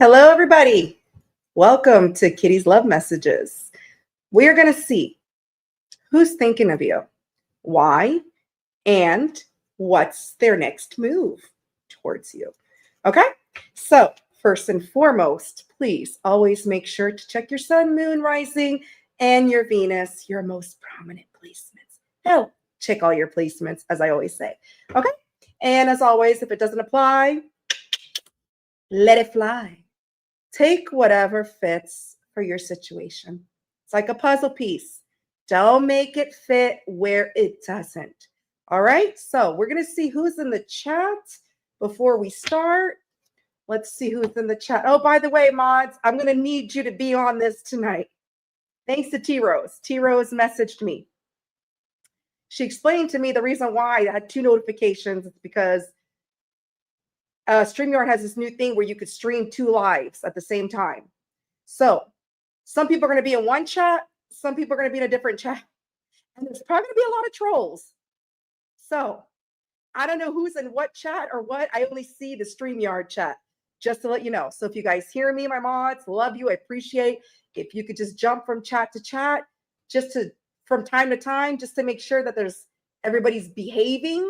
Hello, everybody. Welcome to Kitty's Love Messages. We are going to see who's thinking of you, why, and what's their next move towards you. Okay? So, first and foremost, please always make sure to check your sun, moon, rising, and your Venus, your most prominent placements. Hell, check all your placements, as I always say. Okay? And as always, if it doesn't apply, let it fly. Take whatever fits for your situation. It's like a puzzle piece. Don't make it fit where it doesn't. All right, so we're going to see who's in the chat before we start. Let's see who's in the chat. Oh, by the way, mods, I'm going to need you to be on this tonight. Thanks to T Rose. T Rose messaged me. She explained to me the reason why I had 2 notifications. It's because StreamYard has this new thing where you could stream 2 lives at the same time. So some people are going to be in one chat, some people are going to be in a different chat, and there's probably going to be a lot of trolls. So I don't know who's in what chat or what. I only see the StreamYard chat, just to let you know. So if you guys hear me, my mods, love you. I appreciate if you could just jump from chat to chat, just to from time to time, just to make sure that everybody's behaving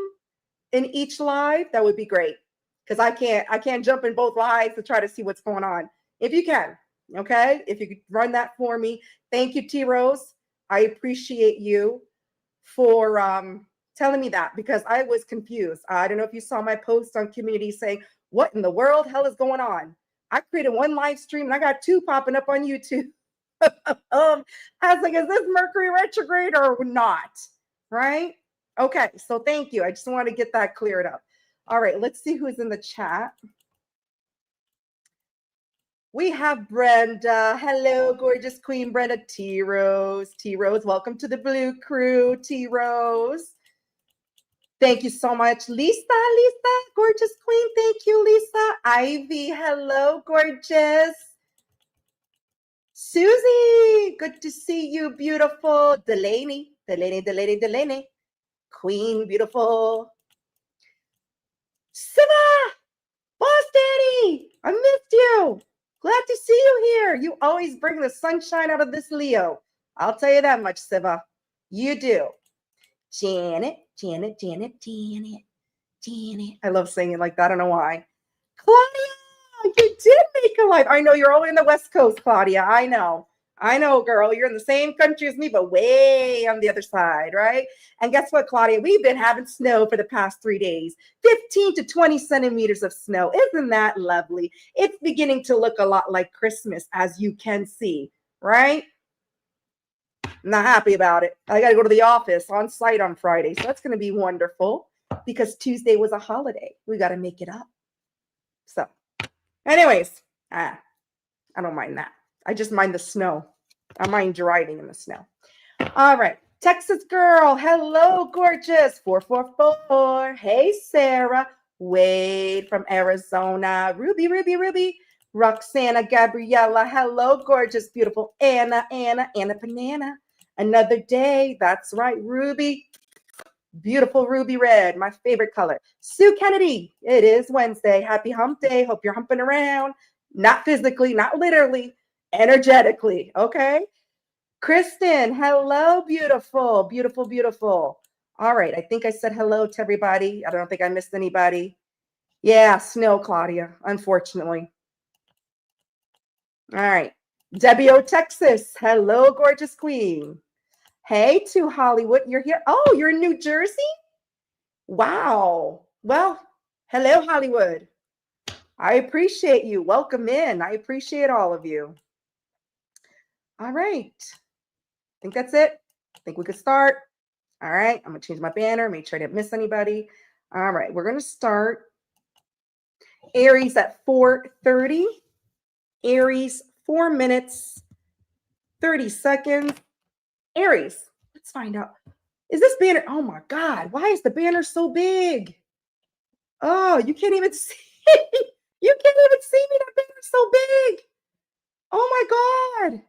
in each live. That would be great. Because I can't jump in both lives to try to see what's going on. If you can, okay? If you could run that for me. Thank you, T Rose. I appreciate you for telling me that, because I was confused. I don't know if you saw my post on community saying, what in the world hell is going on? I created 1 live stream and I got 2 popping up on YouTube. I was like, is this Mercury retrograde or not? Right? Okay, so thank you. I just want to get that cleared up. All right, let's see who's in the chat. We have Brenda. Hello, gorgeous Queen Brenda. T Rose. T Rose, welcome to the Blue Crew. T Rose. Thank you so much. Lisa, gorgeous queen. Thank you, Lisa. Ivy, hello, gorgeous. Susie, good to see you, beautiful. Delaney. Queen, beautiful. Siva, Boss Daddy, I missed you. Glad to see you here. You always bring the sunshine out of this Leo. I'll tell you that much, Siva. You do. Janet. I love saying it like that. I don't know why. Claudia, you did make a live. I know you're all in the West Coast, Claudia. I know, girl. You're in the same country as me, but way on the other side, right? And guess what, Claudia? We've been having snow for the past 3 days. 15 to 20 centimeters of snow. Isn't that lovely? It's beginning to look a lot like Christmas, as you can see, right? Not happy about it. I got to go to the office on site on Friday. So that's going to be wonderful, because Tuesday was a holiday. We got to make it up. So anyways, I don't mind that. I just mind the snow. I mind driving in the snow. All right. Texas girl. Hello, gorgeous. 444. Hey, Sarah. Wade from Arizona. Ruby. Roxana Gabriella. Hello, gorgeous, beautiful Anna Banana. Another day. That's right, Ruby. Beautiful ruby red, my favorite color. Sue Kennedy, it is Wednesday. Happy hump day. Hope you're humping around. Not physically, not literally, energetically, okay? Kristen, hello, beautiful. All right, I think I said hello to everybody. I don't think I missed anybody. Yeah, snow, Claudia, unfortunately. All right, Debbie O, Texas. Hello, gorgeous queen. Hey, to Hollywood, you're here. Oh, you're in New Jersey? Wow. Well, hello, Hollywood. I appreciate you. Welcome in. I appreciate all of you. All right. I think that's it. I think we could start. All right. I'm going to change my banner. Make sure I didn't miss anybody. All right. We're going to start Aries at 4:30. Aries, 4 minutes, 30 seconds. Aries, let's find out. Is this banner? Oh my God. Why is the banner so big? Oh, you can't even see. You can't even see me. That banner's so big. Oh my God.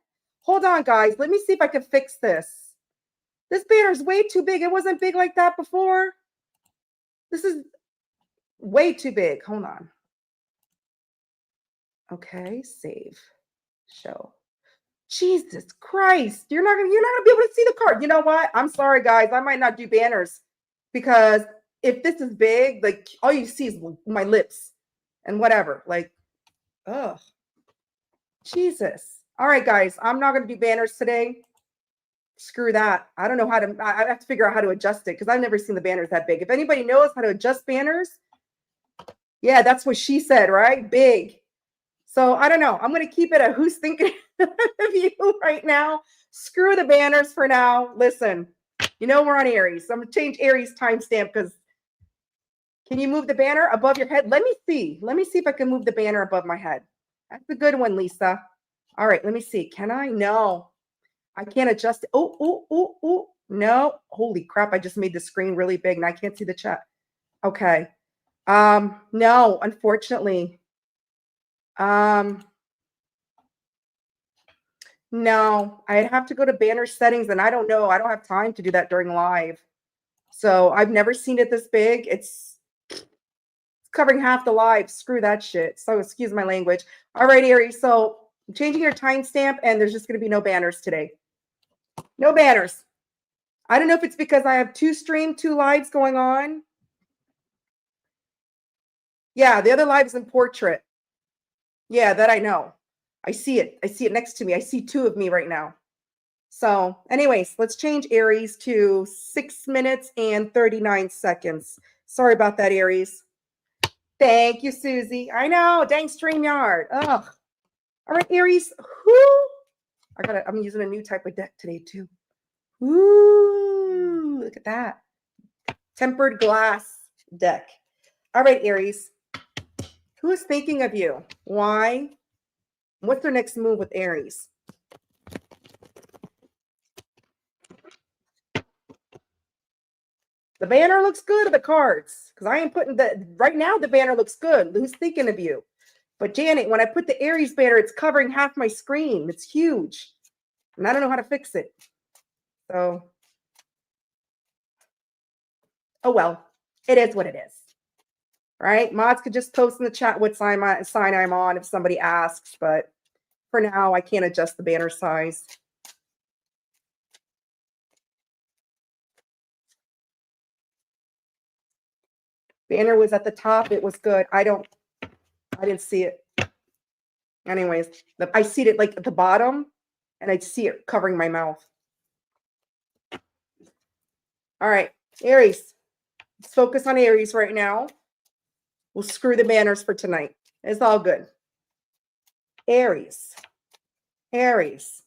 Hold on, guys. Let me see if I can fix this. This banner's way too big. It wasn't big like that before. This is way too big. Hold on. Okay, save, show. Jesus Christ, you're not gonna be able to see the card. You know what? I'm sorry, guys. I might not do banners because if this is big, like all you see is my lips and whatever. Like, oh, Jesus. All right, guys. I'm not gonna do banners today. Screw that. I don't know how to. I have to figure out how to adjust it because I've never seen the banners that big. If anybody knows how to adjust banners, yeah, that's what she said, right? Big. So I don't know. I'm going to keep it at who's thinking of you right now. Screw the banners for now. Listen, you know we're on Aries. So I'm going to change Aries timestamp because can you move the banner above your head? Let me see. Let me see if I can move the banner above my head. That's a good one, Lisa. All right, let me see. Can I? No, I can't adjust it. Oh. No. Holy crap. I just made the screen really big and I can't see the chat. Okay. No, unfortunately. No, I'd have to go to banner settings and I don't know. I don't have time to do that during live. So I've never seen it this big. It's covering half the live. Screw that shit. So excuse my language. All right, Aries. So I'm changing your timestamp and there's just going to be no banners today. No banners. I don't know if it's because I have two lives going on. Yeah, the other live is in portrait. Yeah, that I know. I see it. I see it next to me. I see two of me right now. So anyways, let's change Aries to 6 minutes and 39 seconds. Sorry about that, Aries. Thank you, Susie. I know, dang StreamYard. Ugh. All right, Aries. I'm using a new type of deck today too. Ooh, look at that. Tempered glass deck. All right, Aries. Who is thinking of you? Why? What's their next move with Aries? The banner looks good, or the cards? Because I ain't putting right now the banner looks good. Who's thinking of you? But Janet, when I put the Aries banner, it's covering half my screen. It's huge. And I don't know how to fix it. So, oh well, it is what it is. Right? Mods could just post in the chat what sign I'm on if somebody asks, but for now, I can't adjust the banner size. Banner was at the top. It was good. I didn't see it. Anyways, I see it like at the bottom and I'd see it covering my mouth. All right, Aries. Let's focus on Aries right now. We'll screw the banners for tonight. It's all good. Aries. Aries.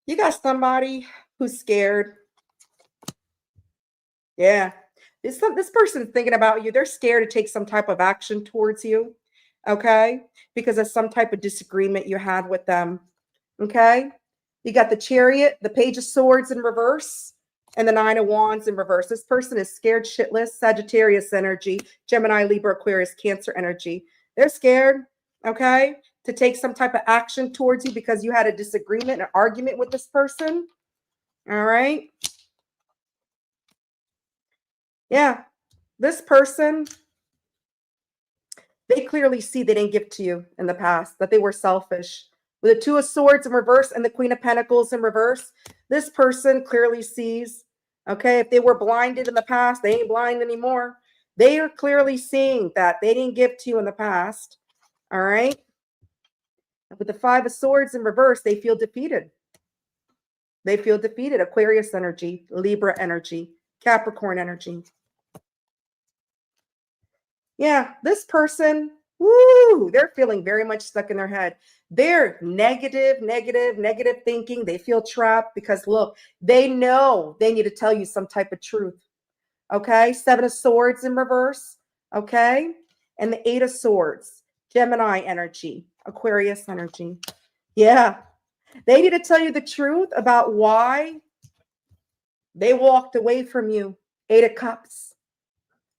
You got somebody who's scared. Yeah. This person's thinking about you. They're scared to take some type of action towards you. Okay. Because of some type of disagreement you had with them. Okay. You got the Chariot, the Page of Swords in reverse, and the Nine of Wands in reverse. This person is scared shitless, Sagittarius energy, Gemini, Libra, Aquarius, Cancer energy. They're scared, okay, to take some type of action towards you because you had a disagreement, an argument with this person. All right. Yeah. This person, they clearly see they didn't give to you in the past, that they were selfish. With the Two of Swords in reverse and the Queen of Pentacles in reverse, this person clearly sees, okay, if they were blinded in the past, they ain't blind anymore. They are clearly seeing that they didn't give to you in the past, all right? With the Five of Swords in reverse, they feel defeated. They feel defeated. Aquarius energy, Libra energy, Capricorn energy. Yeah, this person, woo, they're feeling very much stuck in their head. They're negative thinking. They feel trapped because look, they know they need to tell you some type of truth. Okay. Seven of Swords in reverse. Okay. And the Eight of Swords, Gemini energy, Aquarius energy. Yeah. They need to tell you the truth about why they walked away from you. Eight of Cups.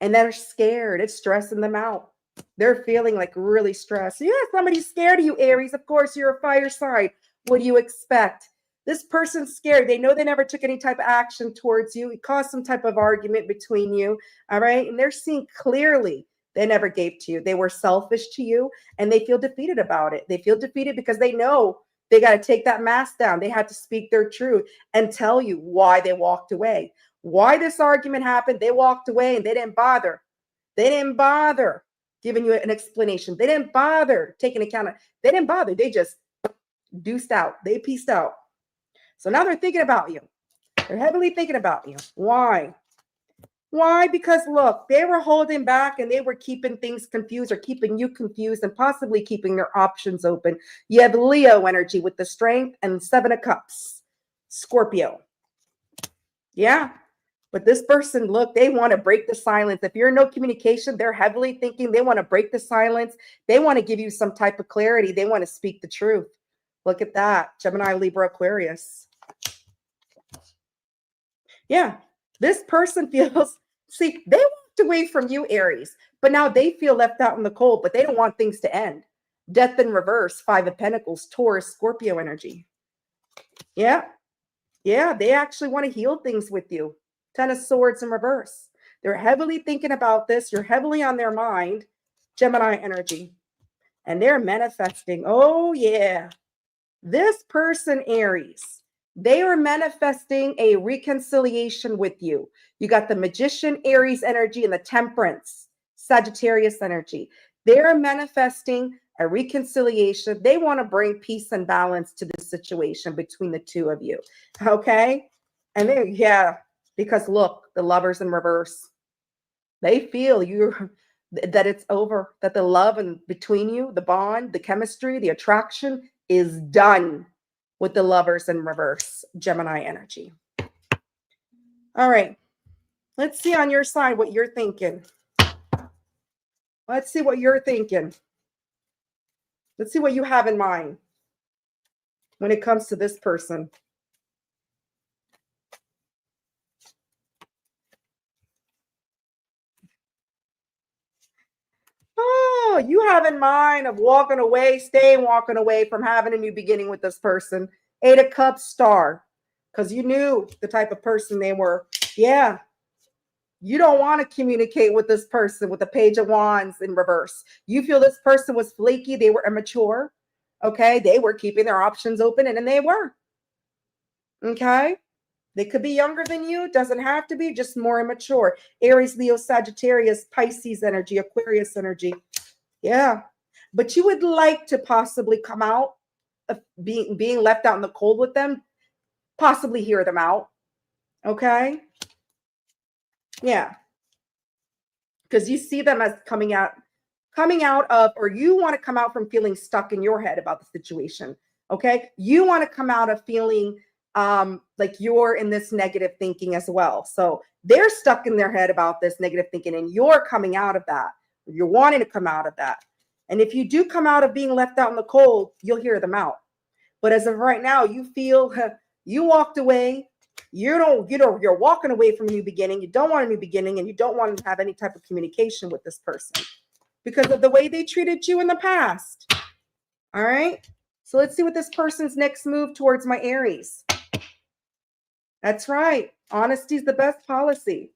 And they're scared. It's stressing them out. They're feeling like really stressed. Yeah, somebody's scared of you, Aries. Of course, you're a fire sign. What do you expect? This person's scared. They know they never took any type of action towards you. It caused some type of argument between you. All right. And they're seeing clearly they never gave to you. They were selfish to you and they feel defeated about it. They feel defeated because they know they got to take that mask down. They had to speak their truth and tell you why they walked away, why this argument happened. They walked away and they didn't bother. They didn't bother giving you an explanation. They didn't bother taking account of, they didn't bother. They just deuced out. They pieced out. So now they're thinking about you. They're heavily thinking about you. Why? Why? Because look, they were holding back and they were keeping things confused or keeping you confused and possibly keeping their options open. You have Leo energy with the Strength and 7 of Cups. Scorpio. Yeah. But this person, look, they want to break the silence. If you're in no communication, they're heavily thinking they want to break the silence. They want to give you some type of clarity. They want to speak the truth. Look at that. Gemini, Libra, Aquarius. Yeah. This person feels, see, they walked away from you, Aries, but now they feel left out in the cold, but they don't want things to end. Death in reverse, 5 of Pentacles, Taurus, Scorpio energy. Yeah. Yeah. They actually want to heal things with you. 10 of Swords in reverse. They're heavily thinking about this. You're heavily on their mind. Gemini energy. And they're manifesting. Oh, yeah. This person, Aries, they are manifesting a reconciliation with you. You got the Magician, Aries energy, and the Temperance, Sagittarius energy. They're manifesting a reconciliation. They want to bring peace and balance to the situation between the two of you. Okay? And they, yeah. Because look, the Lovers in reverse, they feel that it's over, that the love and between you, the bond, the chemistry, the attraction is done with the Lovers in reverse, Gemini energy. All right. Let's see on your side what you're thinking. Let's see what you're thinking. Let's see what you have in mind when it comes to this person. Oh, you have in mind of walking away, walking away from having a new beginning with this person. 8 of Cups, Star, because you knew the type of person they were. Yeah. You don't want to communicate with this person with the Page of Wands in reverse. You feel this person was flaky. They were immature. Okay. They were keeping their options open and they were. Okay. They could be younger than you. Doesn't have to be, just more immature. Aries, Leo, Sagittarius, Pisces energy, Aquarius energy. Yeah. But you would like to possibly come out of being left out in the cold with them, possibly hear them out. Okay. Yeah. Because you see them as coming out of, or you want to come out from feeling stuck in your head about the situation. Okay. You want to come out of feeling like you're in this negative thinking as well. So they're stuck in their head about this negative thinking and you're coming out of that. You're wanting to come out of that. And if you do come out of being left out in the cold, you'll hear them out. But as of right now, you feel you walked away. You're walking away from a new beginning. You don't want a new beginning and you don't want to have any type of communication with this person because of the way they treated you in the past. All right. So let's see what this person's next move towards my Aries. That's right. Honesty is the best policy.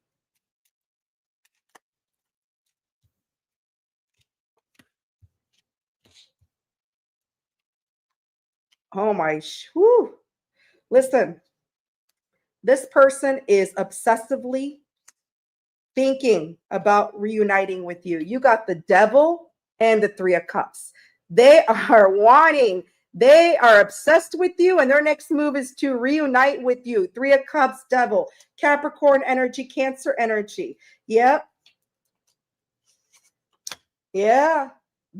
Oh my, whew. Listen, this person is obsessively thinking about reuniting with you. You got the Devil and the 3 of Cups. They are obsessed with you, and their next move is to reunite with you. 3 of Cups, Devil, Capricorn energy, Cancer energy. Yep. Yeah.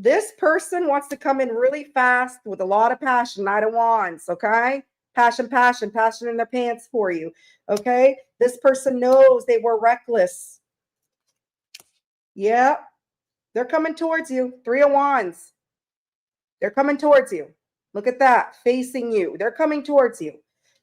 This person wants to come in really fast with a lot of passion. Knight of Wands, okay? Passion in their pants for you, okay? This person knows they were reckless. Yeah. They're coming towards you. 3 of Wands. They're coming towards you. Look at that, facing you. They're coming towards you.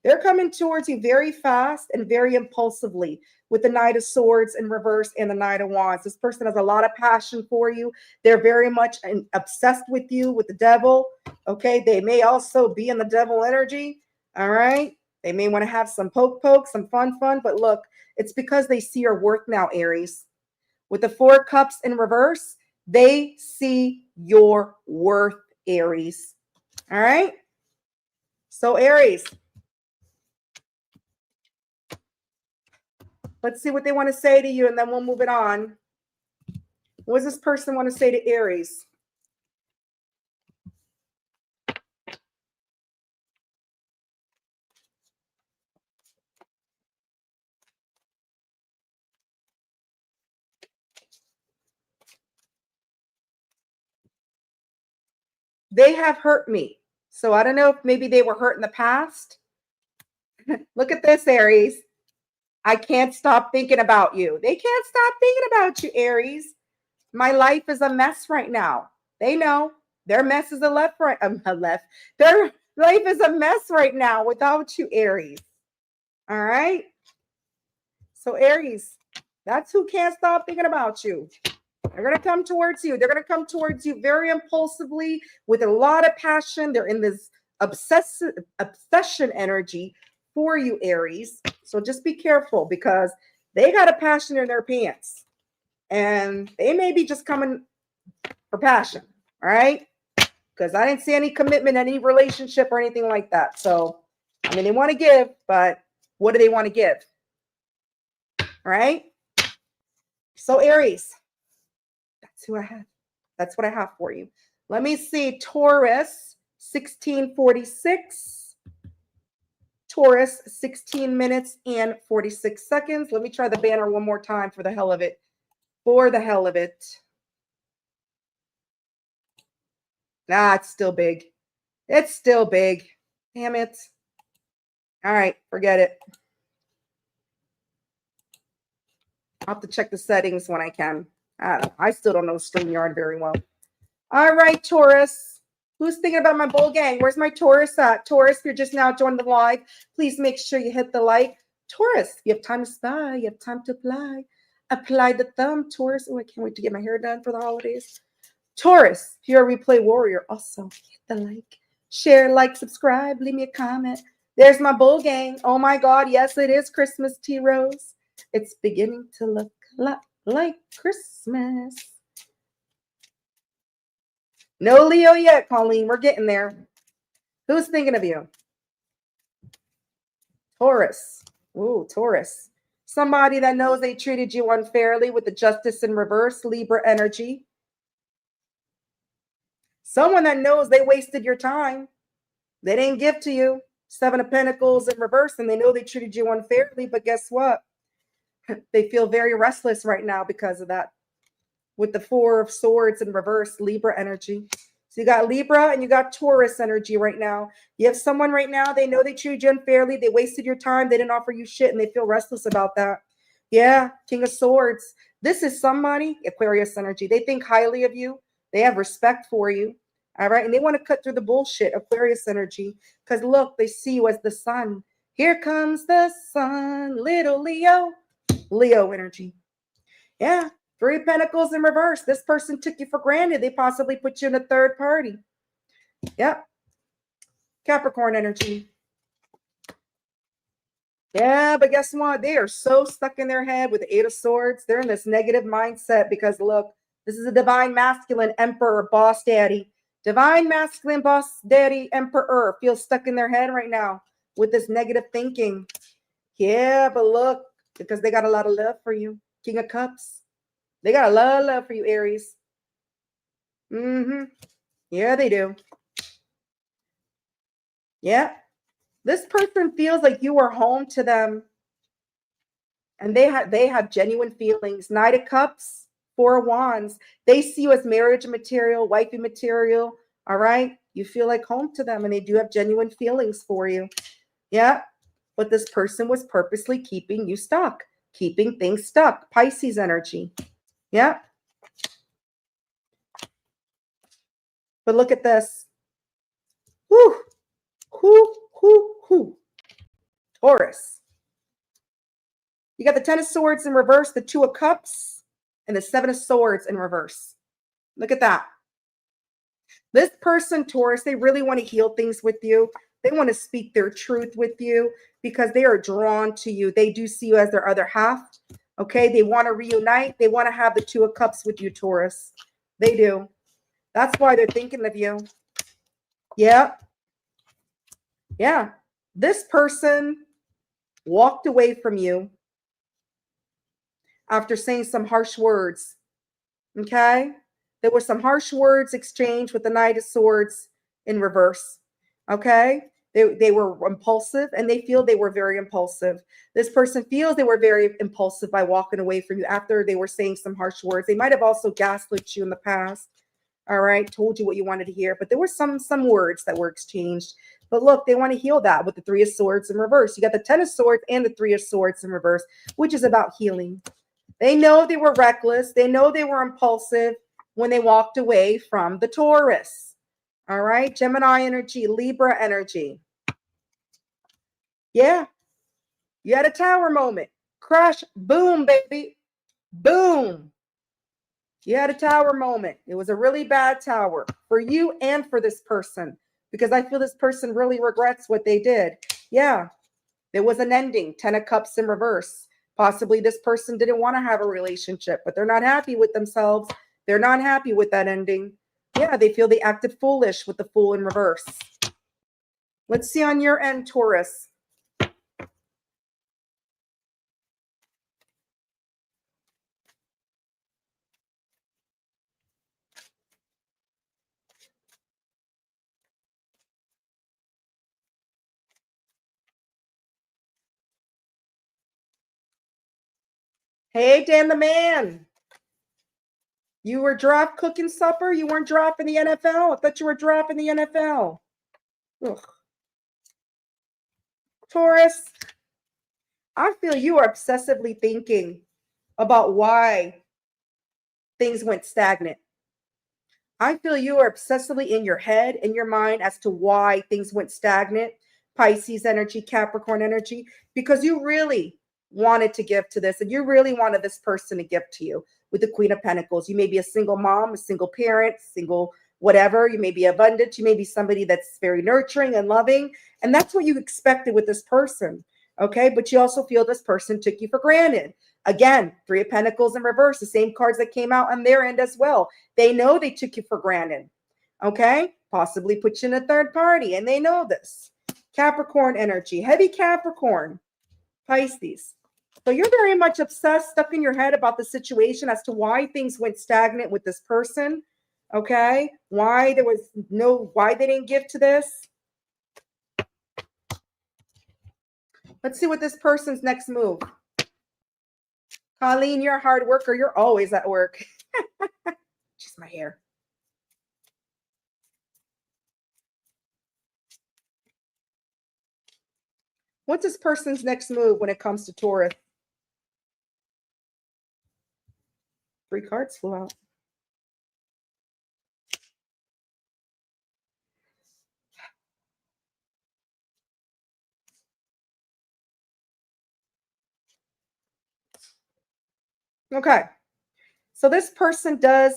They're coming towards you very fast and very impulsively with the Knight of Swords in reverse and the Knight of Wands. This person has a lot of passion for you. They're very much obsessed with you, with the devil. Okay. They may also be in the devil energy. All right. They may want to have some poke, some fun, but look, it's because they see your worth now, Aries. With the Four of Cups in reverse, they see your worth, Aries. All right. So Aries, let's see what they want to say to you, and then we'll move it on. What does this person want to say to Aries? They have hurt me. So I don't know if maybe they were hurt in the past. Look at this, Aries. I can't stop thinking about you. They can't stop thinking about you, Aries. My life is a mess right now. They know their mess is left. Their life is a mess right now without you, Aries. All right. So Aries, that's who can't stop thinking about you. They're going to come towards you. They're going to come towards you very impulsively with a lot of passion. They're in this obsession energy for you, Aries. So just be careful because they got a passion in their pants and they may be just coming for passion. All right. Because I didn't see any commitment, any relationship or anything like that. So, I mean, they want to give, but what do they want to give? All right. So Aries, that's who I have. That's what I have for you. Let me see. Taurus, 1646. Taurus, 16 minutes and 46 seconds. Let me try the banner one more time for the hell of it. For the hell of it. Nah, it's still big. It's still big. Damn it. All right, forget it. I'll have to check the settings when I can. I still don't know StreamYard very well. All right, Taurus. Who's thinking about my bull gang? Where's my Taurus at? Taurus, if you're just now joining the live, please make sure you hit the like. Taurus, you have time to spy. You have time to apply. Apply the thumb, Taurus. Oh, I can't wait to get my hair done for the holidays. Taurus, if you're a replay warrior, also hit the like. Share, like, subscribe, leave me a comment. There's my bull gang. Oh my God, yes, it is Christmas, T Rose. It's beginning to look a lot like Christmas. No Leo yet, Colleen. We're getting there. Who's thinking of you? Taurus. Ooh, Taurus. Somebody that knows they treated you unfairly with the justice in reverse, Libra energy. Someone that knows they wasted your time. They didn't give to you. Seven of Pentacles in reverse, and they know they treated you unfairly, but guess what? They feel very restless right now because of that. With the Four of Swords in reverse, Libra energy. So you got Libra and you got Taurus energy right now. You have someone right now, they know they treated you unfairly. They wasted your time. They didn't offer you shit and they feel restless about that. Yeah, King of Swords. This is somebody, Aquarius energy. They think highly of you. They have respect for you. All right. And they want to cut through the bullshit, Aquarius energy. Because look, they see you as the sun. Here comes the sun, little Leo. Leo energy. Yeah. Three of Pentacles in reverse. This person took you for granted. They possibly put you in a third party. Yep. Capricorn energy. Yeah, but guess what? They are so stuck in their head with the Eight of Swords. They're in this negative mindset because look, this is a divine masculine emperor, boss daddy. Divine masculine boss daddy emperor feels stuck in their head right now with this negative thinking. Yeah, but look, because they got a lot of love for you. King of Cups. They got a lot of love for you, Aries. Yeah, they do. Yeah. This person feels like you are home to them. And they have genuine feelings. Knight of Cups, Four of Wands. They see you as marriage material, wifey material. All right. You feel like home to them and they do have genuine feelings for you. Yeah. But this person was purposely keeping you stuck, keeping things stuck. Pisces energy. Yeah. But look at this. Whoo, whoo, whoo, whoo. Taurus. You got the Ten of Swords in reverse, the Two of Cups, and the Seven of Swords in reverse. Look at that. This person, Taurus, they really want to heal things with you. They want to speak their truth with you because they are drawn to you. They do see you as their other half. Okay, they want to reunite. They want to have the Two of Cups with you, Taurus. They do. That's why they're thinking of you. Yeah. Yeah. This person walked away from you after saying some harsh words. Okay? There were some harsh words exchanged with the Knight of Swords in reverse. Okay? They were impulsive, and they feel they were very impulsive. This person feels they were very impulsive by walking away from you after they were saying some harsh words. They might have also gaslit you in the past. All right, told you what you wanted to hear, but there were some words that were exchanged. But look, they want to heal that with the Three of Swords in reverse. You got the Ten of Swords and the Three of Swords in reverse, which is about healing. They know they were reckless. They know they were impulsive when they walked away from the Taurus. All right, Gemini energy, Libra energy. Yeah, you had a tower moment. Crash, boom, baby, boom. You had a tower moment. It was a really bad tower for you and for this person, because I feel this person really regrets what they did. Yeah, there was an ending. Ten of Cups in reverse. Possibly this person didn't want to have a relationship, but they're not happy with themselves. They're not happy with that ending. Yeah, they feel they acted foolish with the Fool in reverse. Let's see on your end, Taurus. Hey, Dan the man. You were draft cooking supper? You weren't drafting the NFL? I thought you were drafting the NFL. Ugh. Taurus, I feel you are obsessively thinking about why things went stagnant. I feel you are obsessively in your head, in your mind, as to why things went stagnant. Pisces energy, Capricorn energy, because you really wanted to give to this, and you really wanted this person to give to you with the Queen of Pentacles. You may be a single mom, a single parent, single whatever. You may be abundant. You may be somebody that's very nurturing and loving, and that's what you expected with this person. Okay, but you also feel this person took you for granted. Again, Three of Pentacles in reverse, the same cards that came out on their end as well. They know they took you for granted. Okay, possibly put you in a third party, and they know this. Capricorn energy, heavy Capricorn, Pisces. So you're very much obsessed, stuck in your head about the situation as to why things went stagnant with this person. Okay, why they didn't give to this. Let's see what this person's next move. Colleen, you're a hard worker. You're always at work. Just my hair. What's this person's next move when it comes to Taurus? 3 cards flew out. Okay. So this person does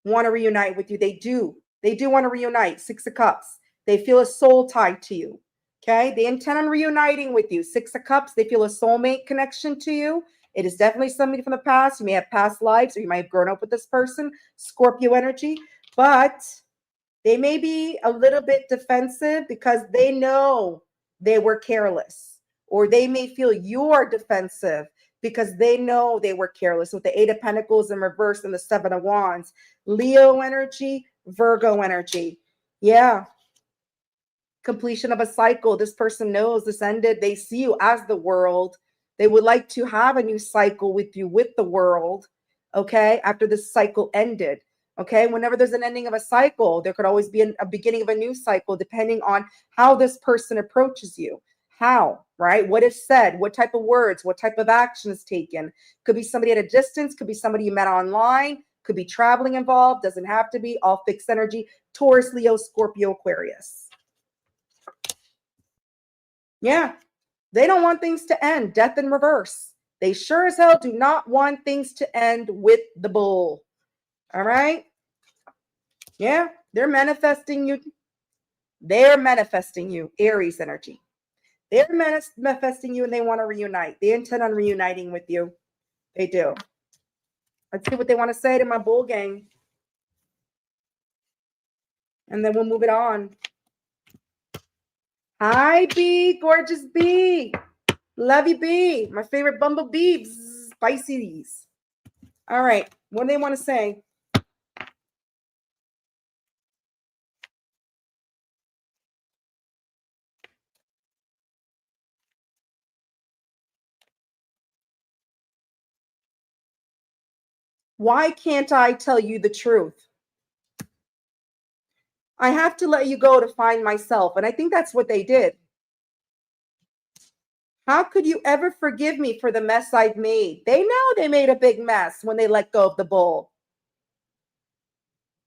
want to reunite with you. They do want to reunite. 6 of Cups. They feel a soul tie to you. Okay. They intend on reuniting with you. 6 of Cups. They feel a soulmate connection to you. It is definitely somebody from the past. You may have past lives, or you might have grown up with this person. Scorpio energy. But they may be a little bit defensive because they know they were careless, or they may feel you're defensive because they know they were careless. With the 8 of Pentacles in reverse and the 7 of Wands, Leo energy, Virgo energy. Yeah. Completion of a cycle. This person knows this ended. They see you as the world. They would like to have a new cycle with you, with the world. Okay. After this cycle ended. Okay. Whenever there's an ending of a cycle, there could always be a beginning of a new cycle, depending on how this person approaches you. How, right? What is said, what type of words, what type of action is taken. Could be somebody at a distance, could be somebody you met online, could be traveling involved, doesn't have to be. All fixed energy. Taurus, Leo, Scorpio, Aquarius. Yeah, They don't want things to end. Death in reverse. They sure as hell do not want things to end with the bull. All right? Yeah, they're manifesting you. They're manifesting you, Aries energy. They're manifesting you and they want to reunite. They intend on reuniting with you. They do. Let's see what they want to say to my bull gang. And then we'll move it on. Hi, B. Gorgeous B. Love you, B. My favorite bumblebee. Pisces. All right. What do they want to say? Why can't I tell you the truth? I have to let you go to find myself. And I think that's what they did. How could you ever forgive me for the mess I've made? They know they made a big mess when they let go of the bull.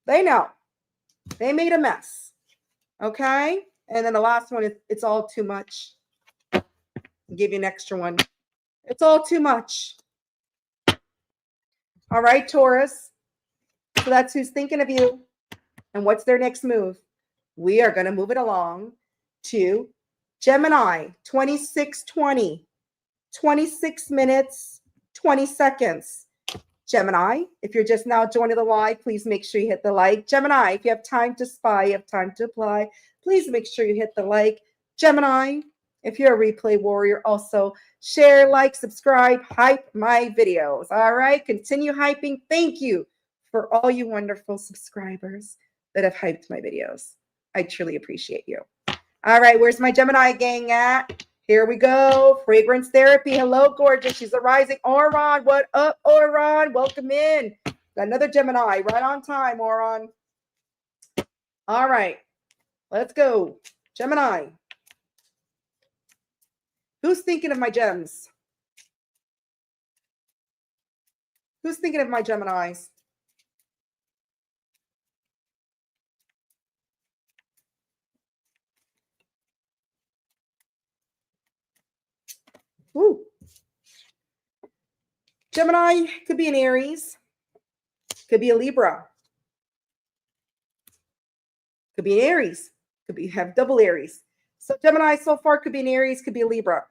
They know. They made a mess. Okay? And then the last one is, it's all too much. I'll give you an extra one. It's all too much. All right, Taurus. So that's who's thinking of you. And what's their next move? We are going to move it along to Gemini, 2620, 26 minutes, 20 seconds. Gemini, if you're just now joining the live, please make sure you hit the like. Gemini, if you have time to spy, you have time to apply, please make sure you hit the like. Gemini, if you're a replay warrior, also share, like, subscribe, hype my videos. All right, continue hyping. Thank you for all you wonderful subscribers that have hyped my videos. I truly appreciate you. All right, where's my Gemini gang at? Here we go. Fragrance therapy. Hello, gorgeous. She's a rising. Oron, what up, Oron? Welcome in. Got another Gemini. Right on time, Oron. All right, let's go. Gemini. Who's thinking of my gems? Who's thinking of my Geminis? Ooh. Gemini could be an Aries. Could be a Libra. Could be an Aries. Could be have double Aries. So Gemini so far could be an Aries, could be a Libra.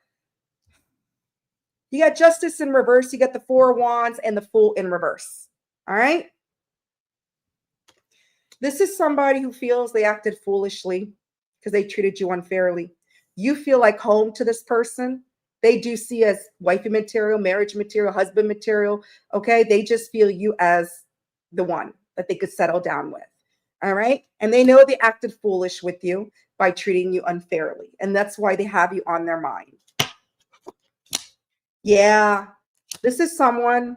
You got Justice in reverse. You got the Four of Wands and the Fool in reverse. All right. This is somebody who feels they acted foolishly because they treated you unfairly. You feel like home to this person. They do see as wifey material, marriage material, husband material. Okay. They just feel you as the one that they could settle down with. All right. And they know they acted foolish with you by treating you unfairly. And that's why they have you on their mind. Yeah. This is someone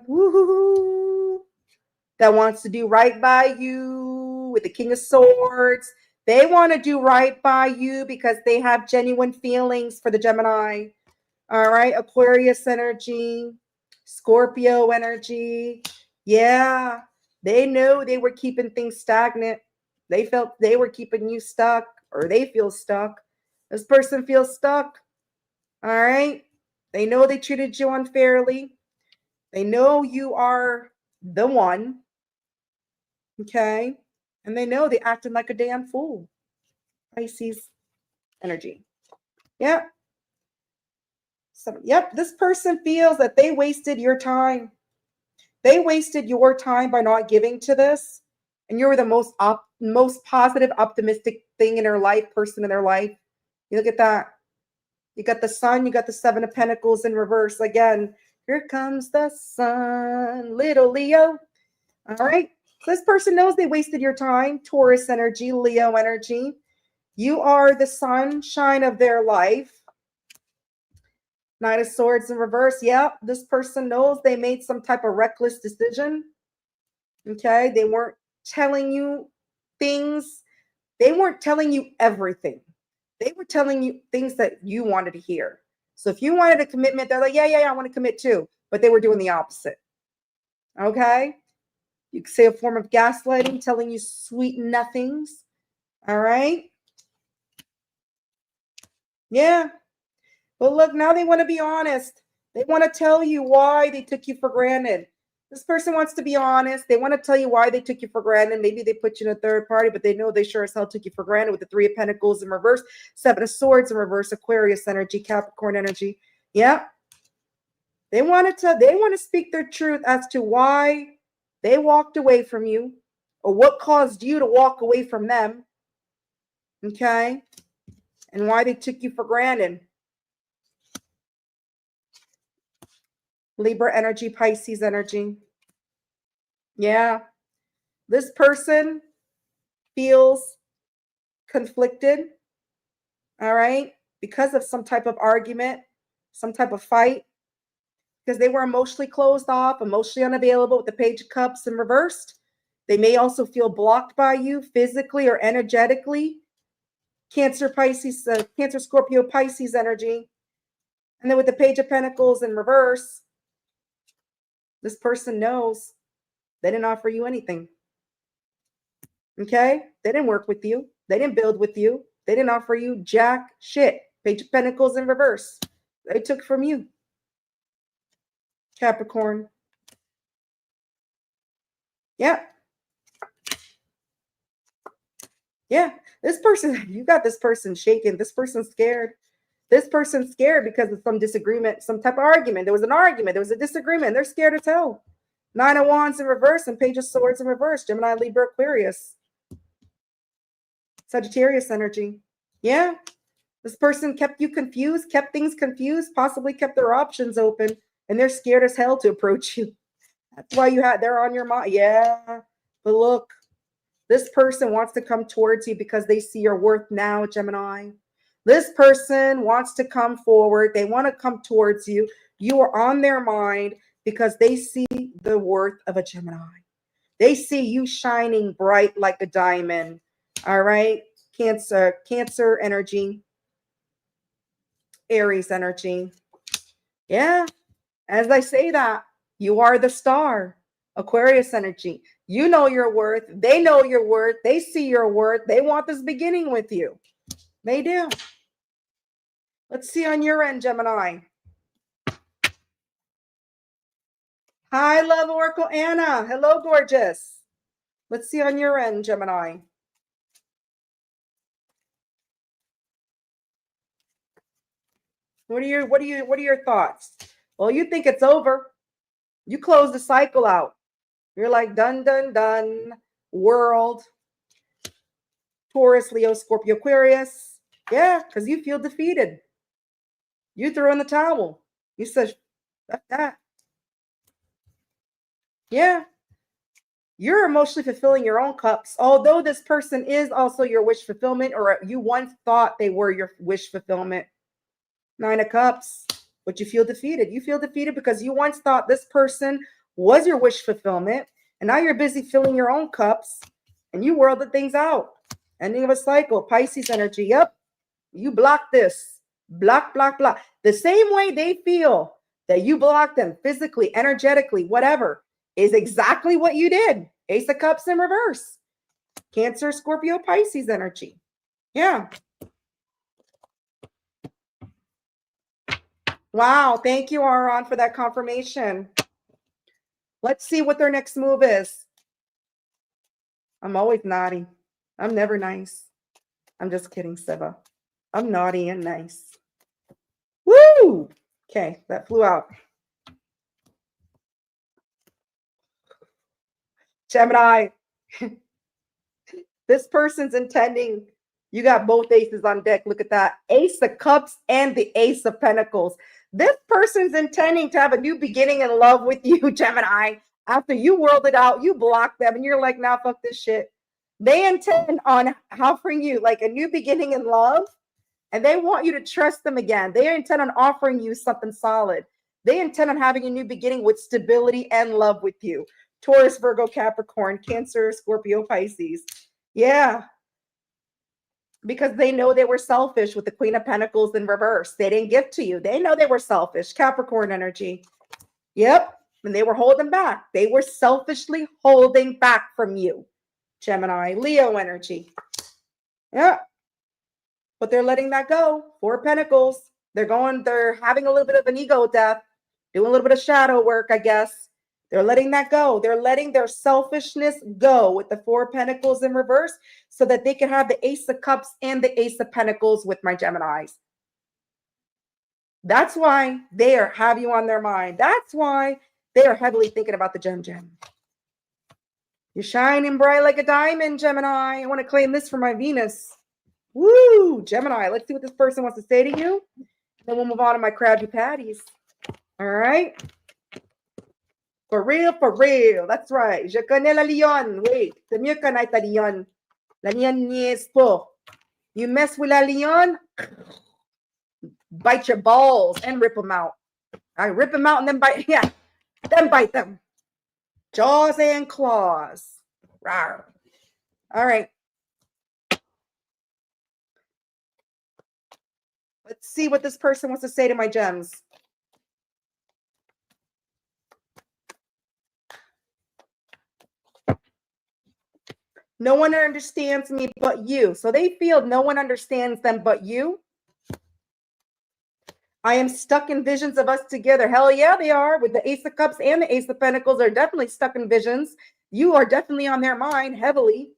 that wants to do right by you with the King of Swords. They want to do right by you because they have genuine feelings for the Gemini. All right. Aquarius energy, Scorpio energy. Yeah. They know they were keeping things stagnant. They felt they were keeping you stuck, or they feel stuck. This person feels stuck. All right. They know they treated you unfairly. They know you are the one. Okay. And they know they acted like a damn fool. Pisces energy. Yep. So, yep. This person feels that they wasted your time. They wasted your time by not giving to this. And you were the most positive, optimistic thing in their life, person in their life. You look at that. You got the Sun, you got the Seven of Pentacles in reverse. Again, here comes the sun, little Leo. All right. So this person knows they wasted your time. Taurus energy, Leo energy. You are the sunshine of their life. Knight of Swords in reverse. Yeah, this person knows they made some type of reckless decision. Okay. They weren't telling you things. They weren't telling you everything. They were telling you things that you wanted to hear. So if you wanted a commitment, they're like, yeah, I want to commit too. But they were doing the opposite. Okay. You could say a form of gaslighting, telling you sweet nothings. All right. Yeah. But look, now they want to be honest. They want to tell you why they took you for granted. This person wants to be honest. They want to tell you why they took you for granted. Maybe they put you in a third party, but they know they sure as hell took you for granted with the Three of Pentacles in reverse, Seven of Swords in reverse, Aquarius energy, Capricorn energy. Yeah. They want to speak their truth as to why they walked away from you or what caused you to walk away from them. Okay? And why they took you for granted. Libra energy, Pisces energy. Yeah. This person feels conflicted, all right, because of some type of argument, some type of fight, because they were emotionally closed off, emotionally unavailable with the Page of Cups in reversed. They may also feel blocked by you physically or energetically. Cancer, Pisces, Cancer, Scorpio, Pisces energy. And then with the Page of Pentacles in reverse, this person knows they didn't offer you anything. Okay? They didn't work with you. They didn't build with you. They didn't offer you jack shit. Page of Pentacles in reverse. They took from you. Capricorn. Yeah. Yeah. This person, you got this person shaking. This person's scared. This person's scared because of some disagreement, some type of argument. There was an argument. There was a disagreement. They're scared as hell. Nine of Wands in reverse and Page of Swords in reverse. Gemini, Libra, Aquarius. Sagittarius energy. Yeah. This person kept you confused, kept things confused, possibly kept their options open, and they're scared as hell to approach you. That's why they're on your mind. Yeah. But look, this person wants to come towards you because they see your worth now, Gemini. This person wants to come forward. They want to come towards you. You are on their mind because they see the worth of a Gemini. They see you shining bright like a diamond. All right. Cancer energy. Aries energy. Yeah. As I say that, you are the star. Aquarius energy. You know your worth. They know your worth. They see your worth. They want this beginning with you. They do. Let's see on your end, Gemini. Hi, Love Oracle Anna. Hello, gorgeous. Let's see on your end, Gemini. What are your thoughts? Well, you think it's over. You close the cycle out. You're like done, done, done. World. Taurus, Leo, Scorpio, Aquarius. Yeah, because you feel defeated. You throw in the towel. You said, that. Yeah. You're emotionally fulfilling your own cups. Although this person is also your wish fulfillment, or you once thought they were your wish fulfillment. Nine of Cups. But you feel defeated. You feel defeated because you once thought this person was your wish fulfillment. And now you're busy filling your own cups. And you whirled things out. Ending of a cycle. Pisces energy. Yep. You block this. Block, block, block. The same way they feel that you blocked them physically, energetically, whatever, is exactly what you did. Ace of Cups in reverse. Cancer, Scorpio, Pisces energy. Yeah. Wow. Thank you, Aaron, for that confirmation. Let's see what their next move is. I'm always naughty. I'm never nice. I'm just kidding, Siva. I'm naughty and nice. Woo! Okay, that flew out. Gemini. This person's intending, you got both aces on deck. Look at that. Ace of Cups and the Ace of Pentacles. This person's intending to have a new beginning in love with you, Gemini. After you whirled it out, you blocked them, and you're like, nah, fuck this shit. They intend on offering you like a new beginning in love, and they want you to trust them again. They intend on offering you something solid. They intend on having a new beginning with stability and love with you. Taurus, Virgo, Capricorn, Cancer, Scorpio, Pisces. Yeah. Because they know they were selfish with the Queen of Pentacles in reverse. They didn't give to you. They know they were selfish. Capricorn energy. Yep. And they were holding back. They were selfishly holding back from you. Gemini, Leo energy. Yeah. But they're letting that go. Four of Pentacles. They're having a little bit of an ego death, doing a little bit of shadow work, I guess. They're letting that go. They're letting their selfishness go with the 4 of Pentacles in reverse so that they can have the Ace of Cups and the Ace of Pentacles with my Geminis. That's why they have you on their mind. That's why they are heavily thinking about the Gem. You're shining bright like a diamond, Gemini. I want to claim this for my Venus. Woo, Gemini. Let's see what this person wants to say to you. Then we'll move on to my Krabby Patties. All right. For real, for real. That's right. Je connais la lion. Wait, c'est mieux connaître la lion. La lion niaise pas. You mess with la lion, bite your balls and rip them out. I rip them out and then bite. Yeah, then bite them. Jaws and claws. Rawr. All right. Let's see what this person wants to say to my gems. No one understands me but you. So they feel no one understands them but you. I am stuck in visions of us together. Hell yeah, they are. With the Ace of Cups and the Ace of Pentacles, they're definitely stuck in visions. You are definitely on their mind heavily.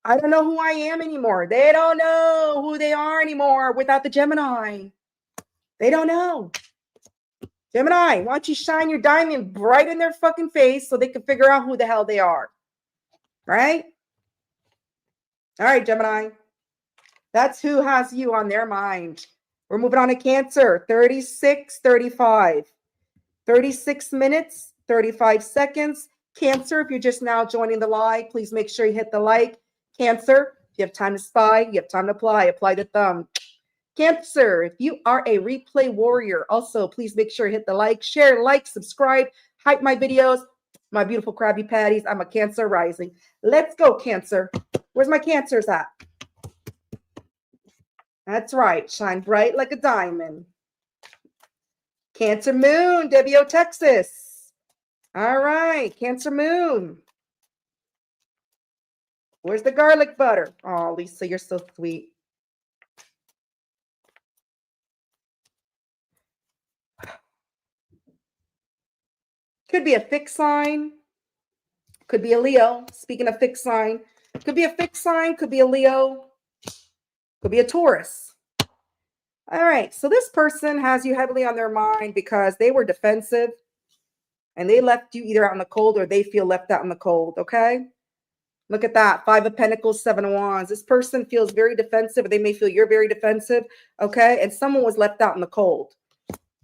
I don't know who I am anymore. They don't know who they are anymore without the Gemini. They don't know. Gemini, why don't you shine your diamond bright in their fucking face so they can figure out who the hell they are. Right? All right, Gemini. That's who has you on their mind. We're moving on to Cancer. 36:35. 36 minutes, 35 seconds. Cancer, if you're just now joining the live, please make sure you hit the like. Cancer, if you have time to spy, you have time to apply the thumb. Cancer, if you are a replay warrior, also please make sure you hit the like, share, subscribe, hype my videos. My beautiful Krabby Patties. I'm a Cancer rising. Let's go, Cancer. Where's my Cancers at? That's right. Shine bright like a diamond. Cancer Moon, Debbio, Texas. All right, Cancer Moon. Where's the garlic butter? Oh, Lisa, you're so sweet. Could be a fixed sign. Could be a Leo. Speaking of fixed sign, could be a fixed sign. Could be a Leo. Could be a Taurus. All right. So this person has you heavily on their mind because they were defensive and they left you either out in the cold or they feel left out in the cold. Okay. Look at that. 5 of Pentacles, 7 of Wands. This person feels very defensive. Or they may feel you're very defensive. Okay. And someone was left out in the cold.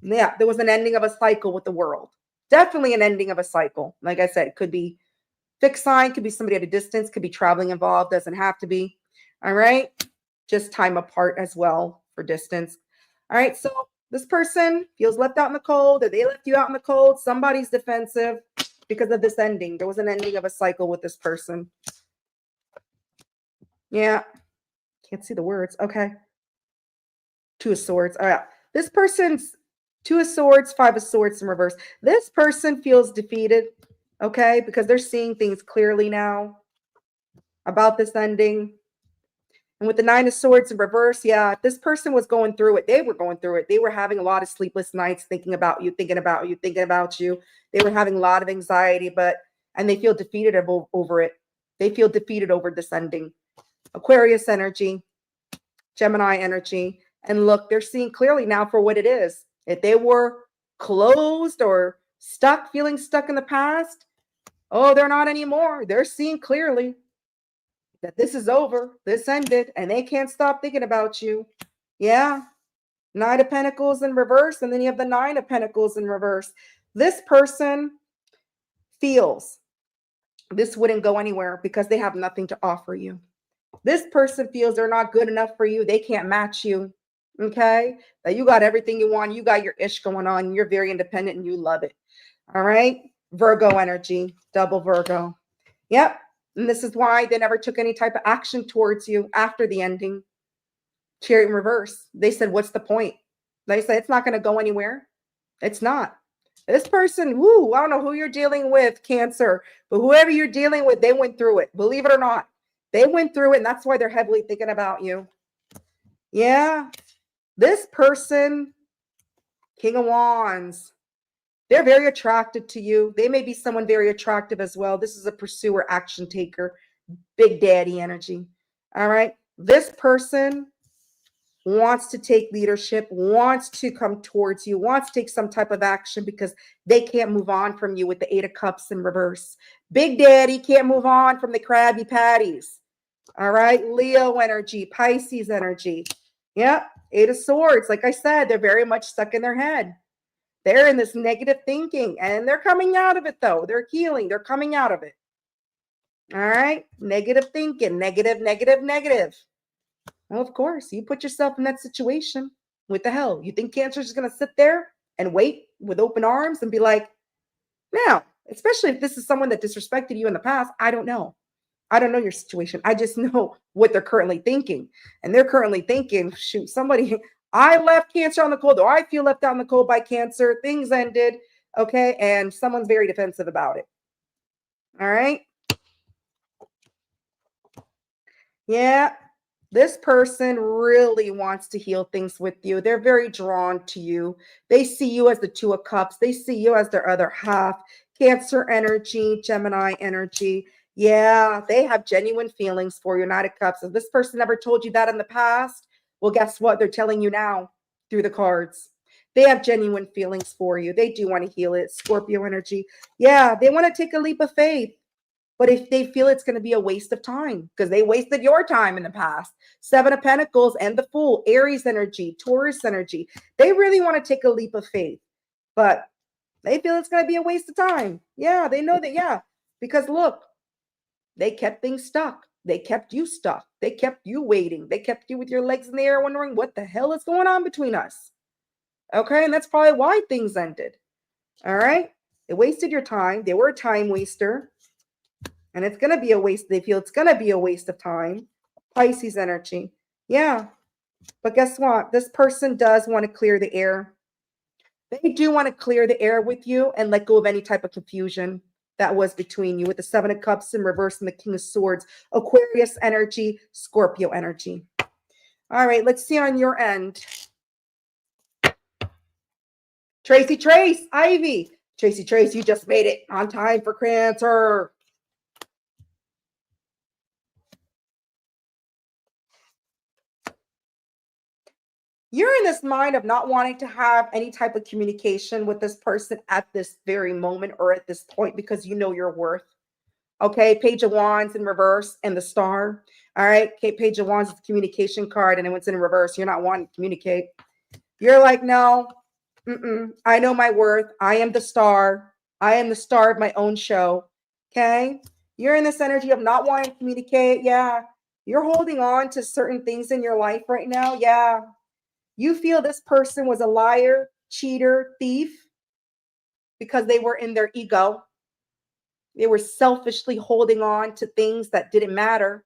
Yeah. There was an ending of a cycle with the world. Definitely an ending of a cycle. Like I said, it could be fixed sign, could be somebody at a distance, could be traveling involved, doesn't have to be. All right. Just time apart as well for distance. All right. So this person feels left out in the cold, or they left you out in the cold. Somebody's defensive because of this ending. There was an ending of a cycle with this person. Yeah. Can't see the words. Okay. 2 of Swords. All right. This person's 2 of Swords, 5 of Swords in reverse. This person feels defeated. Okay, because they're seeing things clearly now about this ending. And with the 9 of Swords in reverse, yeah, if this person was going through it, they were going through it. They were having a lot of sleepless nights thinking about you, thinking about you, thinking about you. They were having a lot of anxiety, and they feel defeated over it. They feel defeated over this ending. Aquarius energy, Gemini energy. And look, they're seeing clearly now for what it is. If they were closed or stuck, feeling stuck in the past, oh, they're not anymore. They're seeing clearly that this is over. This ended, and they can't stop thinking about you. Yeah. 9 of Pentacles in reverse, and then you have the 9 of Pentacles in reverse. This person feels this wouldn't go anywhere because they have nothing to offer you. This person feels they're not good enough for you. They can't match you. Okay? That you got everything you want. You got your ish going on. You're very independent and you love it. All right? Virgo energy, double Virgo. Yep. And this is why they never took any type of action towards you after the ending. Chariot in reverse. They said, what's the point? They said, it's not going to go anywhere. It's not. This person, woo, I don't know who you're dealing with, Cancer, but whoever you're dealing with, they went through it. Believe it or not. They went through it, and that's why they're heavily thinking about you. Yeah. This person, King of Wands, they're very attracted to you. They may be someone very attractive as well. This is a pursuer, action taker, big daddy energy. All right. This person wants to take leadership, wants to come towards you, wants to take some type of action because they can't move on from you with the Eight of Cups in reverse. Big Daddy can't move on from the Krabby Patties. All right. Leo energy, Pisces energy. Yep. Eight of Swords. Like I said, they're very much stuck in their head. They're in this negative thinking and they're coming out of it though. They're healing. They're coming out of it. All right. Negative thinking, negative, negative, negative. Well, of course, you put yourself in that situation. What the hell? You think Cancer is going to sit there and wait with open arms and be like, now, especially if this is someone that disrespected you in the past, I don't know. I don't know your situation. I just know what they're currently thinking. And they're currently thinking, shoot, somebody, I left Cancer on the cold, or I feel left out in the cold by Cancer. Things ended. Okay. And someone's very defensive about it. All right. Yeah. This person really wants to heal things with you. They're very drawn to you. They see you as the Two of Cups. They see you as their other half. Cancer energy, Gemini energy. Yeah, they have genuine feelings for you, Knight of Cups. If this person never told you that in the past, well, guess what? They're telling you now through the cards. They have genuine feelings for you. They do want to heal it. Scorpio energy. Yeah, they want to take a leap of faith. But if they feel it's going to be a waste of time because they wasted your time in the past, Seven of Pentacles and the Fool, Aries energy, Taurus energy, they really want to take a leap of faith, but they feel it's going to be a waste of time. Yeah, they know that. Yeah, because look, they kept things stuck. They kept you stuck. They kept you waiting. They kept you with your legs in the air wondering what the hell is going on between us. Okay, and that's probably why things ended. All right, they wasted your time. They were a time waster. And it's going to be a waste. They feel it's going to be a waste of time. Pisces energy. Yeah. But guess what? This person does want to clear the air. They do want to clear the air with you and let go of any type of confusion that was between you with the Seven of Cups in reverse and the King of Swords. Aquarius energy, Scorpio energy. All right. Let's see on your end. Trace, Ivy. Trace, you just made it on time for Cancer. You're in this mind of not wanting to have any type of communication with this person at this very moment or at this point because you know your worth. Okay, Page of Wands in reverse and the Star. All right, okay, Page of Wands is the communication card and it's in reverse. You're not wanting to communicate. You're like, no, I know my worth. I am the star. I am the star of my own show. Okay, you're in this energy of not wanting to communicate. Yeah, you're holding on to certain things in your life right now. Yeah. You feel this person was a liar, cheater, thief because they were in their ego. They were selfishly holding on to things that didn't matter.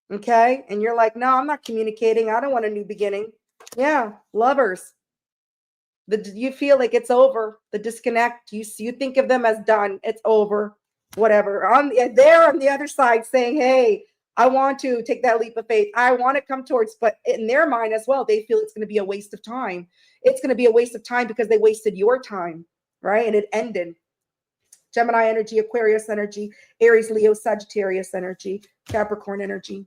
Okay. And you're like, no, I'm not communicating. I don't want a new beginning. Yeah. Lovers. You feel like it's over. The disconnect. You think of them as done. It's over. Whatever. They're on the other side saying, hey, I want to take that leap of faith. I want to come towards, but in their mind as well, they feel it's going to be a waste of time. It's going to be a waste of time because they wasted your time, right? And it ended. Gemini energy, Aquarius energy, Aries, Leo, Sagittarius energy, Capricorn energy.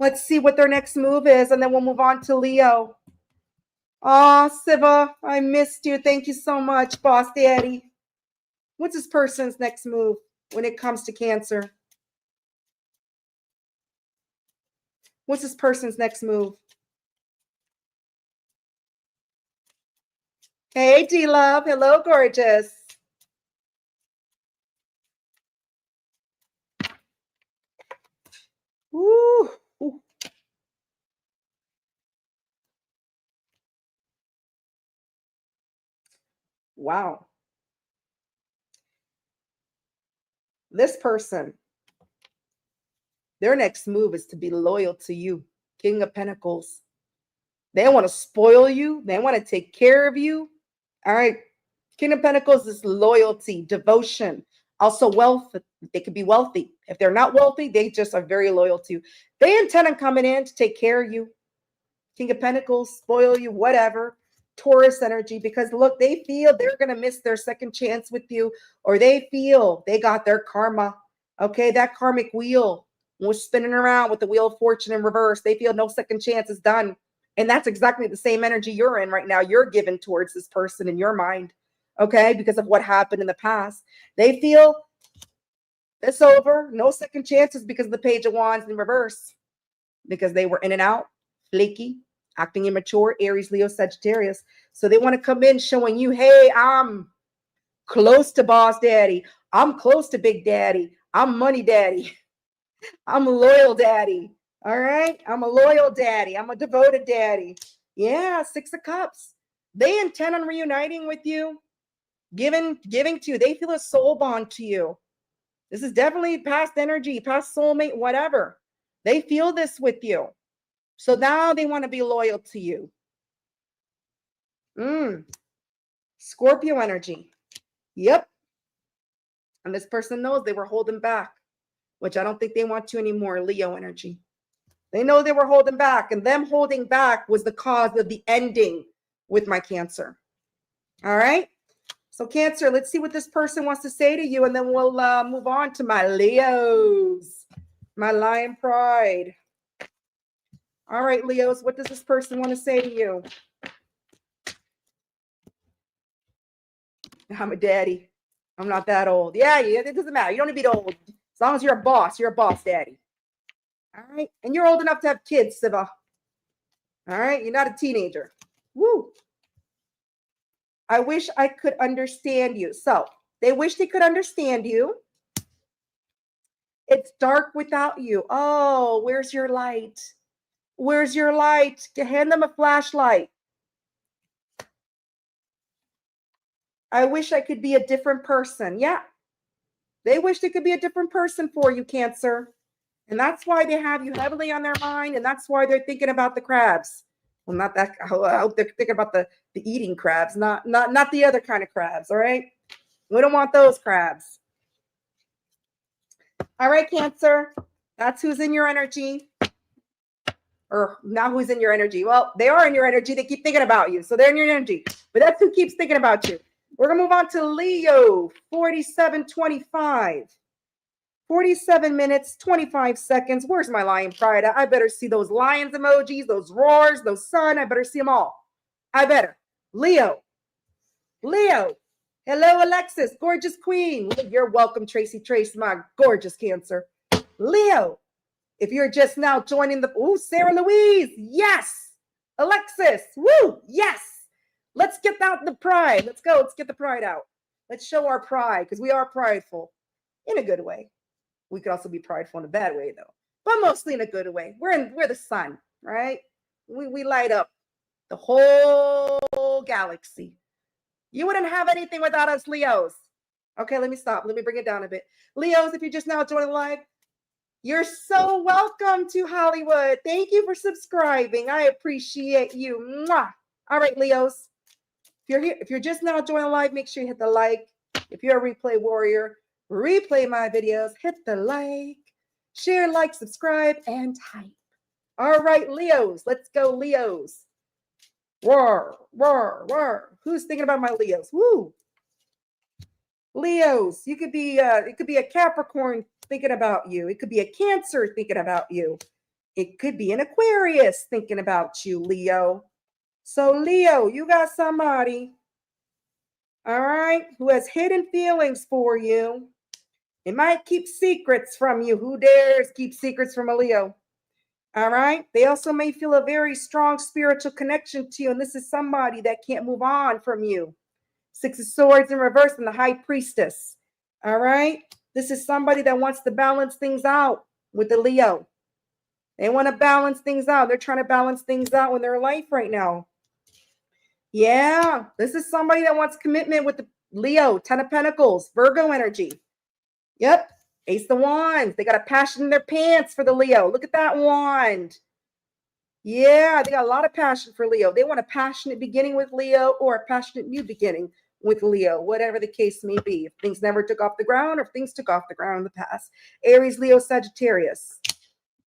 Let's see what their next move is, and then we'll move on to Leo. Oh, Siva, I missed you. Thank you so much, Boss Daddy. What's this person's next move when it comes to Cancer? What's this person's next move? Hey, D-Love. Hello, gorgeous. Ooh. Wow. This person, their next move is to be loyal to you. King of Pentacles. They want to spoil you. They want to take care of you. All right. King of Pentacles is loyalty, devotion, also wealth. They could be wealthy. If they're not wealthy, they just are very loyal to you. They intend on coming in to take care of you. King of Pentacles, spoil you, whatever. Taurus energy, because look, they feel they're going to miss their second chance with you, or they feel they got their karma. Okay, that karmic wheel was spinning around with the wheel of fortune in reverse. They feel no second chance is done. And that's exactly the same energy you're in right now. You're given towards this person in your mind. Okay, because of what happened in the past. They feel it's over. No second chances because of the Page of Wands in reverse. Because they were in and out, flaky, acting immature, Aries, Leo, Sagittarius. So they want to come in showing you, hey, I'm close to boss daddy. I'm close to big daddy. I'm money daddy. I'm a loyal daddy. All right. I'm a loyal daddy. I'm a devoted daddy. Yeah. 6 of Cups. They intend on reuniting with you, giving to you. They feel a soul bond to you. This is definitely past energy, past soulmate, whatever. They feel this with you. So now they want to be loyal to you. Scorpio energy. Yep. And this person knows they were holding back, which I don't think they want to anymore. Leo energy. They know they were holding back, and them holding back was the cause of the ending with my Cancer. All right. So Cancer, let's see what this person wants to say to you, and then we'll move on to my Leos, my Lion Pride. All right, Leos, what does this person want to say to you? I'm a daddy. I'm not that old. Yeah, it doesn't matter. You don't need to be old. As long as you're a boss daddy. All right. And you're old enough to have kids, Siva. All right. You're not a teenager. Woo. I wish I could understand you. So they wish they could understand you. It's dark without you. Oh, where's your light? Where's your light? To hand them a flashlight. I wish I could be a different person. Yeah. They wish they could be a different person for you, Cancer. And that's why they have you heavily on their mind. And that's why they're thinking about the crabs. Well, not that. I hope they're thinking about the eating crabs, not the other kind of crabs. All right. We don't want those crabs. All right, Cancer. That's who's in your energy. Or not who's in your energy. Well, they are in your energy. They keep thinking about you. So they're in your energy. But that's who keeps thinking about you. We're going to move on to Leo, 4725. 47 minutes, 25 seconds. Where's my Lion Pride? I better see those lions emojis, those roars, those sun. I better see them all. I better. Leo. Hello, Alexis, gorgeous queen. You're welcome, Tracy Trace, my gorgeous Cancer. Leo, if you're just now joining the, Sarah Louise, yes. Alexis, woo, yes. Let's get out the pride. Let's go. Let's get the pride out. Let's show our pride because we are prideful in a good way. We could also be prideful in a bad way, though, but mostly in a good way. We're the sun, right? We light up the whole galaxy. You wouldn't have anything without us, Leos. Okay, let me stop. Let me bring it down a bit. Leos, if you're just now joining live, you're so welcome to Hollywood. Thank you for subscribing. I appreciate you. Mwah. All right, Leos. If you're just now joining live, make sure you hit the like. If you're a replay warrior, replay my videos, hit the like, share, like, subscribe, and type. All right, Leos, let's go, Leos. Roar, roar, roar. Who's thinking about my Leos? Woo. Leos, you could be, it could be a Capricorn thinking about you. It could be a Cancer thinking about you. It could be an Aquarius thinking about you, Leo. So, Leo, you got somebody, all right, who has hidden feelings for you. It might keep secrets from you. Who dares keep secrets from a Leo? All right. They also may feel a very strong spiritual connection to you. And this is somebody that can't move on from you. 6 of Swords in reverse and the High Priestess. All right. This is somebody that wants to balance things out with the Leo. They want to balance things out. They're trying to balance things out in their life right now. Yeah. This is somebody that wants commitment with the Leo. 10 of Pentacles, Virgo energy. Yep. Ace of Wands. They got a passion in their pants for the Leo. Look at that wand. Yeah, they got a lot of passion for Leo. They want a passionate beginning with Leo or a passionate new beginning with Leo, whatever the case may be. If things never took off the ground or if things took off the ground in the past. Aries, Leo, Sagittarius.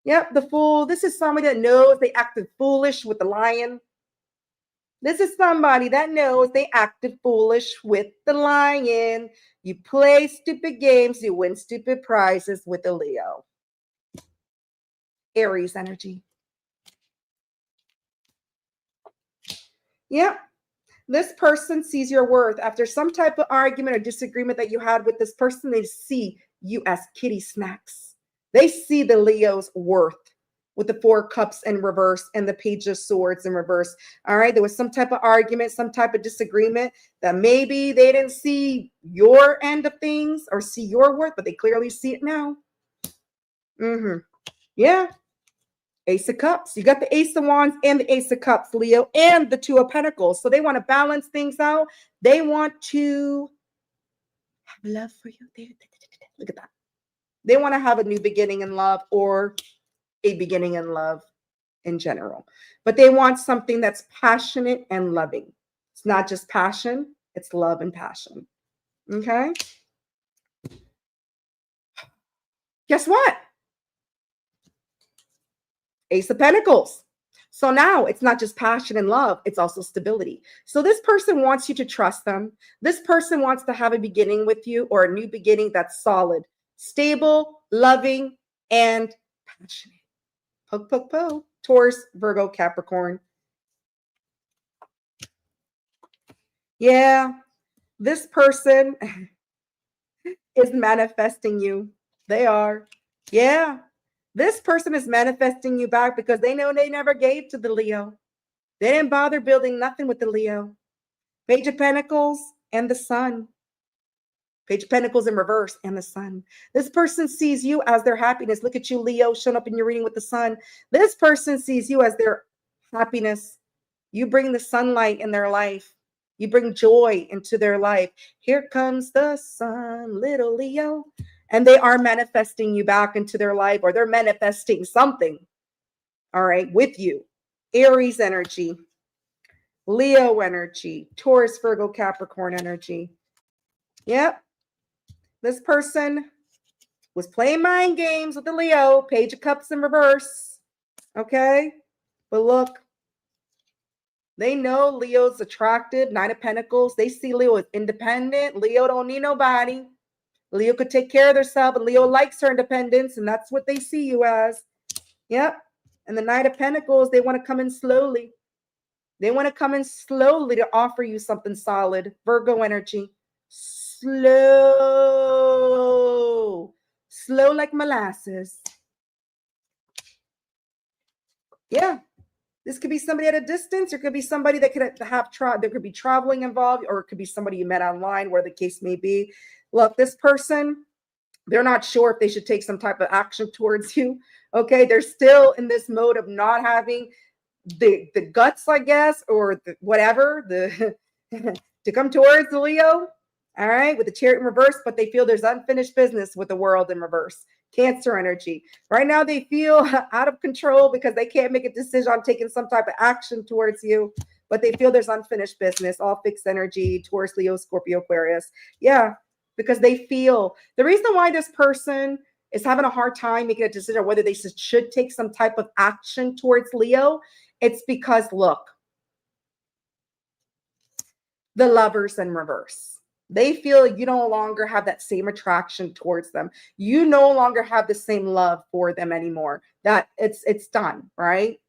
Yep, the Fool. This is somebody that knows they acted foolish with the Lion. This is somebody that knows they acted foolish with the Lion. You play stupid games, you win stupid prizes with the Leo. Aries energy. Yep. This person sees your worth after some type of argument or disagreement that you had with this person. They see you as kitty snacks. They see the Leo's worth with the Four Cups in reverse and the Page of Swords in reverse. All right. There was some type of argument, some type of disagreement that maybe they didn't see your end of things or see your worth, but they clearly see it now. Yeah. Ace of Cups. You got the Ace of Wands and the Ace of Cups, Leo, and the Two of Pentacles. So they want to balance things out. They want to have love for you. Look at that. They want to have a new beginning in love or a beginning in love in general. But they want something that's passionate and loving. It's not just passion, it's love and passion. Okay? Guess what? Ace of Pentacles. So now it's not just passion and love, it's also stability. So this person wants you to trust them. This person wants to have a beginning with you or a new beginning that's solid, stable, loving, and passionate. Poke, poke, poke. Taurus, Virgo, Capricorn. Yeah, this person is manifesting you. They are. Yeah. This person is manifesting you back because they know they never gave to the Leo. They didn't bother building nothing with the Leo. Page of Pentacles and the Sun. Page of Pentacles in reverse and the Sun. This person sees you as their happiness. Look at you, Leo, showing up in your reading with the Sun. This person sees you as their happiness. You bring the sunlight in their life. You bring joy into their life. Here comes the sun, little Leo. And they are manifesting you back into their life, or they're manifesting something, all right, with you. Aries energy, Leo energy, Taurus, Virgo, Capricorn energy. Yep. This person was playing mind games with the Leo, Page of Cups in reverse. Okay. But look, they know Leo's attractive, Nine of Pentacles. They see Leo as independent. Leo don't need nobody. Leo could take care of herself, and Leo likes her independence, and that's what they see you as. Yep. And the Knight of Pentacles, they want to come in slowly. They want to come in slowly to offer you something solid. Virgo energy. Slow. Slow like molasses. Yeah. This could be somebody at a distance. Or it could be somebody that could have there could be traveling involved, or it could be somebody you met online, where the case may be. Look, this person, they're not sure if they should take some type of action towards you. Okay, they're still in this mode of not having the guts, I guess, or whatever, to come towards the Leo. All right, with the Chariot in reverse, but they feel there's unfinished business with the World in reverse. Cancer energy. Right now, they feel out of control because they can't make a decision on taking some type of action towards you, but they feel there's unfinished business. All fixed energy, Taurus, Leo, Scorpio, Aquarius. Yeah, because they feel the reason why this person is having a hard time making a decision whether they should take some type of action towards Leo. It's because, look, the Lovers in reverse. They feel you no longer have that same attraction towards them. You no longer have the same love for them anymore. That it's done, right?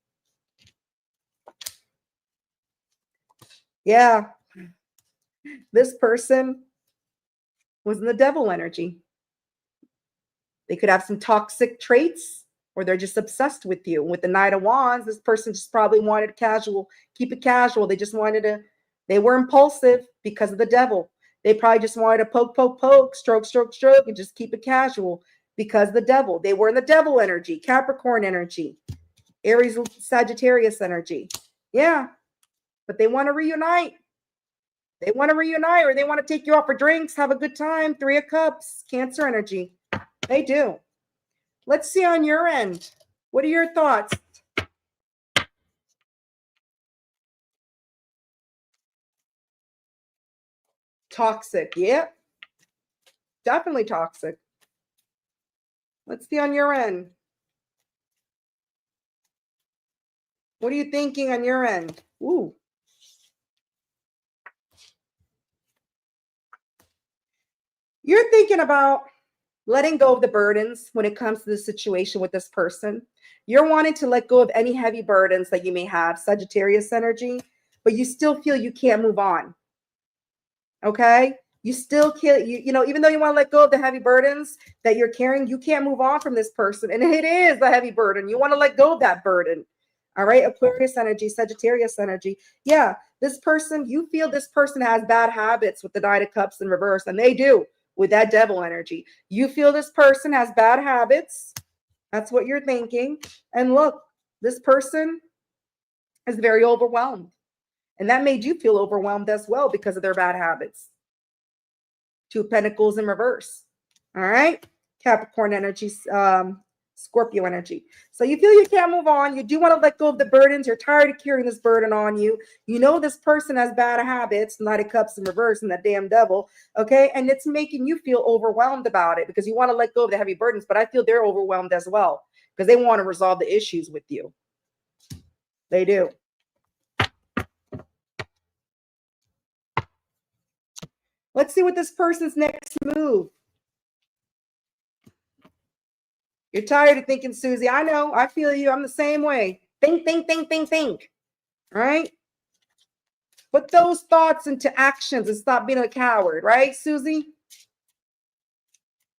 Yeah. This person was in the Devil energy. They could have some toxic traits, or they're just obsessed with you. With the Knight of Wands, this person just probably wanted casual, keep it casual. They just wanted to, they were impulsive because of the Devil. They probably just wanted to poke, poke, poke, stroke, stroke, stroke, and just keep it casual because the Devil. They were in the Devil energy, Capricorn energy, Aries, Sagittarius energy. Yeah, but they want to reunite. They want to reunite, or they want to take you out for drinks, have a good time. Three of Cups, Cancer energy. They do. Let's see on your end. What are your thoughts? Toxic. Yep. Definitely toxic. Let's see on your end. What are you thinking on your end? Ooh. You're thinking about letting go of the burdens when it comes to the situation with this person. You're wanting to let go of any heavy burdens that you may have, Sagittarius energy, but you still feel you can't move on. Okay? You still can't, even though you want to let go of the heavy burdens that you're carrying, you can't move on from this person. And it is a heavy burden. You want to let go of that burden. All right? Aquarius energy, Sagittarius energy. Yeah, this person, you feel this person has bad habits with the Knight of Cups in reverse, and they do with that devil energy. You feel this person has bad habits. That's what you're thinking. And look, this person is very overwhelmed. And that made you feel overwhelmed as well because of their bad habits. Two of Pentacles in reverse. All right. Capricorn energy, Scorpio energy. So you feel you can't move on. You do want to let go of the burdens. You're tired of carrying this burden on you. You know this person has bad habits, Knight of Cups in reverse and that damn devil. Okay. And it's making you feel overwhelmed about it because you want to let go of the heavy burdens. But I feel they're overwhelmed as well because they want to resolve the issues with you. They do. Let's see what this person's next move. You're tired of thinking, Susie. I know. I feel you. I'm the same way. Think, think, think, think, think. Right? Put those thoughts into actions and stop being a coward. Right, Susie?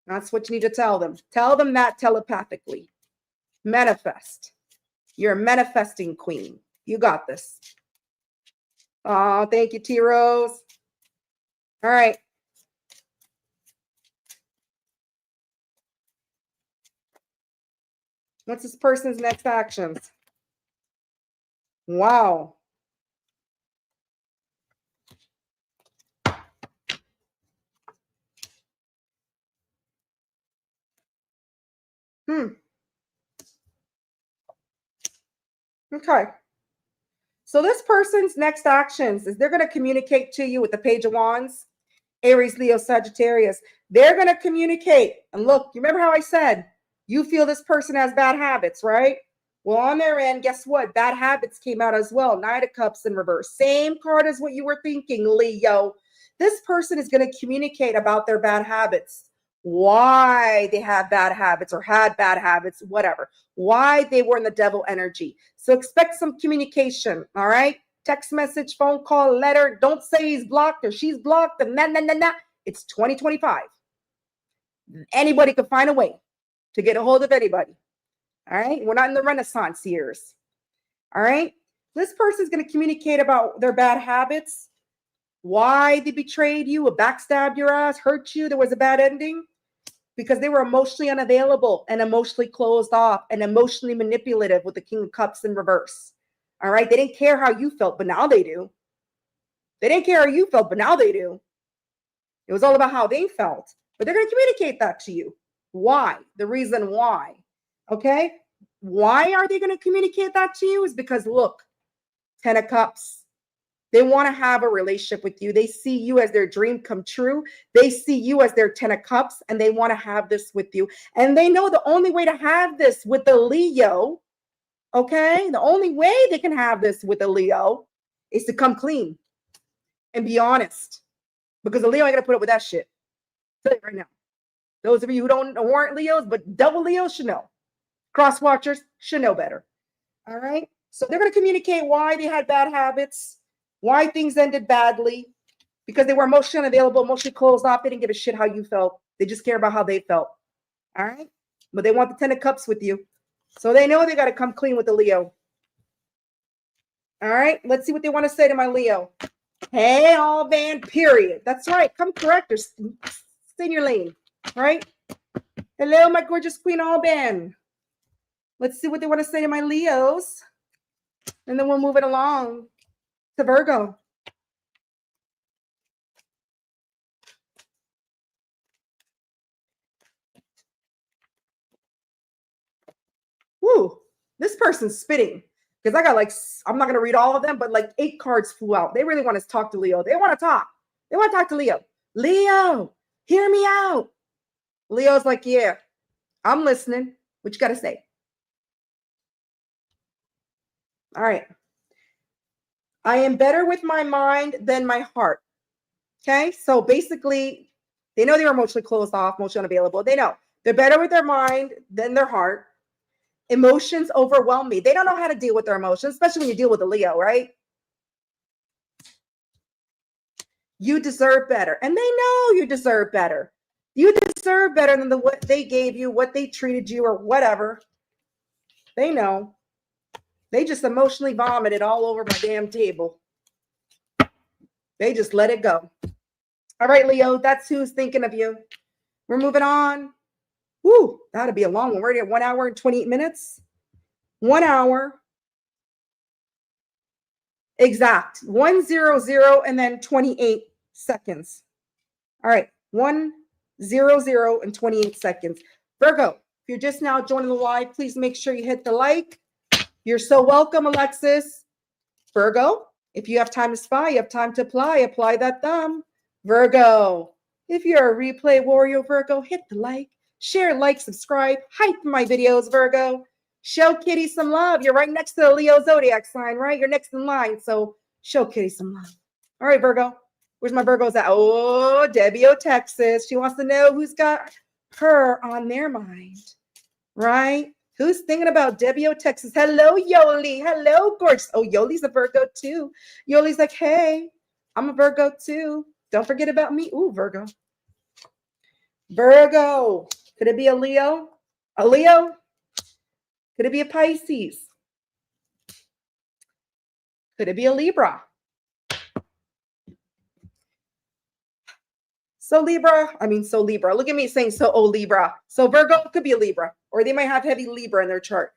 That's what you need to tell them. Tell them that telepathically. Manifest. You're a manifesting queen. You got this. Oh, thank you, T. Rose. All right. What's this person's next actions? Wow. Okay. So this person's next actions is they're going to communicate to you with the Page of Wands, Aries, Leo, Sagittarius. They're going to communicate. And look, you remember how I said, you feel this person has bad habits, right? Well, on their end, guess what? Bad habits came out as well. Knight of Cups in reverse. Same card as what you were thinking, Leo. This person is going to communicate about their bad habits, why they have bad habits or had bad habits, whatever, why they were in the devil energy. So expect some communication, all right? Text message, phone call, letter. Don't say he's blocked or she's blocked. And nah. It's 2025. Anybody could find a way to get a hold of anybody. All right. We're not in the Renaissance years. All right. This person is going to communicate about their bad habits, why they betrayed you, or backstabbed your ass, hurt you. There was a bad ending because they were emotionally unavailable and emotionally closed off and emotionally manipulative with the King of Cups in reverse. All right. They didn't care how you felt, but now they do. They didn't care how you felt, but now they do. It was all about how they felt. But they're going to communicate that to you. Why? The reason why. Okay? Why are they going to communicate that to you? Is because, look, 10 of Cups. They want to have a relationship with you. They see you as their dream come true. They see you as their 10 of Cups, and they want to have this with you. And they know the only way to have this with the Leo, okay? The only way they can have this with a Leo is to come clean and be honest. Because the Leo ain't gonna put up with that shit. I'll tell you right now. Those of you who weren't Leos, but double Leos should know. Cross watchers should know better. All right. So they're gonna communicate why they had bad habits, why things ended badly, because they were emotionally unavailable, emotionally closed off. They didn't give a shit how you felt. They just care about how they felt. All right. But they want the 10 of Cups with you. So they know they got to come clean with the Leo. All right. Let's see what they want to say to my Leo. Hey, all band, period. That's right. Come correct or stay in your lane, right? Hello, my gorgeous queen, all band. Let's see what they want to say to my Leos. And then we'll move it along to Virgo. Woo, this person's spitting. Because I got I'm not going to read all of them, but 8 cards flew out. They really want to talk to Leo. They want to talk. They want to talk to Leo. Leo, hear me out. Leo's like, yeah, I'm listening. What you got to say? All right. I am better with my mind than my heart. Okay. So basically, they know they're emotionally closed off, emotionally unavailable. They know they're better with their mind than their heart. Emotions overwhelm me. They don't know how to deal with their emotions, especially when you deal with a Leo, right? You deserve better. And they know you deserve better. You deserve better than what they gave you, what they treated you, or whatever. They know. They just emotionally vomited all over my damn table. They just let it go. All right, Leo, that's who's thinking of you. We're moving on. Woo, that'll be a long one. We're already at 1 hour and 28 minutes. 1 hour. Exact. 100 and then 28 seconds. All right. 100 and 28 seconds. Virgo, if you're just now joining the live, please make sure you hit the like. You're so welcome, Alexis. Virgo, if you have time to spy, you have time to apply that thumb. Virgo, if you're a replay warrior, Virgo, hit the like, share, like, subscribe, hype my videos, Virgo. Show Kitty some love. You're right next to the Leo zodiac sign, right? You're next in line, so show Kitty some love. All right, Virgo. Where's my Virgos at? Oh, Debbie O, Texas. She wants to know who's got her on their mind, right? Who's thinking about Debbie O, Texas? Hello, Yoli. Hello, gorgeous. Oh, Yoli's a Virgo too. Yoli's like, hey, I'm a Virgo too. Don't forget about me. Ooh, Virgo. Virgo. Could it be a Leo? A Leo? Could it be a Pisces? Could it be a Libra? So Libra. Look at me saying Libra. So Virgo could be a Libra, or they might have heavy Libra in their chart.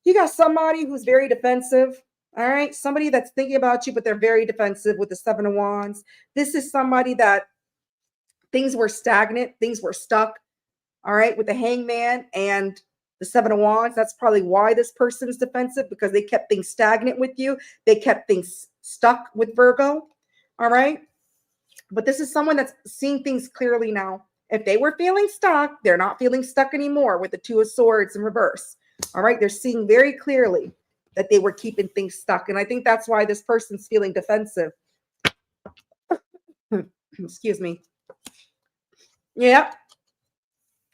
You got somebody who's very defensive. All right. Somebody that's thinking about you, but they're very defensive with the 7 of Wands. This is somebody that things were stagnant. Things were stuck. All right. With the Hangman and the 7 of Wands. That's probably why this person is defensive, because they kept things stagnant with you. They kept things stuck with Virgo. All right. But this is someone that's seeing things clearly now. If they were feeling stuck, they're not feeling stuck anymore with the 2 of Swords in reverse. All right. They're seeing very clearly that they were keeping things stuck. And I think that's why this person's feeling defensive. Excuse me. Yeah.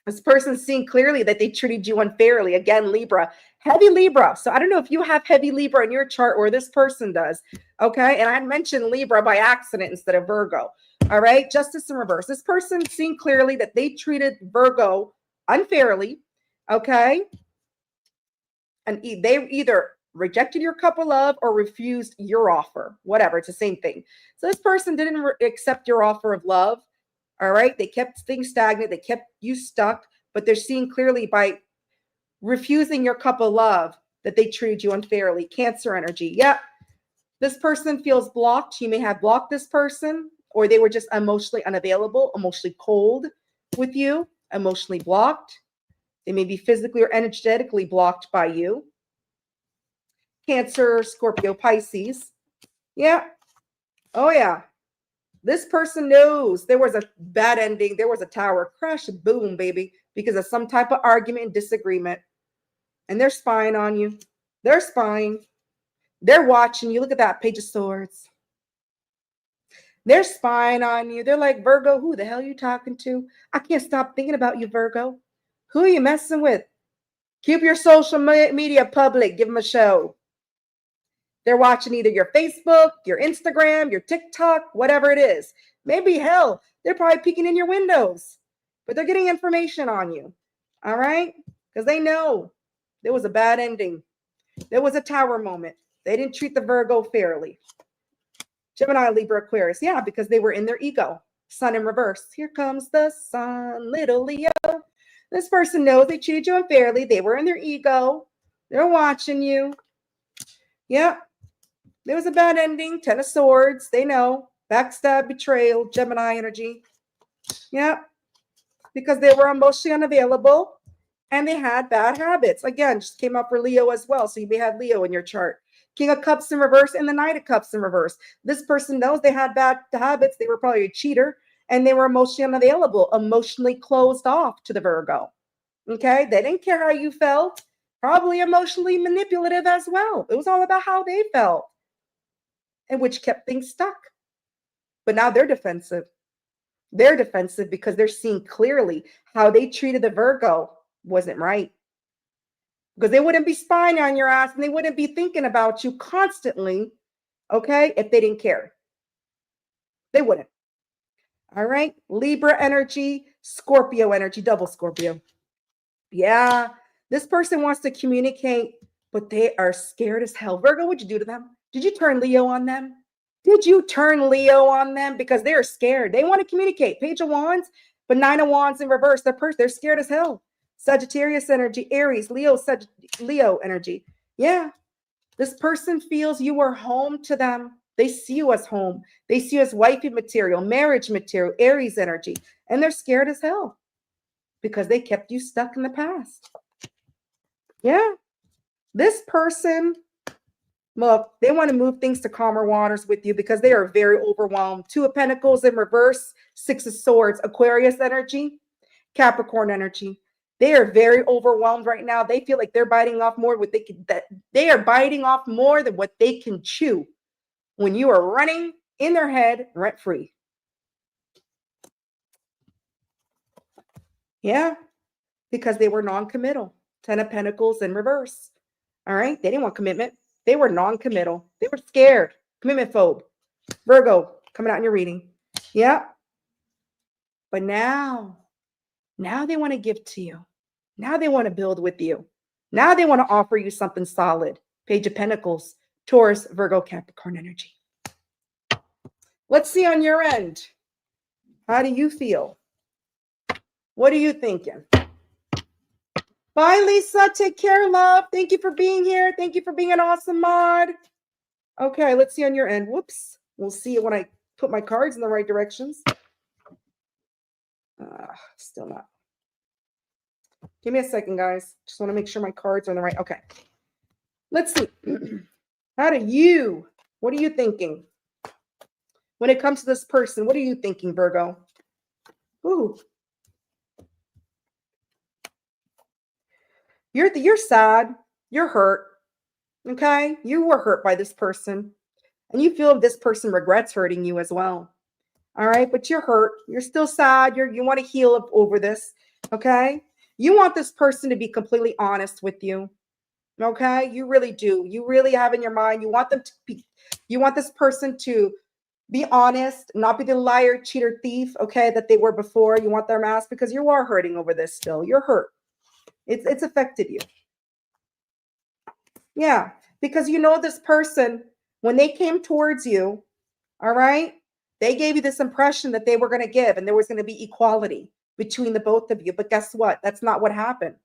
This person's seeing clearly that they treated you unfairly. Again, Libra. Heavy Libra. So I don't know if you have heavy Libra in your chart or this person does. Okay. And I mentioned Libra by accident instead of Virgo. All right. Justice in reverse. This person seeing clearly that they treated Virgo unfairly. Okay. And they either rejected your cup of love or refused your offer. Whatever. It's the same thing. So this person didn't accept your offer of love. All right. They kept things stagnant. They kept you stuck, but they're seeing clearly by refusing your cup of love that they treated you unfairly. Cancer energy. Yeah. This person feels blocked. You may have blocked this person, or they were just emotionally unavailable, emotionally cold with you, emotionally blocked. They may be physically or energetically blocked by you. Cancer, Scorpio, Pisces. Yeah. Oh, yeah. This person knows there was a bad ending. There was a tower crash, boom, baby, because of some type of argument and disagreement. And they're spying on you. They're spying. They're watching you. Look at that Page of Swords. They're spying on you. They're like, Virgo, who the hell are you talking to? I can't stop thinking about you, Virgo. Who are you messing with? Keep your social media public. Give them a show. They're watching either your Facebook, your Instagram, your TikTok, whatever it is. Maybe, hell, they're probably peeking in your windows, but they're getting information on you. All right? Because they know there was a bad ending. There was a tower moment. They didn't treat the Virgo fairly. Gemini, Libra, Aquarius. Yeah, because they were in their ego. Sun in reverse. Here comes the sun, little Leo. This person knows they treated you unfairly. They were in their ego. They're watching you. Yep. There was a bad ending. 10 of Swords. They know. Backstab, betrayal, Gemini energy. Yeah. Because they were emotionally unavailable and they had bad habits. Again, just came up for Leo as well. So you may have Leo in your chart. King of Cups in reverse and the Knight of Cups in reverse. This person knows they had bad habits. They were probably a cheater and they were emotionally unavailable, emotionally closed off to the Virgo. Okay. They didn't care how you felt. probably emotionally manipulative as well. It was all about how they felt, and which kept things stuck. But now they're defensive. They're defensive because they're seeing clearly how they treated the Virgo wasn't right. Because they wouldn't be spying on your ass and they wouldn't be thinking about you constantly, okay, if they didn't care. They wouldn't. All right. Libra energy, Scorpio energy, double Scorpio. Yeah. This person wants to communicate, but they are scared as hell. Virgo, what'd you do to them? Did you turn Leo on them? Did you turn Leo on them? Because they are scared. They want to communicate. Page of Wands, but Nine of Wands in reverse. They're scared as hell. Sagittarius energy, Aries, Leo energy. Yeah. This person feels you are home to them. They see you as home. They see you as wifey material, marriage material, Aries energy. And they're scared as hell because they kept you stuck in the past. Yeah. This person, look, they want to move things to calmer waters with you because they are very overwhelmed. Two of Pentacles in reverse, Six of Swords, Aquarius energy, Capricorn energy. They are very overwhelmed right now. They feel like they're biting off more what they can, that they are biting off more than what they can chew when you are running in their head rent free. Yeah, because they were non-committal. Ten of Pentacles in reverse. All right. They didn't want commitment. They were non-committal. They were scared. Commitment phobe. Virgo coming out in your reading. Yeah. But now they want to give to you. Now they want to build with you. Now they want to offer you something solid. Page of Pentacles, Taurus, Virgo, Capricorn energy. Let's see on your end. How do you feel? What are you thinking? Bye, Lisa. Take care, love. Thank you for being here. Thank you for being an awesome mod. Okay, let's see on your end. Whoops. We'll see it when I put my cards in the right directions. Still not. Give me a second, guys. Just want to make sure my cards are in the right. Okay. Let's see. What are you thinking? When it comes to this person, what are you thinking, Virgo? Ooh. You're sad. You're hurt. Okay? You were hurt by this person. And you feel this person regrets hurting you as well. All right? But you're hurt. You're still sad. You want to heal up over this. Okay? You want this person to be completely honest with you. Okay? You really do. You really have in your mind. You want this person to be honest, not be the liar, cheater, thief, okay, that they were before. You want their mask because you are hurting over this still. You're hurt. It's affected you. Yeah, because you know this person, when they came towards you, all right, they gave you this impression that they were going to give and there was going to be equality between the both of you. But guess what? That's not what happened.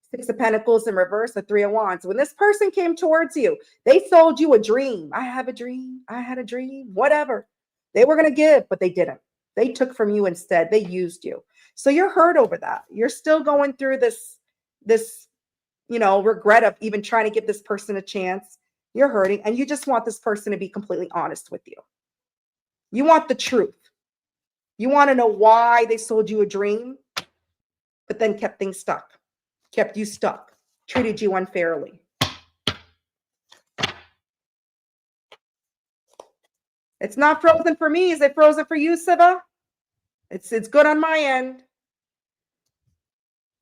Six of Pentacles in reverse, the Three of Wands. When this person came towards you, they sold you a dream. I have a dream. I had a dream. Whatever. They were going to give, but they didn't. They took from you instead. They used you. So you're hurt over that. You're still going through this, regret of even trying to give this person a chance. You're hurting, and you just want this person to be completely honest with you. You want the truth. You want to know why they sold you a dream, but then kept things stuck. Kept you stuck, treated you unfairly. It's not frozen for me. Is it frozen for you, Siva? It's good on my end.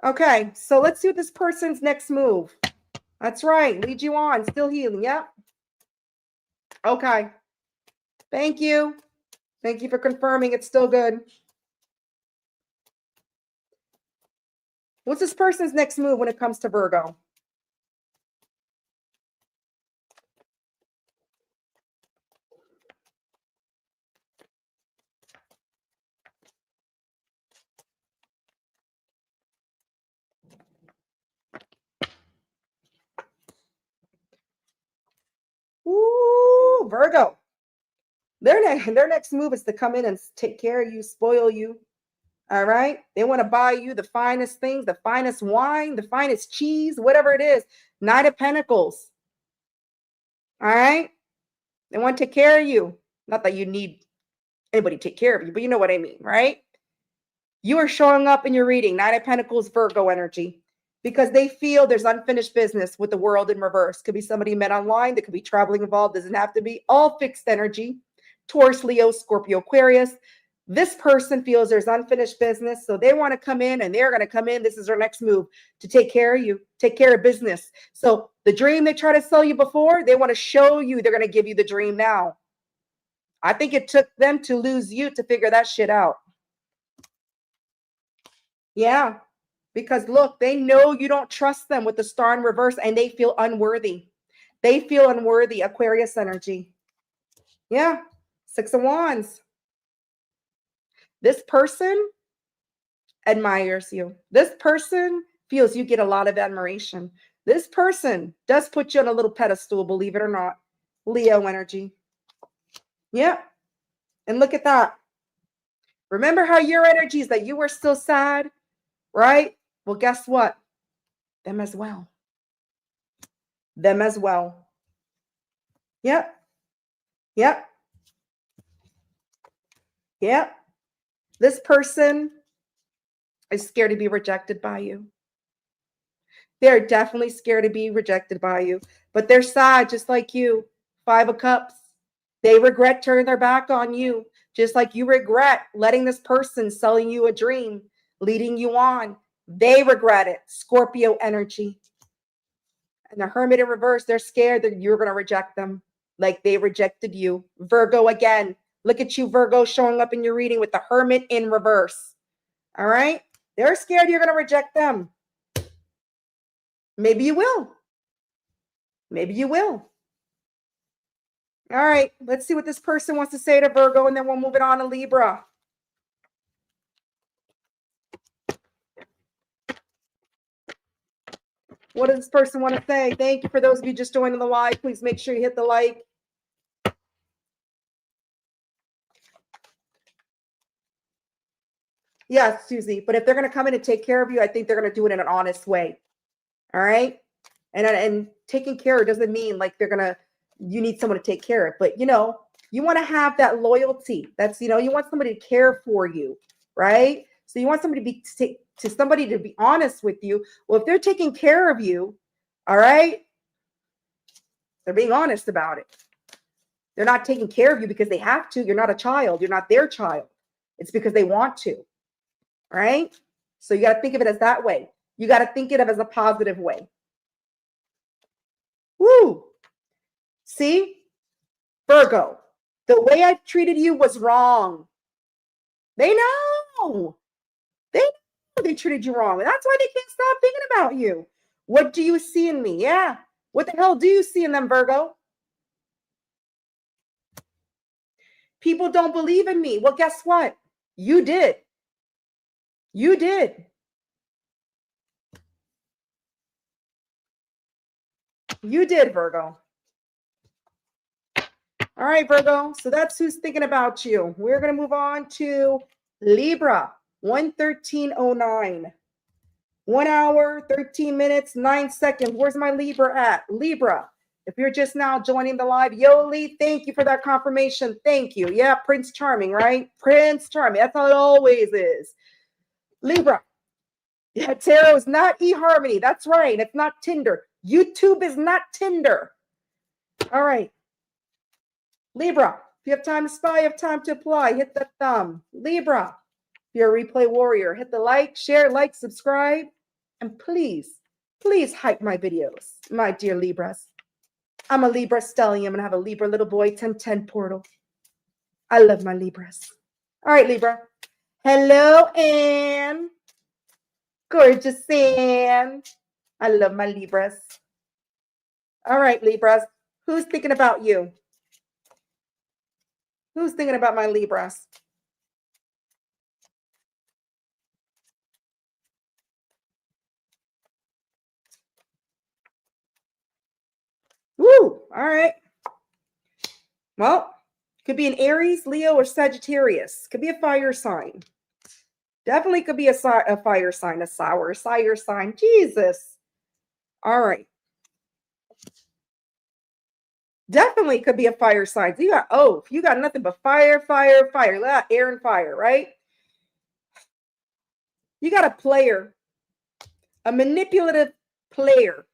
Okay, so let's see what this person's next move. That's right. Lead you on. Still healing. Yep. Okay. Thank you. Thank you for confirming it's still good. What's this person's next move when it comes to Virgo? Ooh, Virgo. Their next move is to come in and take care of you, spoil you. All right. They want to buy you the finest things, the finest wine, the finest cheese, whatever it is. Knight of Pentacles. All right. They want to take care of you. Not that you need anybody to take care of you, but you know what I mean, right? You are showing up in your reading. Knight of Pentacles, Virgo energy. because they feel there's unfinished business with the world in reverse. Could be somebody you met online, that could be traveling involved, doesn't have to be. All fixed energy. Taurus, Leo, Scorpio, Aquarius. This person feels there's unfinished business, so they want to come in, and they're going to come in. This is their next move, to take care of you, take care of business. So the dream they try to sell you before, they want to show you they're going to give you the dream now. I think it took them to lose you to figure that shit out. Yeah, because look, they know you don't trust them with the star in reverse, and they feel unworthy. They feel unworthy. Aquarius energy. Yeah, 6 of Wands. This person admires you. This person feels you get a lot of admiration. This person does put you on a little pedestal, believe it or not. Leo energy. Yeah. And look at that. Remember how your energy is that you were still sad, right? Well, guess what? Them as well. Them as well. Yep. Yep. Yep. This person is scared to be rejected by you. They're definitely scared to be rejected by you, but they're sad just like you. 5 of Cups. They regret turning their back on you, just like you regret letting this person selling you a dream, leading you on. They regret it. Scorpio energy. And the Hermit in reverse, they're scared that you're going to reject them like they rejected you. Virgo again. Look at you, Virgo, showing up in your reading with the Hermit in reverse. All right? They're scared you're going to reject them. Maybe you will. Maybe you will. All right, let's see what this person wants to say to Virgo, and then we'll move it on to Libra. What does this person want to say? Thank you for those of you just joining the live. Please make sure you hit the like. Yes, Susie, but if they're going to come in and take care of you, I think they're going to do it in an honest way. All right? And taking care doesn't mean like you need someone to take care of, but you want to have that loyalty. That's, you want somebody to care for you, right? So you want somebody to be honest with you. Well, if they're taking care of you, all right, they're being honest about it. They're not taking care of you because they have to. You're not a child. You're not their child. It's because they want to, right? So you got to think of it as that way. You got to think of it as a positive way. Woo! See? Virgo, the way I treated you was wrong. They know. They treated you wrong. And that's why they can't stop thinking about you. What do you see in me? Yeah. What the hell do you see in them, Virgo? People don't believe in me. Well, guess what? You did. You did. You did, Virgo. All right, Virgo. So that's who's thinking about you. We're going to move on to Libra, 11309. 1 hour, 13 minutes, 9 seconds. Where's my Libra at? Libra, if you're just now joining the live, Yoli, thank you for that confirmation. Thank you. Yeah, Prince Charming, right? Prince Charming. That's how it always is. Libra. Yeah, tarot is not eHarmony. That's right. It's not Tinder. YouTube is not Tinder. All right. Libra, if you have time to spy, you have time to apply. Hit the thumb. Libra, if you're a replay warrior, hit the like, share, subscribe. And please hype my videos, my dear Libras. I'm a Libra stellium and I have a Libra little boy 1010 portal. I love my Libras. All right, Libra. Hello, Anne. Gorgeous Anne. I love my Libras. All right, Libras. Who's thinking about you? Who's thinking about my Libras? Woo! All right. Well, could be an Aries, Leo, or Sagittarius. Could be a fire sign. Definitely could be a fire sign, a fire sign. Jesus. All right. Definitely could be a fire sign. So you got nothing but fire. Air and fire, right? You got a player a manipulative player.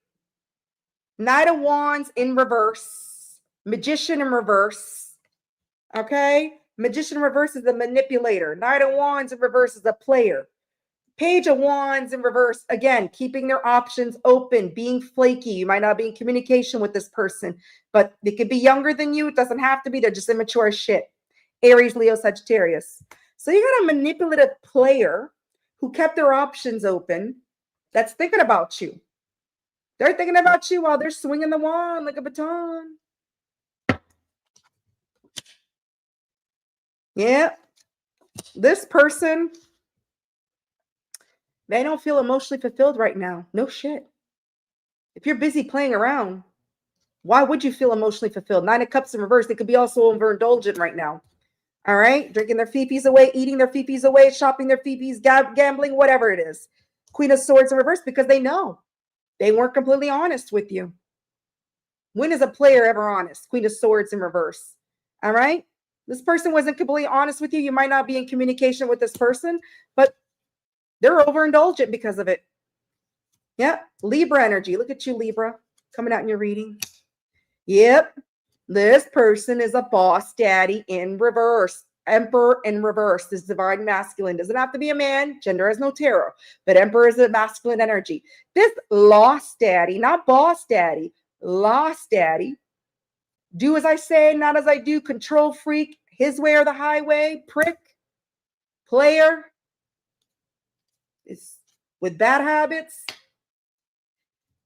Knight of Wands in reverse. Magician in reverse. Okay? Magician in reverse is a manipulator. Knight of Wands in reverse is a player. Page of Wands in reverse, again, keeping their options open, being flaky. You might not be in communication with this person, but they could be younger than you. It doesn't have to be. They're just immature as shit. Aries, Leo, Sagittarius. So you got a manipulative player who kept their options open that's thinking about you. They're thinking about you while they're swinging the wand like a baton. Yeah. This person, they don't feel emotionally fulfilled right now. No shit. If you're busy playing around, why would you feel emotionally fulfilled? 9 of Cups in reverse. They could be also overindulgent right now. All right. Drinking their fifis away, eating their fifis away, shopping their fifis, gambling, whatever it is. Queen of Swords in reverse because they know they weren't completely honest with you. When is a player ever honest? Queen of Swords in reverse. All right. This person wasn't completely honest with you. You might not be in communication with this person, but they're overindulgent because of it. Yeah. Libra energy. Look at you, Libra, coming out in your reading. Yep. This person is a boss daddy in reverse. Emperor in reverse is divine masculine. Doesn't have to be a man. Gender has no tarot. But Emperor is a masculine energy. This lost daddy, not boss daddy, lost daddy. Do as I say, not as I do. Control freak. His way or the highway. Prick. Player. Is with bad habits.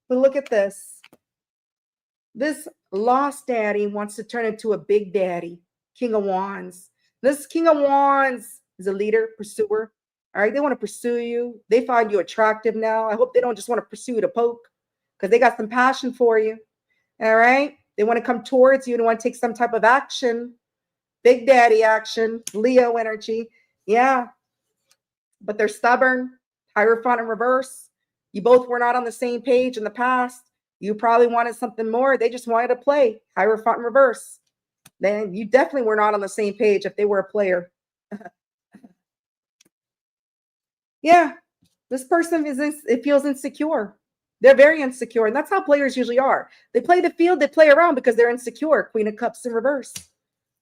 But look at this. This lost daddy wants to turn into a big daddy. King of Wands. This King of Wands is a leader, pursuer. All right. They want to pursue you. They find you attractive now. I hope they don't just want to pursue you to poke because they got some passion for you. All right. They want to come towards you and want to take some type of action. Big daddy action. Leo energy. Yeah. But they're stubborn. Hierophant in reverse. You both were not on the same page in the past. You probably wanted something more. They just wanted to play. Hierophant in reverse. Then you definitely were not on the same page if they were a player. Yeah, this person it feels insecure. They're very insecure, and that's how players usually are. They play the field, they play around because they're insecure. Queen of Cups in reverse.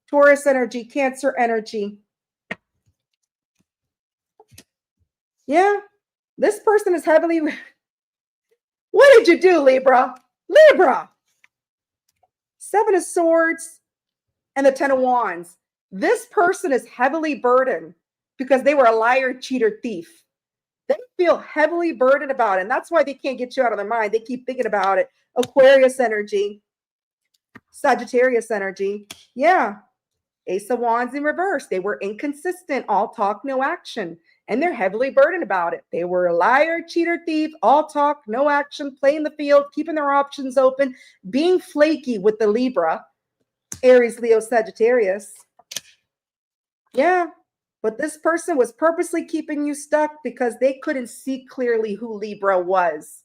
Taurus energy, Cancer energy. Yeah, this person is heavily... What did you do, Libra? Libra! 7 of Swords and the 10 of Wands. This person is heavily burdened because they were a liar, cheater, thief. They feel heavily burdened about it, and that's why they can't get you out of their mind. They keep thinking about it. Aquarius energy, Sagittarius energy. Yeah. Ace of Wands in reverse. They were inconsistent, all talk, no action. And they're heavily burdened about it. They were a liar, cheater, thief, all talk, no action, playing the field, keeping their options open, being flaky with the Libra, Aries, Leo, Sagittarius. Yeah. But this person was purposely keeping you stuck because they couldn't see clearly who Libra was.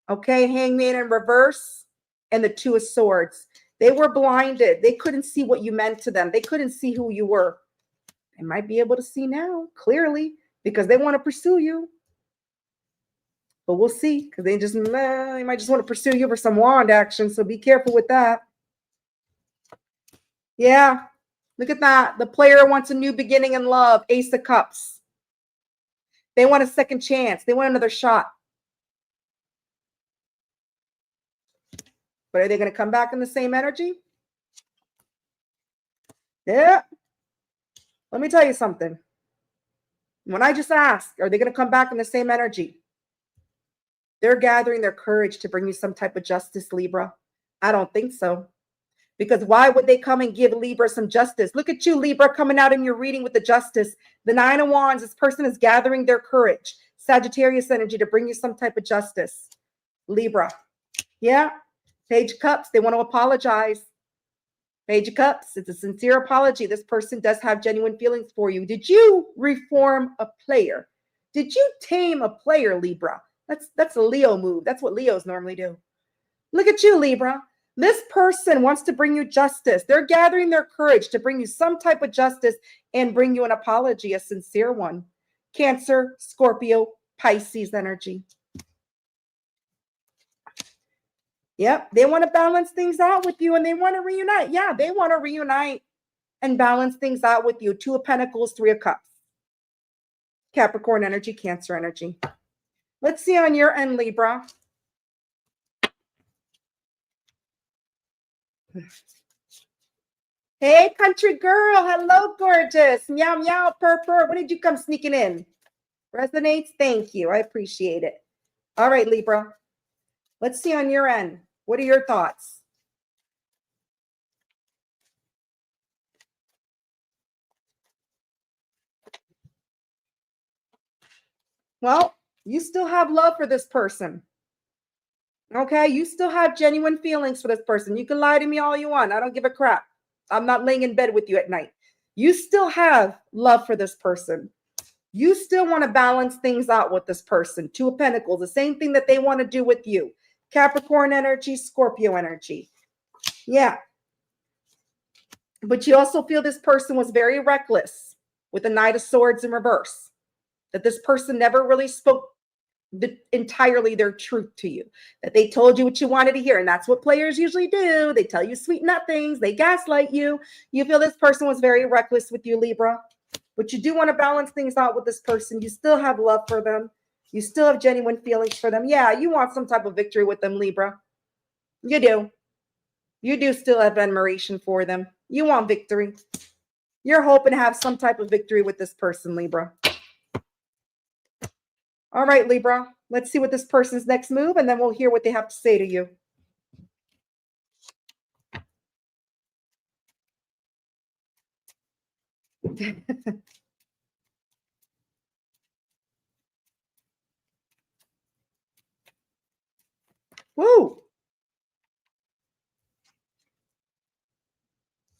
Okay. Hangman in reverse and the 2 of Swords. They were blinded. They couldn't see what you meant to them. They couldn't see who you were. They might be able to see now clearly because they want to pursue you. But we'll see because they might just want to pursue you for some wand action. So be careful with that. Yeah. Look at that. The player wants a new beginning in love. Ace of Cups. They want a second chance. They want another shot. But are they going to come back in the same energy? Yeah. Let me tell you something. When I just asked, are they going to come back in the same energy? They're gathering their courage to bring you some type of justice, Libra. I don't think so. Because why would they come and give Libra some justice? Look at you, Libra, coming out in your reading with the justice. The 9 of Wands, this person is gathering their courage. Sagittarius energy to bring you some type of justice. Libra. Yeah. Page of Cups, they want to apologize. Page of Cups, it's a sincere apology. This person does have genuine feelings for you. Did you reform a player? Did you tame a player, Libra? That's a Leo move. That's what Leos normally do. Look at you, Libra. This person wants to bring you justice. They're gathering their courage to bring you some type of justice and bring you an apology, a sincere one. Cancer, Scorpio, Pisces energy. Yep. They want to balance things out with you and they want to reunite. Yeah, they want to reunite and balance things out with you. Two of Pentacles, Three of Cups. Capricorn energy, Cancer energy. Let's see on your end, Libra. Hey, country girl. Hello, gorgeous. Meow, meow, purr, purr. When did you come sneaking in? Resonates? Thank you. I appreciate it. All right, Libra. Let's see on your end. What are your thoughts? Well, you still have love for this person. Okay, you still have genuine feelings for this person. You can lie to me all you want. I don't give a crap. I'm not laying in bed with you at night. You still have love for this person. You still want to balance things out with this person. Two of Pentacles, the same thing that they want to do with you. Capricorn energy, Scorpio energy. Yeah. But you also feel this person was very reckless with the Knight of Swords in reverse. That this person never really spoke entirely their truth to you, that they told you what you wanted to hear. And that's what players usually do. They tell you sweet nothings. They gaslight you. You feel this person was very reckless with you, Libra, but you do want to balance things out with this person. You still have love for them. You still have genuine feelings for them. Yeah, you want some type of victory with them, Libra. You do. You do still have admiration for them. You want victory. You're hoping to have some type of victory with this person, Libra. All right, Libra, let's see what this person's next move, and then we'll hear what they have to say to you. Woo!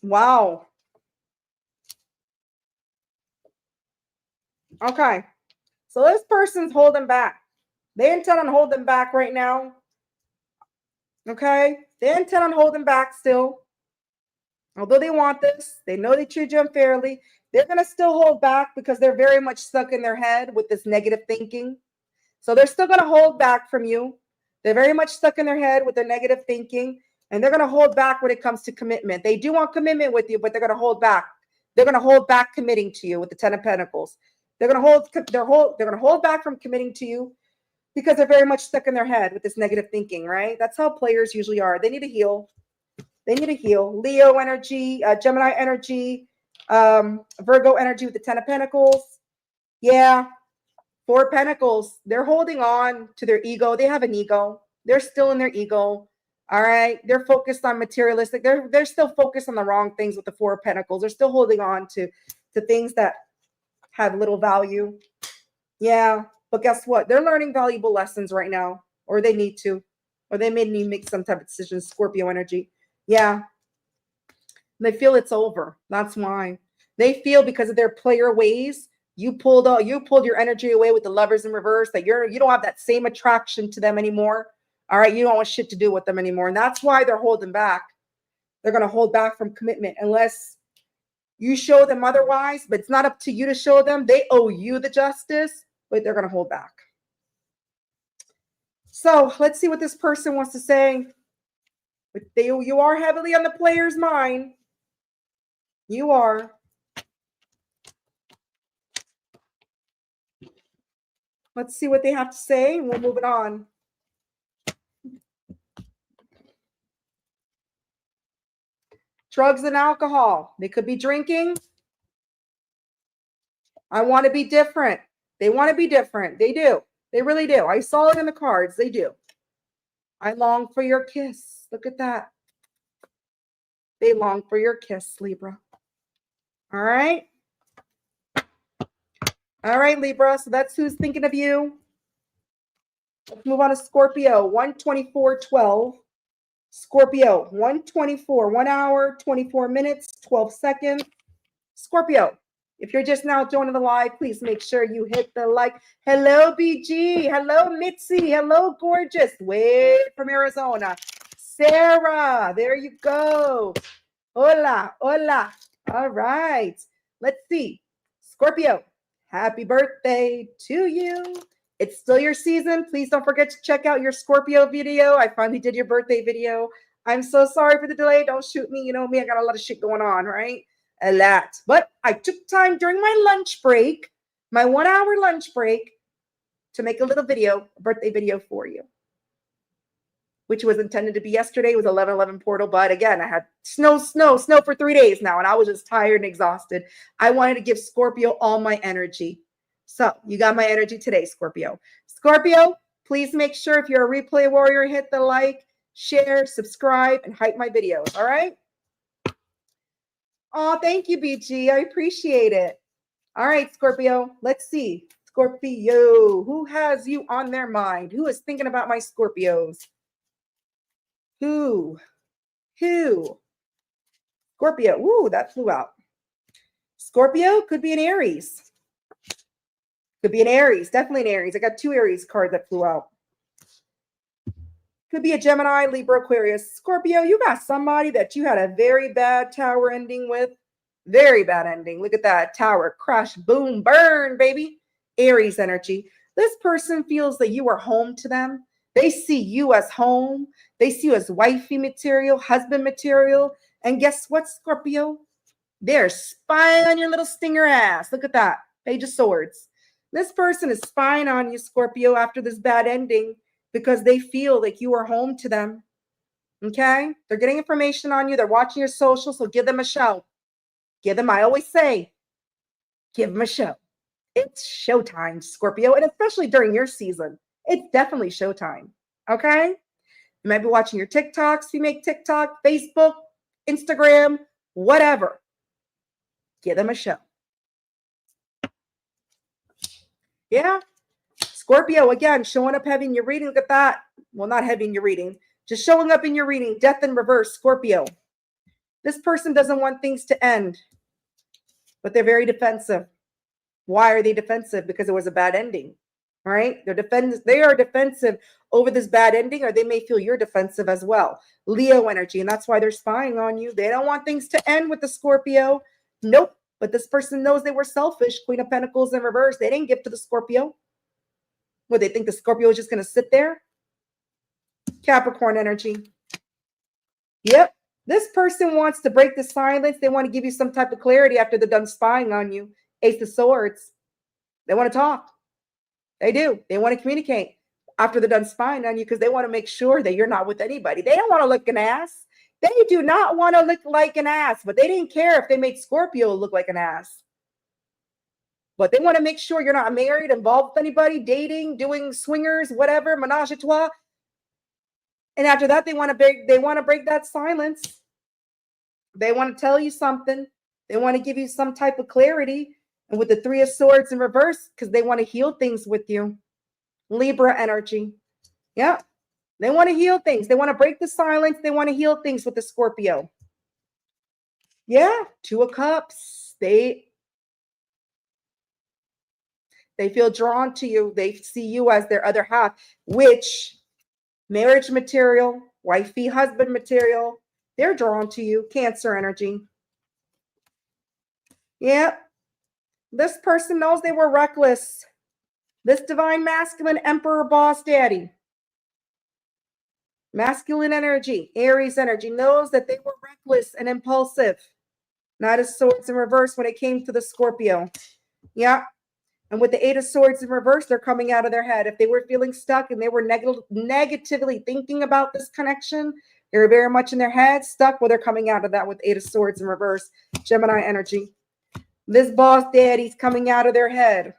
Wow. Okay. So this person's holding back. They intend on holding back right now. Okay? They intend on holding back still. Although they want this, they know they treat you unfairly. They're going to still hold back because they're very much stuck in their head with this negative thinking. So they're still going to hold back from you. They're very much stuck in their head with their negative thinking, and they're going to hold back when it comes to commitment. They do want commitment with you, but they're going to hold back. They're going to hold back committing to you with the Ten of Pentacles. They're going to hold back from committing to you because they're very much stuck in their head with this negative thinking, right? That's how players usually are. They need to heal. They need to heal. Leo energy, Gemini energy, Virgo energy with the Ten of Pentacles. Yeah. Four Pentacles, they're holding on to their ego. They have an ego. They're still in their ego. All right. They're focused on materialistic. They're still focused on the wrong things with the Four Pentacles. They're still holding on to things that have little value. Yeah. But guess what? They're learning valuable lessons right now, or they need to, or they may need to make some type of decision. Scorpio energy. Yeah. They feel it's over. That's why. They feel because of their player ways, you pulled your energy away with the Lovers in reverse, that you don't have that same attraction to them anymore. All right, you don't want shit to do with them anymore. And that's why they're holding back. They're going to hold back from commitment unless you show them otherwise, but it's not up to you to show them. They owe you the justice, but they're going to hold back. So let's see what this person wants to say. But you are heavily on the player's mind. You are. Let's see what they have to say, and we'll move it on. Drugs and alcohol. They could be drinking. I want to be different. They want to be different. They do. They really do. I saw it in the cards. They do. I long for your kiss. Look at that. They long for your kiss, Libra. All right. All right, Libra. So that's who's thinking of you. Let's move on to Scorpio. 124:12. Scorpio. 124. 1 hour, 24 minutes, 12 seconds. Scorpio. If you're just now joining the live, please make sure you hit the like. Hello, BG. Hello, Mitzi. Hello, gorgeous. Way from Arizona. Sarah. There you go. Hola. Hola. All right. Let's see. Scorpio. Happy birthday to you. It's still your season. Please don't forget to check out your Scorpio video. I finally did your birthday video. I'm so sorry for the delay. Don't shoot me. You know me, I got a lot of shit going on, right? A lot. But I took time during my lunch break, my 1 hour lunch break, to make a little video, a birthday video for you, which was intended to be yesterday. It was 11/11 portal. But again, I had snow for 3 days now, and I was just tired and exhausted. I wanted to give Scorpio all my energy. So you got my energy today, Scorpio. Scorpio, please make sure if you're a replay warrior, hit the like, share, subscribe, and hype my videos. All right? Oh, thank you, BG. I appreciate it. All right, Scorpio. Let's see. Scorpio, who has you on their mind? Who is thinking about my Scorpios? Who? Scorpio. Ooh, that flew out. Scorpio could be an Aries. Could be an Aries. Definitely an Aries. I got 2 Aries cards that flew out. Could be a Gemini, Libra, Aquarius. Scorpio, you got somebody that you had a very bad tower ending with. Very bad ending. Look at that. Tower. Crash. Boom. Burn, baby. Aries energy. This person feels that you are home to them. They see you as home. They see you as wifey material, husband material. And guess what, Scorpio? They're spying on your little stinger ass. Look at that. Page of Swords. This person is spying on you, Scorpio, after this bad ending because they feel like you are home to them. Okay? They're getting information on you. They're watching your social, so give them a show. Give them, I always say, give them a show. It's showtime, Scorpio, and especially during your season. It's definitely showtime. Okay? You might be watching your TikToks. If you make TikTok, Facebook, Instagram, whatever. Give them a show. Yeah. Scorpio, again, showing up heavy in your reading. Look at that. Well, not heavy in your reading. Just showing up in your reading. Death in reverse, Scorpio. This person doesn't want things to end, but they're very defensive. Why are they defensive? Because it was a bad ending. All right. They are defensive over this bad ending, or they may feel you're defensive as well. Leo energy. And that's why they're spying on you. They don't want things to end with the Scorpio. Nope. But this person knows they were selfish. Queen of Pentacles in reverse. They didn't give to the Scorpio. What, they think the Scorpio is just going to sit there? Capricorn energy. Yep. This person wants to break the silence. They want to give you some type of clarity after they're done spying on you. Ace of Swords. They want to talk. They do. They want to communicate after they're done spying on you because they want to make sure that you're not with anybody. They don't want to look an ass. They do not want to look like an ass, but they didn't care if they made Scorpio look like an ass. But they want to make sure you're not married, involved with anybody, dating, doing swingers, whatever, menage a trois. And after that, they want to break that silence. They want to tell you something. They want to give you some type of clarity. And with the 3 of Swords in reverse, because they want to heal things with you. Libra energy. Yeah. They want to heal things. They want to break the silence. They want to heal things with the Scorpio. Yeah. 2 of Cups. They feel drawn to you. They see you as their other half, which marriage material, wifey, husband material, they're drawn to you. Cancer energy. Yeah. This person knows they were reckless. This divine masculine emperor boss daddy. Masculine energy, Aries energy, knows that they were reckless and impulsive. Knight of Swords in reverse when it came to the Scorpio. Yeah. And with the 8 of Swords in reverse, they're coming out of their head. If they were feeling stuck and they were negatively thinking about this connection, they were very much in their head, stuck. Well, they're coming out of that with 8 of Swords in reverse. Gemini energy. This boss daddy's coming out of their head.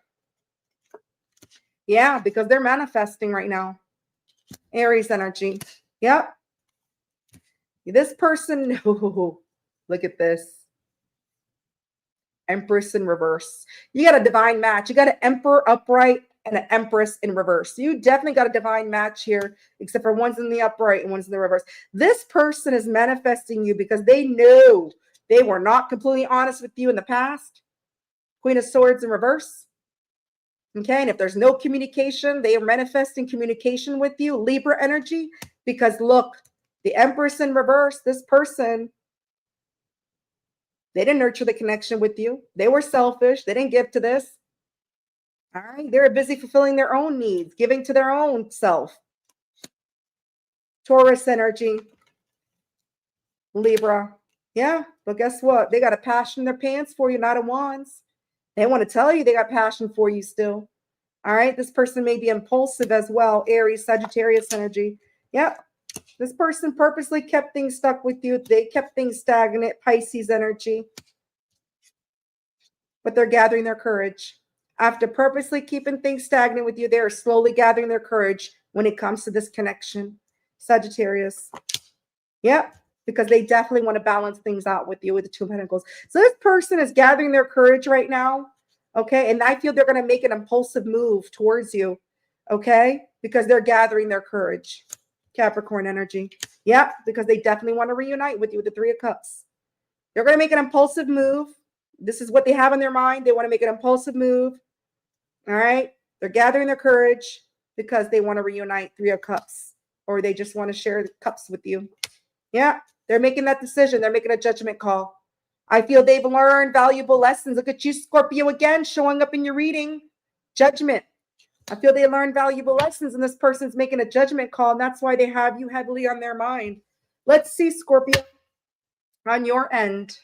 Yeah, because they're manifesting right now. Aries energy. Yep. This person, oh, look at this. Empress in reverse. You got a divine match. You got an Emperor upright and an Empress in reverse. You definitely got a divine match here, except for one's in the upright and one's in the reverse. This person is manifesting you because they knew they were not completely honest with you in the past. Queen of Swords in reverse. Okay, and if there's no communication, they are manifesting communication with you. Libra energy, because look, the Empress in reverse, this person, they didn't nurture the connection with you. They were selfish. They didn't give to this. All right. They're busy fulfilling their own needs, giving to their own self. Taurus energy. Libra. Yeah. But guess what? They got a passion in their pants for you, not a wands. They want to tell you they got passion for you still. All right. This person may be impulsive as well. Aries, Sagittarius energy. Yep. This person purposely kept things stuck with you. They kept things stagnant. Pisces energy. But they're gathering their courage. After purposely keeping things stagnant with you, they are slowly gathering their courage when it comes to this connection. Sagittarius. Yep. Because they definitely want to balance things out with you with the Two of Pentacles. So this person is gathering their courage right now. Okay. And I feel they're going to make an impulsive move towards you. Okay. Because they're gathering their courage. Capricorn energy. Yeah, because they definitely want to reunite with you with the Three of Cups. They're going to make an impulsive move. This is what they have in their mind. They want to make an impulsive move. All right. They're gathering their courage because they want to reunite. Three of Cups. Or they just want to share the cups with you. Yeah, they're making that decision. They're making a judgment call. I feel they've learned valuable lessons. Look at you, Scorpio, again, showing up in your reading. Judgment. I feel they learned valuable lessons, and this person's making a judgment call, and that's why they have you heavily on their mind. Let's see, Scorpio, on your end.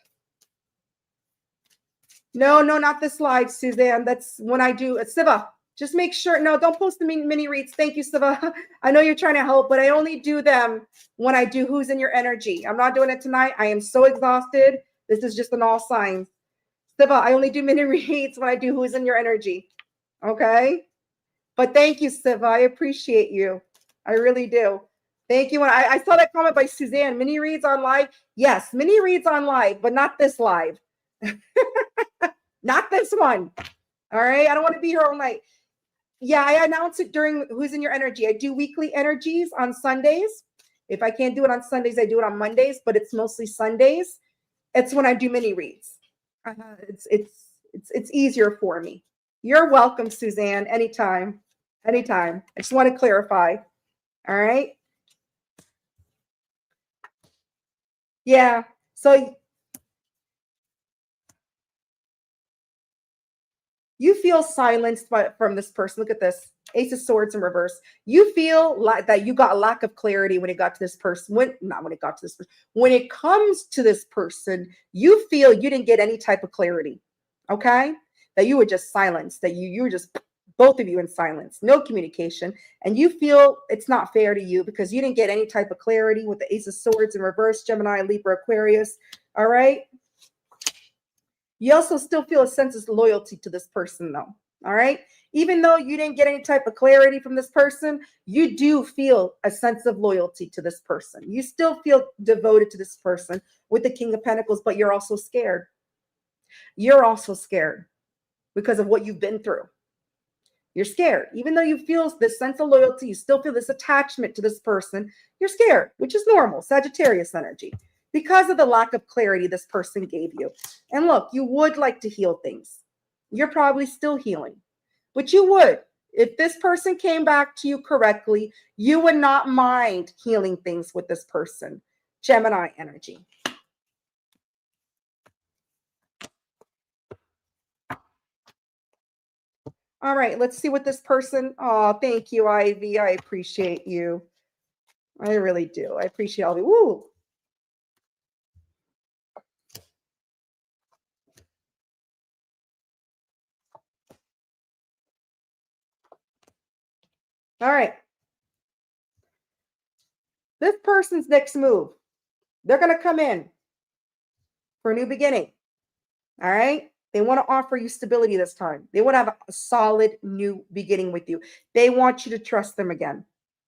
No, not this live, Suzanne. That's when I do. Siva, just make sure. No, don't post the mini reads. Thank you, Siva. I know you're trying to help, but I only do them when I do Who's in Your Energy. I'm not doing it tonight. I am so exhausted. This is just an all signs. Siva, I only do mini reads when I do Who's in Your Energy. Okay? But thank you, Siva. I appreciate you. I really do. Thank you. I saw that comment by Suzanne. Mini reads on live. Yes, mini reads on live, but not this live. Not this one. All right. I don't want to be here all night. Yeah, I announce it during Who's in Your Energy. I do weekly energies on Sundays. If I can't do it on Sundays, I do it on Mondays, but it's mostly Sundays. It's when I do mini reads. It's easier for me. You're welcome, Suzanne. Anytime. Anytime. I just want to clarify. All right. Yeah. So you feel silenced from this person. Look at this. Ace of Swords in reverse. You feel like that you got a lack of clarity when it got to this person. When it comes to this person, you feel you didn't get any type of clarity. Okay. That you were just silenced, that you were just both of you in silence, no communication. And you feel it's not fair to you because you didn't get any type of clarity with the Ace of Swords in reverse, Gemini, Libra, Aquarius. All right. You also still feel a sense of loyalty to this person though. All right. Even though you didn't get any type of clarity from this person, you do feel a sense of loyalty to this person. You still feel devoted to this person with the King of Pentacles, but you're also scared. You're also scared because of what you've been through. You're scared. Even though you feel this sense of loyalty, you still feel this attachment to this person. You're scared, which is normal. Sagittarius energy. Because of the lack of clarity this person gave you. And look, you would like to heal things. You're probably still healing. But you would. If this person came back to you correctly, you would not mind healing things with this person. Gemini energy. All right, let's see what this person. Oh, thank you, Ivy. I appreciate you. I really do. I appreciate all of you. Woo. All right. This person's next move, they're going to come in for a new beginning. All right. They want to offer you stability this time. They want to have a solid new beginning with you. They want you to trust them again.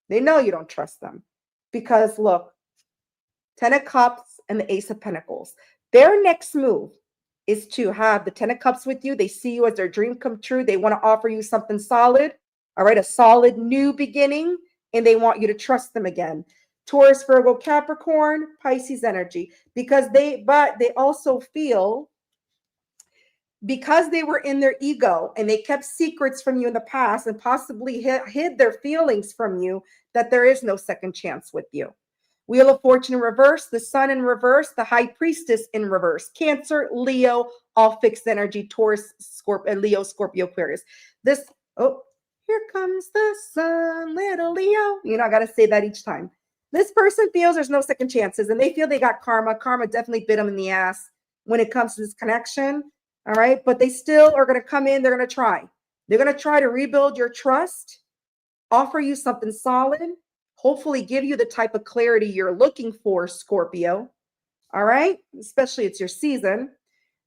They know you don't trust them because look, 10 of Cups and the Ace of Pentacles. Their next move is to have the 10 of Cups with you. They see you as their dream come true. They want to offer you something solid. All right. A solid new beginning. And they want you to trust them again. Taurus, Virgo, Capricorn, Pisces energy. Because they also feel because they were in their ego and they kept secrets from you in the past and possibly hid their feelings from you, that there is no second chance with you. Wheel of Fortune in reverse, the Sun in reverse, the High Priestess in reverse. Cancer, Leo, all fixed energy, Taurus, Scorpio, Leo, Scorpio, Aquarius. This, oh, here comes the sun, little Leo. You know, I got to say that each time. This person feels there's no second chances and they feel they got karma. Karma definitely bit them in the ass when it comes to this connection. All right. But they still are going to come in. They're going to try. They're going to try to rebuild your trust, offer you something solid, hopefully give you the type of clarity you're looking for, Scorpio. All right. Especially it's your season.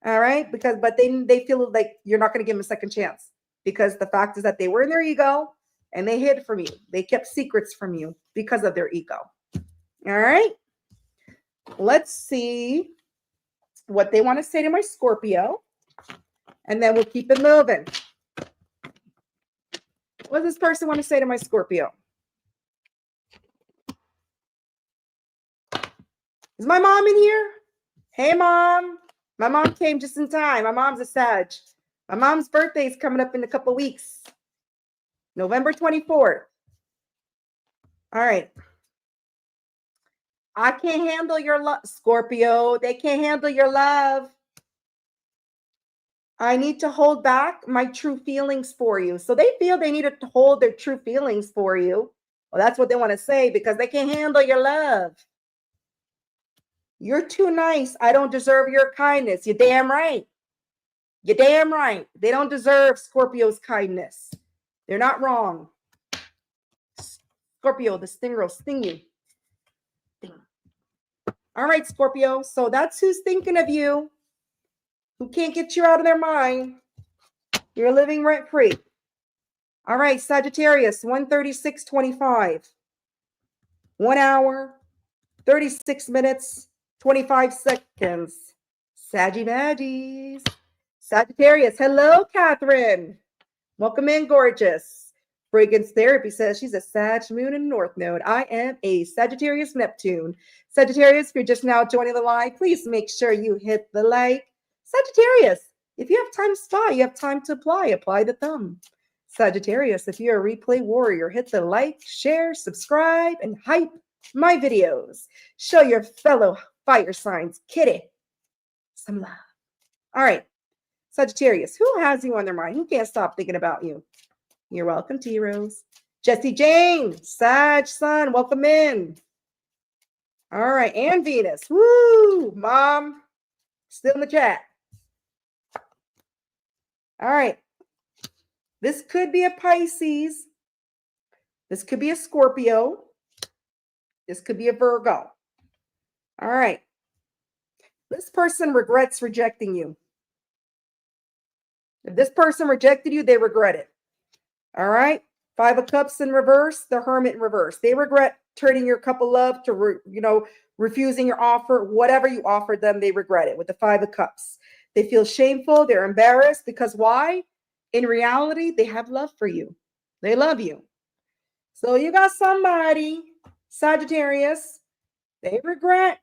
All right. But they feel like you're not going to give them a second chance because the fact is that they were in their ego and they hid from you. They kept secrets from you because of their ego. All right. Let's see what they want to say to my Scorpio. And then we'll keep it moving. What does this person want to say to my Scorpio? Is my mom in here? Hey, Mom. My mom came just in time. My mom's a Sag. My mom's birthday is coming up in a couple of weeks. November 24th. All right. I can't handle your love, Scorpio. They can't handle your love. I need to hold back my true feelings for you. So they feel they need to hold their true feelings for you. Well, that's what they want to say because they can't handle your love. You're too nice. I don't deserve your kindness. You're damn right. You're damn right. They don't deserve Scorpio's kindness. They're not wrong. Scorpio, the stinger will sting you. Ding. All right, Scorpio. So that's who's thinking of you, who can't get you out of their mind. You're living rent free. All right, Sagittarius, 1:36:25. 1 hour, 36 minutes, 25 seconds. Saggy Badgies. Sagittarius, hello, Catherine. Welcome in, gorgeous. Fragrance Therapy says she's a Sag Moon and North Node. I am a Sagittarius Neptune. Sagittarius, if you're just now joining the live, please make sure you hit the like. Sagittarius, if you have time to spy, you have time to apply. Apply the thumb. Sagittarius, if you're a replay warrior, hit the like, share, subscribe, and hype my videos. Show your fellow fire signs, kitty, some love. All right, Sagittarius, who has you on their mind? Who can't stop thinking about you? You're welcome, T-Rose. Jesse Jane, Sag Sun, welcome in. All right, and Venus. Woo, Mom, still in the chat. All right. This could be a Pisces. This could be a Scorpio. This could be a Virgo. All right. This person regrets rejecting you. If this person rejected you, they regret it. All right. 5 of Cups in reverse, the Hermit in reverse. They regret turning your cup of love to, refusing your offer. Whatever you offered them, they regret it with the 5 of Cups. They feel shameful. They're embarrassed because why? In reality, they have love for you. They love you. So you got somebody, Sagittarius, they regret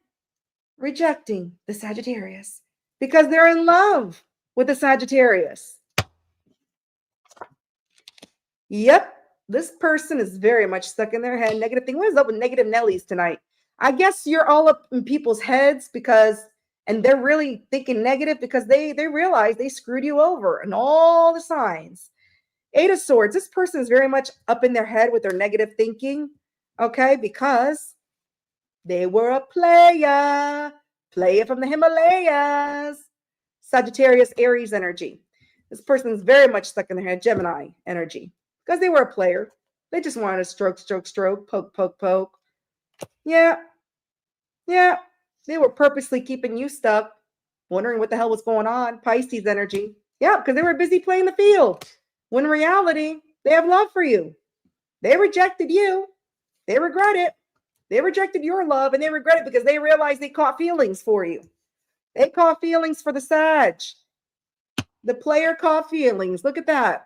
rejecting the Sagittarius because they're in love with the Sagittarius. Yep, this person is very much stuck in their head. Negative thing. What is up with negative Nellies tonight? I guess you're all up in people's heads and they're really thinking negative because they realize they screwed you over and all the signs. 8 of Swords. This person is very much up in their head with their negative thinking, okay, because they were a player from the Himalayas. Sagittarius, Aries energy. This person is very much stuck in their head, Gemini energy, because they were a player. They just wanted to stroke, poke. Yeah. They were purposely keeping you stuck, wondering what the hell was going on. Pisces energy. Yeah, because they were busy playing the field. When in reality, they have love for you. They rejected you. They regret it. They rejected your love and they regret it because they realized they caught feelings for you. They caught feelings for the Sag. The player caught feelings. Look at that.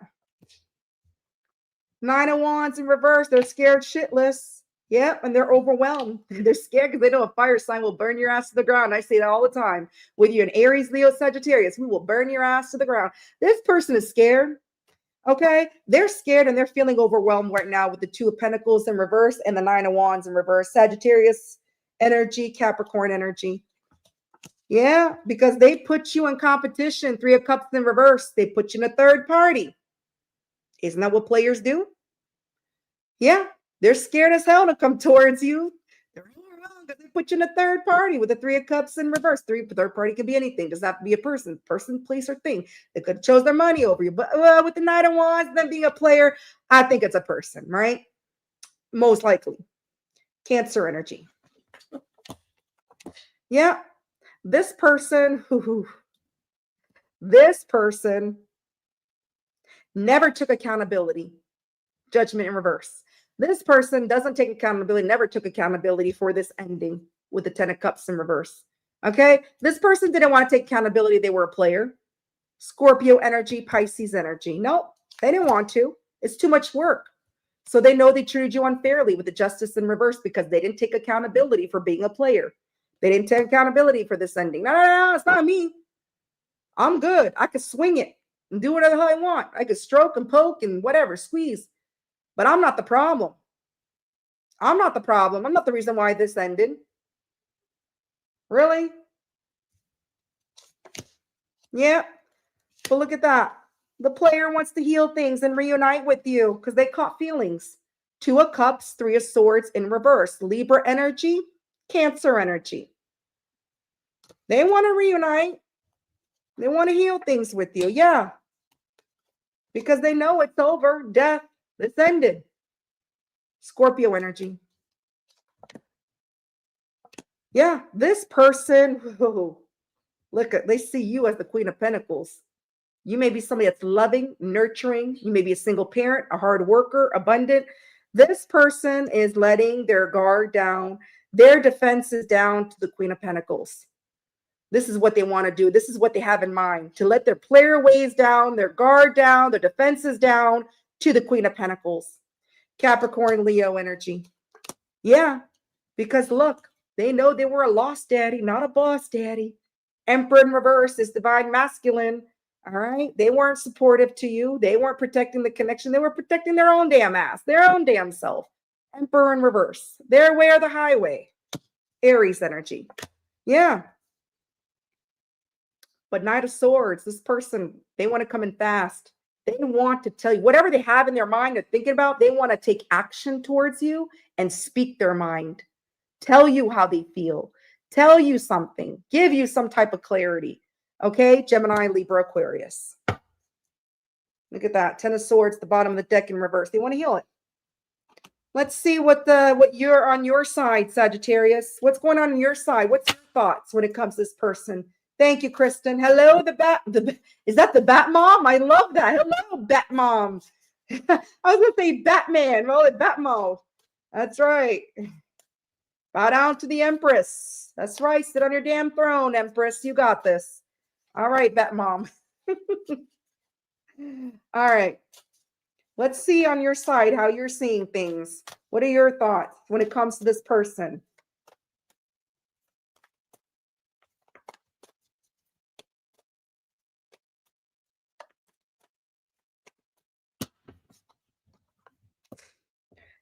9 of Wands in reverse. They're scared shitless. Yep, and they're overwhelmed. They're scared because they know a fire sign will burn your ass to the ground. I say that all the time. Whether you're an Aries, Leo, Sagittarius, we will burn your ass to the ground. This person is scared. Okay, they're scared and they're feeling overwhelmed right now with the 2 of Pentacles in reverse and the 9 of Wands in reverse. Sagittarius, energy, Capricorn energy. Yeah, because they put you in competition. Three of Cups in reverse. They put you in a third party. Isn't that what players do? Yeah, they're scared as hell to come towards you. They put you in a third party with the Three of Cups in reverse. Third party could be anything. Doesn't have to be a person, place, or thing. They could have chose their money over you. But with the Knight of Wands, them being a player, I think it's a person, right? Most likely. Cancer energy. Yeah. This person never took accountability. Judgment in reverse. This person doesn't take accountability, never took accountability for this ending with the 10 of Cups in reverse. Okay. This person didn't want to take accountability. They were a player. Scorpio energy, Pisces energy. Nope, they didn't want to. It's too much work. So they know they treated you unfairly with the Justice in reverse because they didn't take accountability for being a player. They didn't take accountability for this ending. No, it's not me. I'm good. I could swing it and do whatever the hell I want. I could stroke and poke and whatever, squeeze. But I'm not the problem. I'm not the problem. I'm not the reason why this ended. Really? Yeah. But look at that. The player wants to heal things and reunite with you because they caught feelings. Two of Cups, Three of Swords in reverse. Libra energy, Cancer energy. They want to reunite. They want to heal things with you. Yeah. Because they know it's over. Death. It's ended. Scorpio energy. Yeah. This person, look at, they see you as the Queen of Pentacles. You may be somebody that's loving, nurturing. You may be a single parent, a hard worker, abundant. This person is letting their guard down, their defenses down to the Queen of Pentacles. This is what they want to do. This is what they have in mind, to let their player ways down, their guard down, their defenses down to the Queen of Pentacles. Capricorn, Leo energy. Yeah, because look, they know they were a lost daddy, not a boss daddy. Emperor in reverse is divine masculine. All right. They weren't supportive to you. They weren't protecting the connection. They were protecting their own damn ass, their own damn self. Emperor in reverse. Their way or the highway. Aries energy. Yeah. But Knight of Swords, this person, they want to come in fast. They want to tell you whatever they have in their mind they're thinking about. They want to take action towards you and speak their mind. Tell you how they feel. Tell you something. Give you some type of clarity. Okay, Gemini, Libra, Aquarius. Look at that. 10 of Swords, the bottom of the deck in reverse. They want to heal it. Let's see what you're on your side, Sagittarius. What's going on your side? What's your thoughts when it comes to this person? Thank you, Kristen. Hello, is that the Bat Mom? I love that. Hello, Bat Mom. I was going to say Batman. Well, it's Bat Mom. That's right. Bow down to the Empress. That's right. Sit on your damn throne, Empress. You got this. All right, Bat Mom. All right. Let's see on your side how you're seeing things. What are your thoughts when it comes to this person?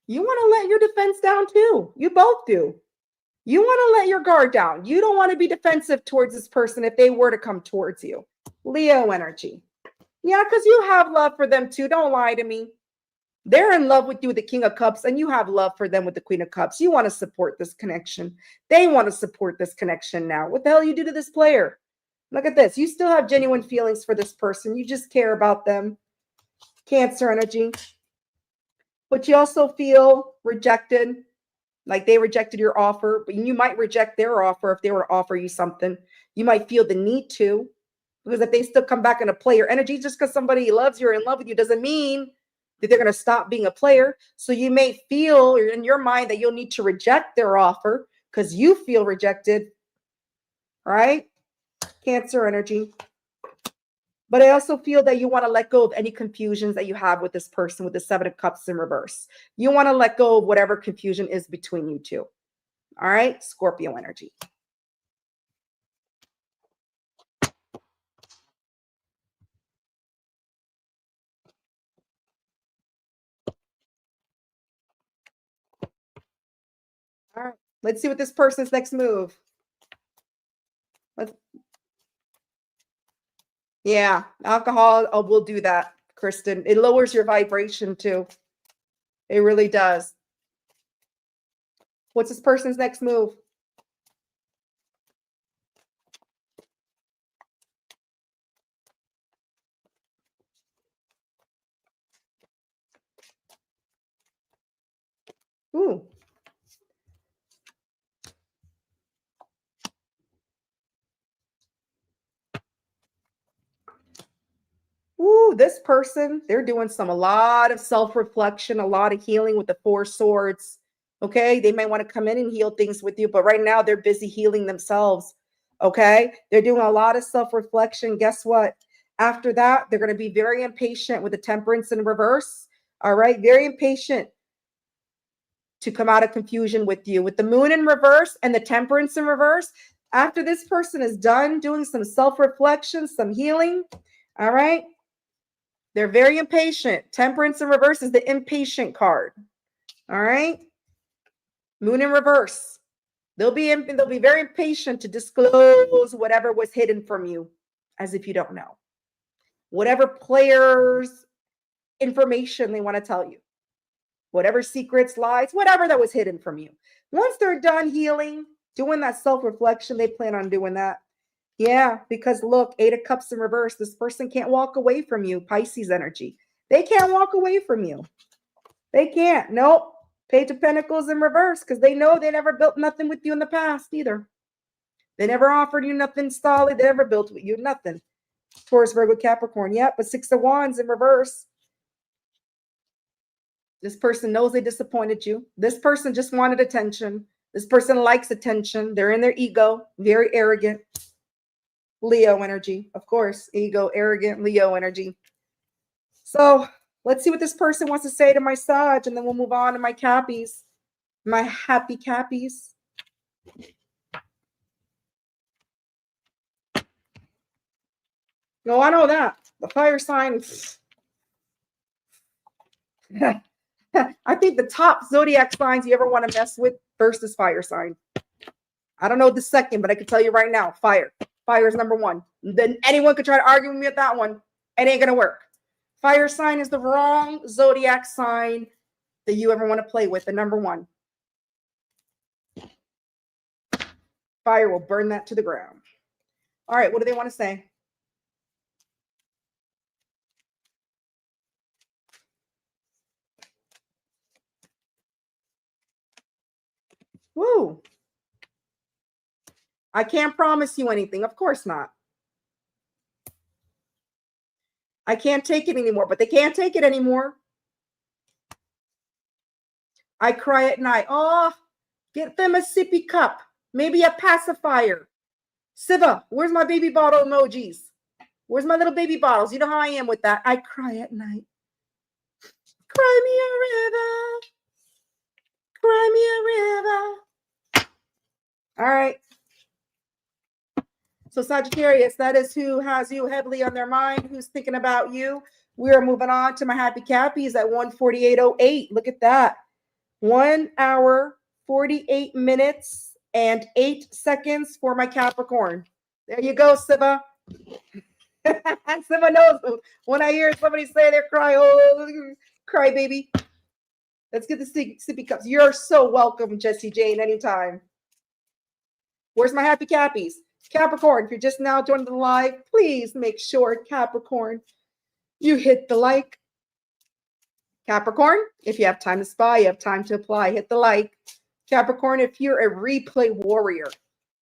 You want to let your defense down too. You both do. You want to let your guard down. You don't want to be defensive towards this person if they were to come towards you. Leo energy. Yeah, because you have love for them too. Don't lie to me. They're in love with you with the King of Cups, and you have love for them with the Queen of Cups. You want to support this connection. They want to support this connection now. What the hell you do to this player? Look at this. You still have genuine feelings for this person. You just care about them. Cancer energy. But you also feel rejected, like they rejected your offer, but you might reject their offer if they were to offer you something. You might feel the need to, because if they still come back in a player energy, just because somebody loves you or in love with you doesn't mean that they're going to stop being a player. So you may feel in your mind that you'll need to reject their offer because you feel rejected, right? Cancer energy. But I also feel that you want to let go of any confusions that you have with this person with the 7 of Cups in reverse. You want to let go of whatever confusion is between you two. All right, Scorpio energy. All right, Let's see what this person's next move. Yeah, alcohol will do that, Kristen. It lowers your vibration too. It really does. What's this person's next move? Ooh. Ooh, this person, they're doing a lot of self-reflection, a lot of healing with the Four Swords. Okay, they may want to come in and heal things with you, but right now they're busy healing themselves. Okay, they're doing a lot of self-reflection. Guess what? After that, they're going to be very impatient with the Temperance in reverse. All right, very impatient to come out of confusion with you. With the Moon in reverse and the Temperance in reverse, after this person is done doing some self-reflection, some healing, all right, they're very impatient. Temperance in reverse is the impatient card. All right. Moon in reverse. They'll be very impatient to disclose whatever was hidden from you, as if you don't know. Whatever players' information they want to tell you. Whatever secrets, lies, whatever that was hidden from you. Once they're done healing, doing that self-reflection, they plan on doing that. Yeah, because look, 8 of Cups in reverse. This person can't walk away from you. Pisces energy. They can't walk away from you. They can't. Nope. Page of Pentacles in reverse because they know they never built nothing with you in the past either. They never offered you nothing solid. They never built with you nothing. Taurus, Virgo, Capricorn. Yep, but 6 of Wands in reverse. This person knows they disappointed you. This person just wanted attention. This person likes attention. They're in their ego, very arrogant. Leo energy, of course, ego, arrogant, Leo energy. So let's see what this person wants to say to my Sag, and then we'll move on to my Cappies, my happy Cappies. No, I know that. The fire sign. I think the top zodiac signs you ever want to mess with first is fire sign. I don't know the second, but I can tell you right now, fire. Fire is number 1. Then anyone could try to argue with me at that one. It ain't going to work. Fire sign is the wrong zodiac sign that you ever want to play with, the number 1. Fire will burn that to the ground. All right, what do they want to say? Woo. I can't promise you anything. Of course not. I can't take it anymore, but they can't take it anymore. I cry at night. Oh, get them a sippy cup. Maybe a pacifier. Siva, where's my baby bottle emojis? Where's my little baby bottles? You know how I am with that. I cry at night. Cry me a river. Cry me a river. All right. So Sagittarius, that is who has you heavily on their mind, who's thinking about you. We are moving on to my happy Cappies at 1:48:08. Look at that. 1 hour, 48 minutes, and 8 seconds for my Capricorn. There you go, Siva. Siva knows when I hear somebody say they're crying, oh, cry baby. Let's get the sippy cups. You're so welcome, Jessie Jane, anytime. Where's my happy Cappies? Capricorn, if you're just now joining the live, please make sure, Capricorn, you hit the like. Capricorn, if you have time to spy, you have time to apply, hit the like. Capricorn, if you're a replay warrior,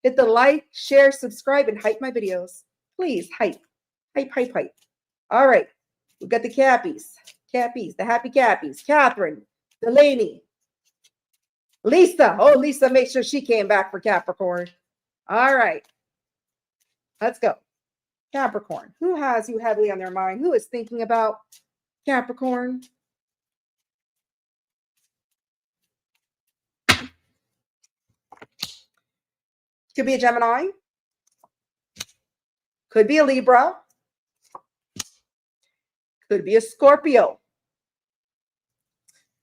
hit the like, share, subscribe, and hype my videos. Please, hype. Hype, hype, hype. All right. We've got the Cappies. Cappies, the happy Cappies. Catherine, Delaney, Lisa. Oh, Lisa, make sure she came back for Capricorn. All right. Let's go. Capricorn. Who has you heavily on their mind? Who is thinking about Capricorn? Could be a Gemini. Could be a Libra. Could be a Scorpio.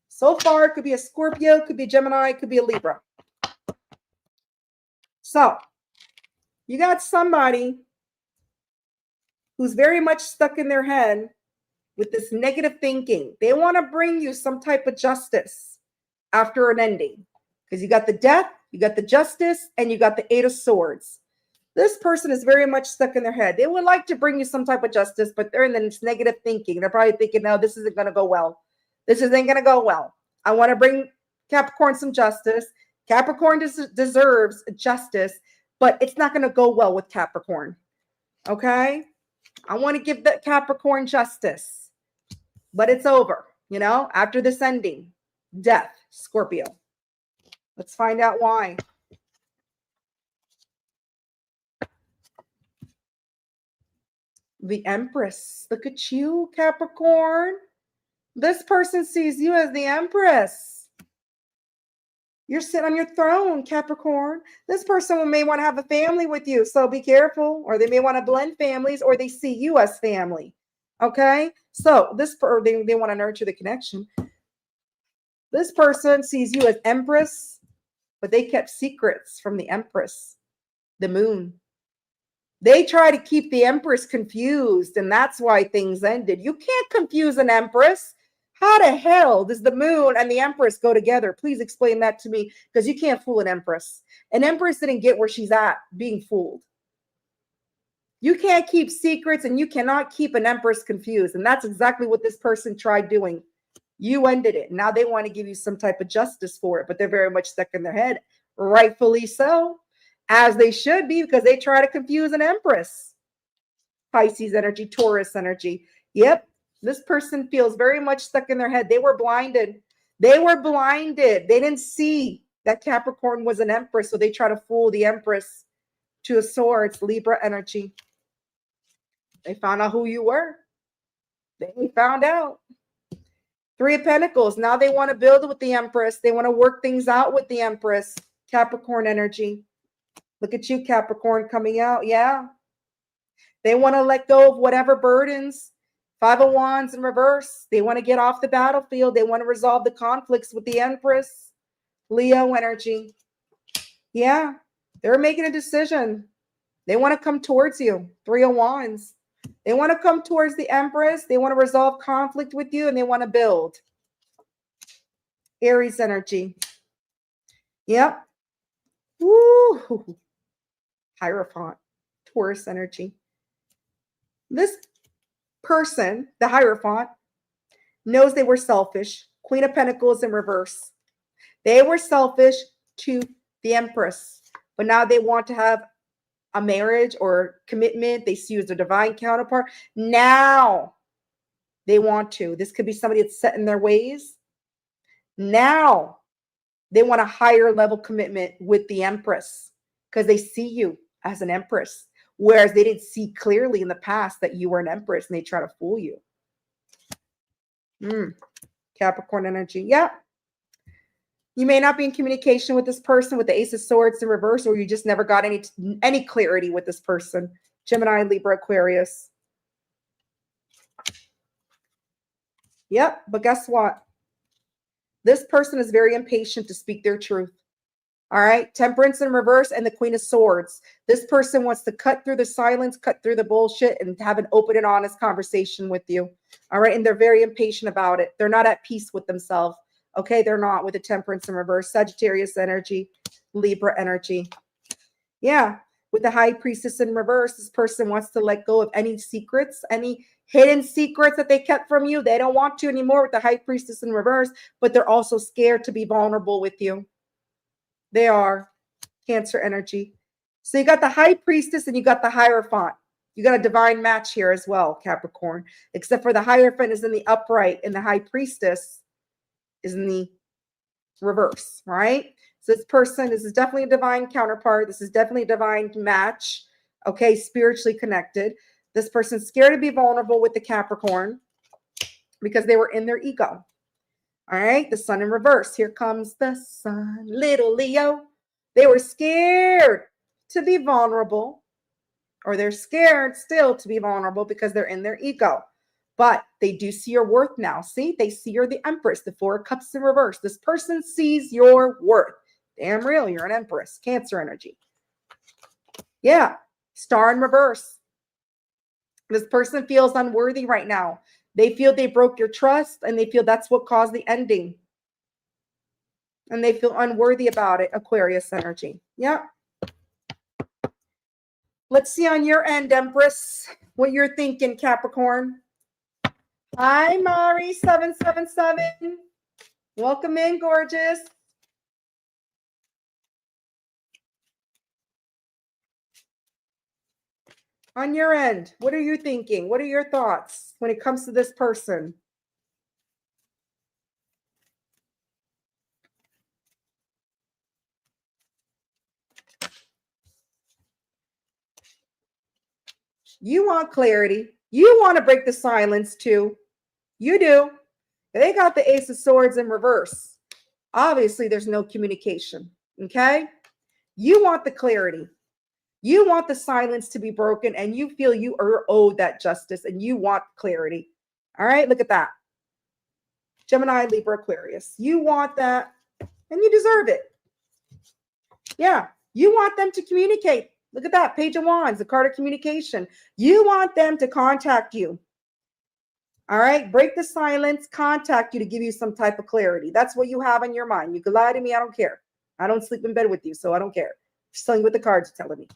So far, it could be a Scorpio, could be a Gemini, could be a Libra. So you got somebody who's very much stuck in their head with this negative thinking. They want to bring you some type of justice after an ending, because you got the death, you got the justice, and you got the Eight of Swords. This person is very much stuck in their head. They would like to bring you some type of justice, but they're in this negative thinking. They're probably thinking, no, this isn't going to go well. This isn't going to go well. I want to bring Capricorn some justice. Capricorn deserves justice, but it's not going to go well with Capricorn. Okay? I want to give that Capricorn justice, but it's over, after this ending. Death, Scorpio. Let's find out why. The Empress. Look at you, Capricorn. This person sees you as the Empress. You're sitting on your throne, Capricorn. This person may want to have a family with you, so be careful. Or they may want to blend families, or they see you as family. Okay? So they want to nurture the connection. This person sees you as Empress, but they kept secrets from the Empress, the Moon. They try to keep the Empress confused, and that's why things ended. You can't confuse an Empress. How the hell does the Moon and the Empress go together? Please explain that to me, because you can't fool an Empress. An Empress didn't get where she's at being fooled. You can't keep secrets, and you cannot keep an Empress confused, and that's exactly what this person tried doing. You ended it. Now they want to give you some type of justice for it, but they're very much stuck in their head, rightfully so. As they should be, because they try to confuse an Empress. Pisces energy, Taurus energy. Yep, this person feels very much stuck in their head. They were blinded. They were blinded. They didn't see that Capricorn was an Empress, so they try to fool the Empress. Two of Swords, Libra energy. They found out who you were. They found out. Three of Pentacles. Now they want to build with the Empress. They want to work things out with the Empress. Capricorn energy. Look at you, Capricorn, coming out. Yeah. They want to let go of whatever burdens. Five of Wands in reverse. They want to get off the battlefield. They want to resolve the conflicts with the Empress. Leo energy. Yeah. They're making a decision. They want to come towards you. Three of Wands. They want to come towards the Empress. They want to resolve conflict with you, and they want to build. Aries energy. Yep. Woo. Hierophant. Taurus energy. This person, the Hierophant, knows they were selfish. Queen of Pentacles in reverse. They were selfish to the Empress, but now they want to have a marriage or commitment. They see you as a divine counterpart. Now they want to. This could be somebody that's set in their ways. Now they want a higher level commitment with the Empress because they see you as an Empress, whereas they didn't see clearly in the past that you were an Empress, and they try to fool you. Capricorn energy. Yeah. You may not be in communication with this person with the Ace of Swords in reverse, or you just never got any clarity with this person. Gemini, Libra, Aquarius. Yep, but guess what? This person is very impatient to speak their truth. All right, Temperance in reverse and the Queen of Swords. This person wants to cut through the silence, cut through the bullshit, and have an open and honest conversation with you. All right, and they're very impatient about it. They're not at peace with themselves. Okay, they're not with the Temperance in reverse. Sagittarius energy, Libra energy. Yeah, with the High Priestess in reverse, this person wants to let go of any secrets, any hidden secrets that they kept from you. They don't want to anymore with the High Priestess in reverse, but they're also scared to be vulnerable with you. They are. Cancer energy. So you got the High Priestess and you got the Hierophant. You got a divine match here as well, Capricorn, except for the Hierophant is in the upright and the High Priestess is in the reverse, right? So this is definitely a divine counterpart. This is definitely a divine match. Okay, spiritually connected. This person's scared to be vulnerable with the Capricorn because they were in their ego. All right, the Sun in reverse. Here comes the Sun, little Leo. They were scared to be vulnerable, or they're scared still to be vulnerable because they're in their ego. But they do see your worth now. See, they see you're the Empress, the Four of Cups in reverse. This person sees your worth. Damn real, you're an Empress. Cancer energy. Yeah. Star in reverse. This person feels unworthy right now. They feel they broke your trust and they feel that's what caused the ending. And they feel unworthy about it. Aquarius energy. Yeah. Let's see on your end, Empress, what you're thinking, Capricorn. Hi, Mari777. Welcome in, gorgeous. On your end, what are you thinking? What are your thoughts when it comes to this person? You want clarity. You want to break the silence too. You do. They got the Ace of Swords in reverse. Obviously, there's no communication. Okay? You want the clarity. You want the silence to be broken, and you feel you are owed that justice, and you want clarity. All right? Look at that. Gemini, Libra, Aquarius. You want that, and you deserve it. Yeah. You want them to communicate. Look at that. Page of Wands, the card of communication. You want them to contact you. All right. Break the silence, contact you to give you some type of clarity. That's what you have in your mind. You can lie to me. I don't care. I don't sleep in bed with you, so I don't care. Just telling you what the cards are telling me.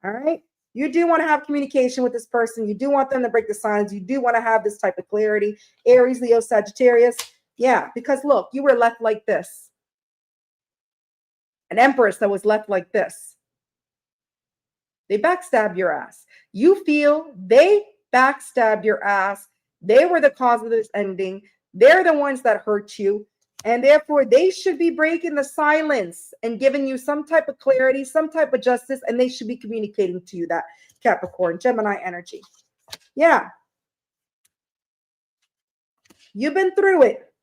All right. You do want to have communication with this person. You do want them to break the silence. You do want to have this type of clarity. Aries, Leo, Sagittarius. Yeah. Because look, you were left like this. An empress that was left like this. They backstab your ass. You feel they backstab your ass. They were the cause of this ending. They're the ones that hurt you. And therefore, they should be breaking the silence and giving you some type of clarity, some type of justice, and they should be communicating to you that, Capricorn, Gemini energy. Yeah. You've been through it.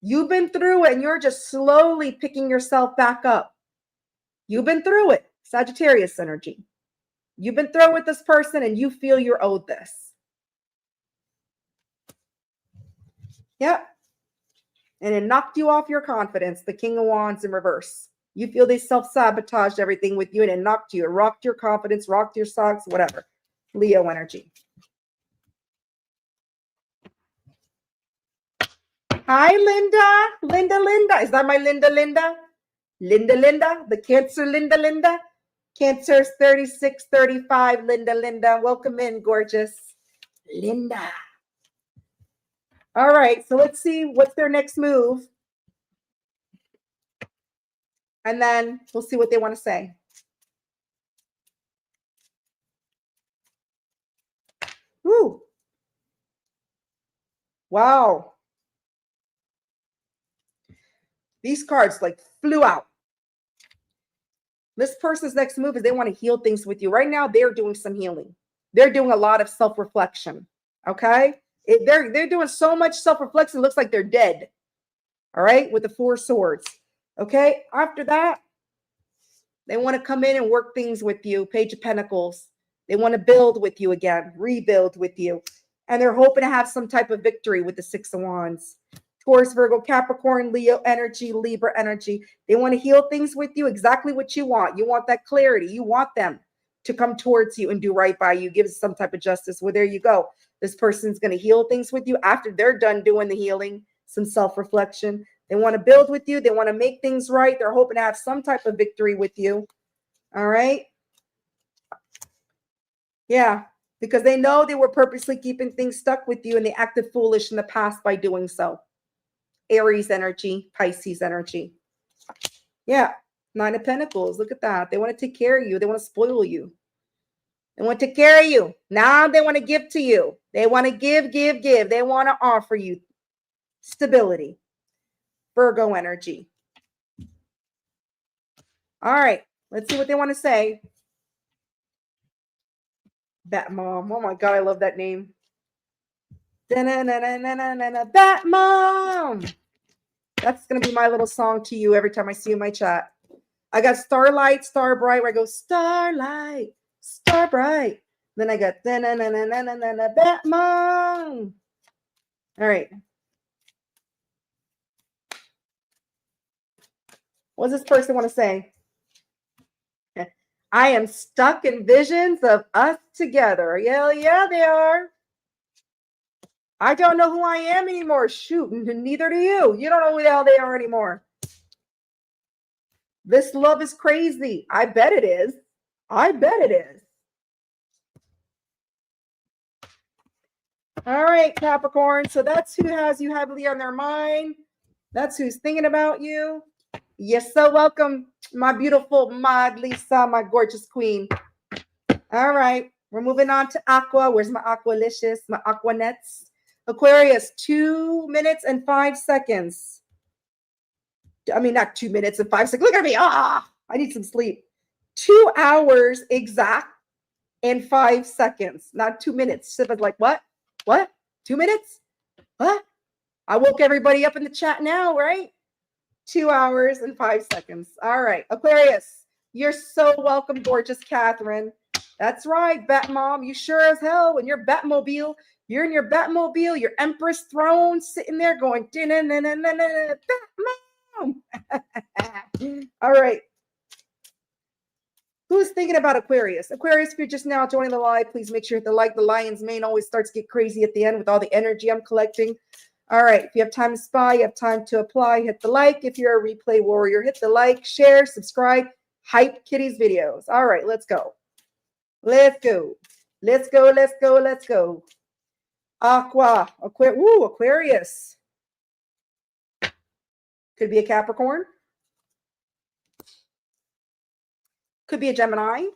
You've been through it, and you're just slowly picking yourself back up. You've been through it. Sagittarius energy. You've been through with this person, and you feel you're owed this. Yep. And it knocked you off your confidence. The King of Wands in reverse. You feel they self-sabotaged everything with you, and it knocked you. It rocked your confidence, rocked your socks, whatever. Leo energy. Hi, Linda. Linda. Is that my Linda? Linda. The Cancer Linda. Cancer's 3635. Linda. Welcome in, gorgeous. Linda. All right, so let's see what's their next move. And then we'll see what they want to say. Woo. Wow. These cards like flew out. This person's next move is they want to heal things with you. Right now, they're doing some healing. They're doing a lot of self-reflection. Okay? They're doing so much self-reflection, it looks like they're dead. All right, with the 4 swords. Okay, after that, they want to come in and work things with you. Page of Pentacles. They want to build with you again, rebuild with you. And they're hoping to have some type of victory with the 6 of Wands. Taurus, Virgo, Capricorn, Leo energy, Libra energy. They want to heal things with you, exactly what you want. You want that clarity. You want them to come towards you and do right by you, give some type of justice. Well, there you go. This person's going to heal things with you after they're done doing the healing, some self-reflection. They want to build with you. They want to make things right. They're hoping to have some type of victory with you. All right. Yeah, because they know they were purposely keeping things stuck with you and they acted foolish in the past by doing so. Aries energy, Pisces energy. Yeah, 9 of Pentacles. Look at that. They want to take care of you. They want to spoil you. They want to take care of you. Now they want to give to you. They want to give. They want to offer you stability. Virgo energy. All right, let's see what they want to say. Bat Mom. Oh my God, I love that name. Bat Mom. That's going to be my little song to you every time I see you in my chat. I got Starlight, Star Bright, where I go, Starlight, Star Bright. Then I got Bat Mom. All right. What does this person want to say? I am stuck in visions of us together. Yeah, yeah, they are. I don't know who I am anymore. Shoot, neither do you. You don't know who the hell they are anymore. This love is crazy. I bet it is. I bet it is. All right, Capricorn. So that's who has you heavily on their mind. That's who's thinking about you. You're so welcome, my beautiful Mod Lisa, my gorgeous queen. All right, we're moving on to Aqua. Where's my Aqualicious, my Aquanets? Aquarius, 2 minutes and 5 seconds. I mean, not 2 minutes and 5 seconds. Look at me. I need some sleep. 2 hours exact and 5 seconds, not 2 minutes. Siba's like, what? What? 2 minutes? What? I woke everybody up in the chat now, right? 2 hours and 5 seconds. All right, Aquarius, you're so welcome, gorgeous Catherine. That's right, Bat Mom. You sure as hell when you're Batmobile. You're in your Batmobile, your Empress throne, sitting there going, Batman. All right. Who's thinking about Aquarius? Aquarius, if you're just now joining the live, please make sure you hit the like. The lion's mane always starts to get crazy at the end with all the energy I'm collecting. All right. If you have time to spy, you have time to apply, hit the like. If you're a replay warrior, hit the like, share, subscribe, hype Kitty's videos. All right. Let's go. Let's go. Let's go. Let's go. Let's go. Aquarius. Could be a Capricorn. Could be a Gemini.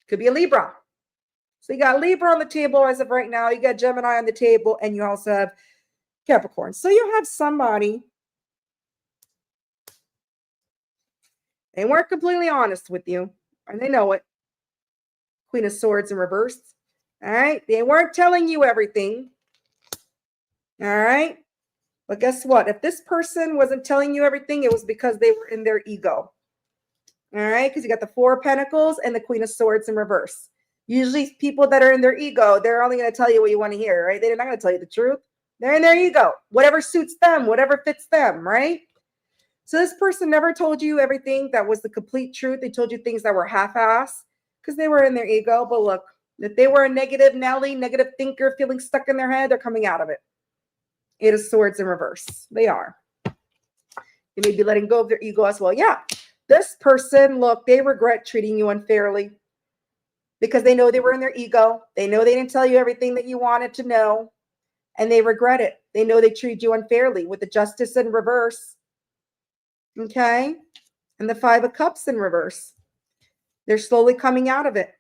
Could be a Libra. So you got Libra on the table as of right now. You got Gemini on the table, and you also have Capricorn. So you have somebody. They weren't completely honest with you, and they know it. Queen of Swords in reverse. All right. They weren't telling you everything. All right. But guess what? If this person wasn't telling you everything, it was because they were in their ego. All right. Because you got the Four of Pentacles and the Queen of Swords in reverse. Usually people that are in their ego, they're only going to tell you what you want to hear, right? They're not going to tell you the truth. They're in their ego. Whatever suits them, whatever fits them, right? So this person never told you everything that was the complete truth. They told you things that were half-assed because they were in their ego. But look, if they were a negative Nelly, negative thinker, feeling stuck in their head, they're coming out of it. Eight of Swords in reverse. They are. They may be letting go of their ego as well. Yeah. This person, look, they regret treating you unfairly because they know they were in their ego. They know they didn't tell you everything that you wanted to know, and they regret it. They know they treated you unfairly with the Justice in reverse. Okay? And the Five of Cups in reverse. They're slowly coming out of it.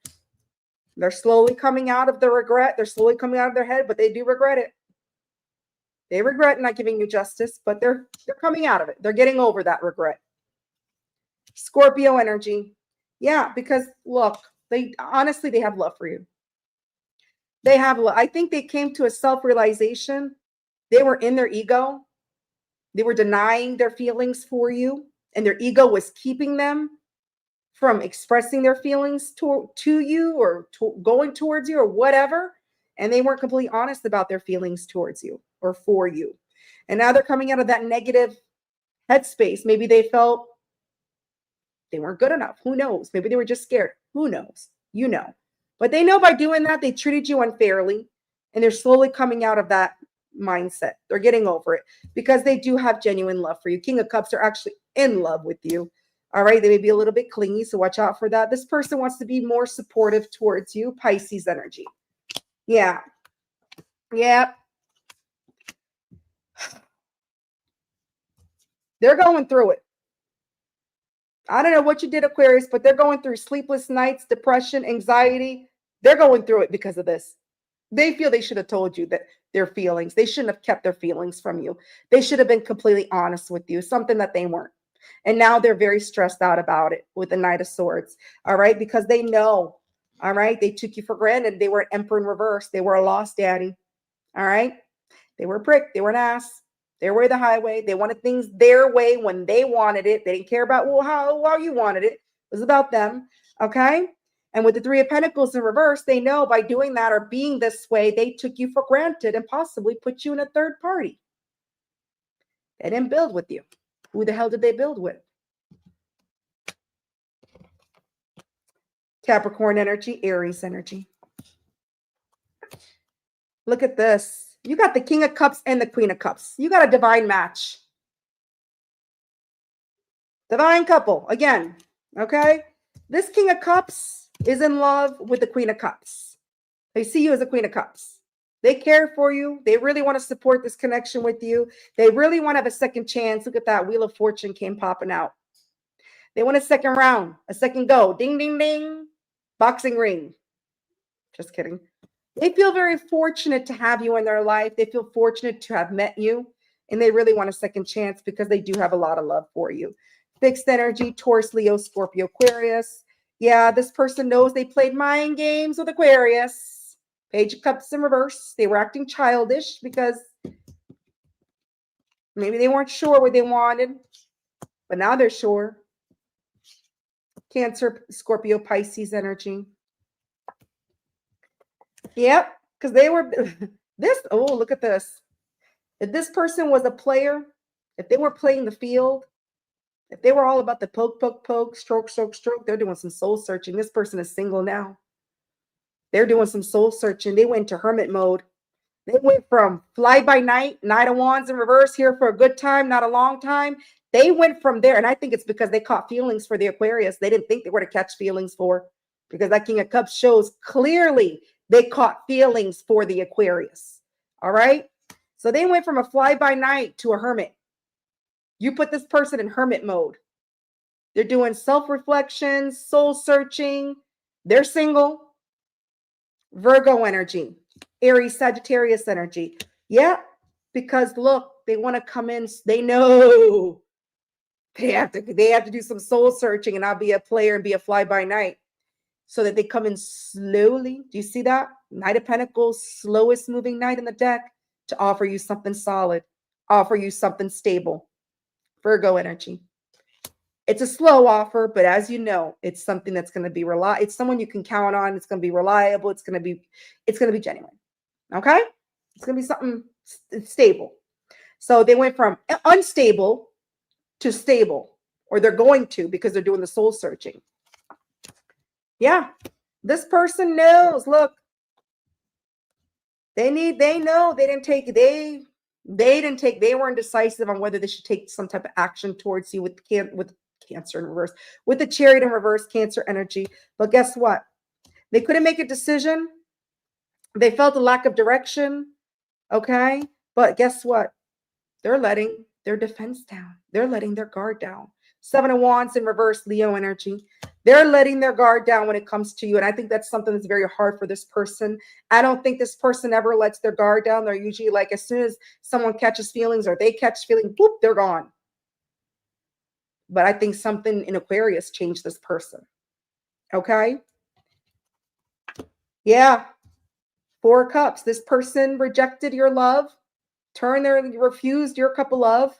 They're slowly coming out of the regret. They're slowly coming out of their head, but they do regret it. They regret not giving you justice, but they're coming out of it. They're getting over that regret. Scorpio energy. Yeah, because look, they honestly, they have love for you. They have love. I think they came to a self-realization. They were in their ego. They were denying their feelings for you, and their ego was keeping them from expressing their feelings to you or going towards you or whatever. And they weren't completely honest about their feelings towards you or for you. And now they're coming out of that negative headspace. Maybe they felt they weren't good enough. Who knows? Maybe they were just scared. Who knows? You know. But they know by doing that, they treated you unfairly. And they're slowly coming out of that mindset. They're getting over it because they do have genuine love for you. King of Cups are actually in love with you. All right. They may be a little bit clingy, so watch out for that. This person wants to be more supportive towards you. Pisces energy. Yeah. Yeah. They're going through it. I don't know what you did, Aquarius, but they're going through sleepless nights, depression, anxiety. They're going through it because of this. They feel they should have told you that their feelings. They shouldn't have kept their feelings from you. They should have been completely honest with you, something that they weren't. And now they're very stressed out about it with the Knight of Swords. All right. Because they know. All right. They took you for granted. They were an Emperor in reverse. They were a lost daddy. All right. They were a prick. They were an ass. Their way, the highway. They wanted things their way when they wanted it. They didn't care about how you wanted it. It was about them. Okay. And with the Three of Pentacles in reverse, they know by doing that or being this way, they took you for granted and possibly put you in a third party. They didn't build with you. Who the hell did they build with? Capricorn energy, Aries energy. Look at this. You got the King of Cups and the Queen of Cups. You got a divine match. Divine couple, again, okay? This King of Cups is in love with the Queen of Cups. They see you as a Queen of Cups. They care for you. They really want to support this connection with you. They really want to have a second chance. Look at that. Wheel of Fortune came popping out. They want a second round, a second go. Ding, ding, ding. Boxing ring. Just kidding. They feel very fortunate to have you in their life. They feel fortunate to have met you. And they really want a second chance because they do have a lot of love for you. Fixed energy, Taurus, Leo, Scorpio, Aquarius. Yeah, this person knows they played mind games with Aquarius. Page of Cups in reverse. They were acting childish because maybe they weren't sure what they wanted, but now they're sure. Cancer, Scorpio, Pisces energy. Yep, because they were this. Oh, look at this. If this person was a player, if they were playing the field, if they were all about the poke, poke, poke, stroke, stroke, stroke, they're doing some soul searching. This person is single now. They're doing some soul searching. They went to hermit mode. They went from fly by night, Knight of Wands in reverse, here for a good time, not a long time. They went from there. And I think it's because they caught feelings for the Aquarius. They didn't think they were to catch feelings for, because that King of Cups shows clearly they caught feelings for the Aquarius. All right. So they went from a fly by night to a hermit. You put this person in hermit mode. They're doing self-reflection, soul searching. They're single. Virgo energy, Aries, Sagittarius energy. Yeah, because look, they want to come in. They know they have to do some soul searching and not be a player and be a fly by night, so that they come in slowly. Do you see that? Knight of Pentacles, slowest moving knight in the deck, to offer you something solid, offer you something stable. Virgo energy. It's a slow offer, but as you know, it's something that's going to be reliable. It's someone you can count on. It's going to be reliable. It's going to be genuine. Okay? It's going to be something stable. So they went from unstable to stable, or they're going to, because they're doing the soul searching. Yeah. This person knows. Look, they weren't decisive on whether they should take some type of action towards you with Cancer in reverse, with the Chariot in reverse, Cancer energy. But guess what? They couldn't make a decision. They felt a lack of direction. Okay. But guess what? They're letting their defense down. They're letting their guard down. 7 of Wands in reverse, Leo energy. They're letting their guard down when it comes to you. And I think that's something that's very hard for this person. I don't think this person ever lets their guard down. They're usually like, as soon as someone catches feelings or they catch feelings, whoop, they're gone. But I think something in Aquarius changed this person. Okay. Yeah. 4 of Cups. This person rejected your love, refused your cup of love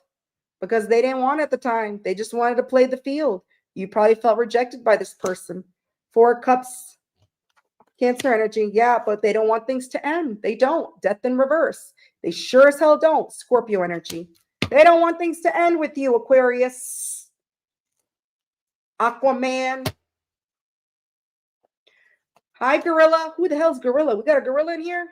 because they didn't want it at the time. They just wanted to play the field. You probably felt rejected by this person. 4 of Cups, Cancer energy. Yeah, but they don't want things to end. They don't. Death in reverse. They sure as hell don't. Scorpio energy. They don't want things to end with you, Aquarius. Aquaman. Hi, Gorilla. Who the hell's Gorilla? We got a gorilla in here?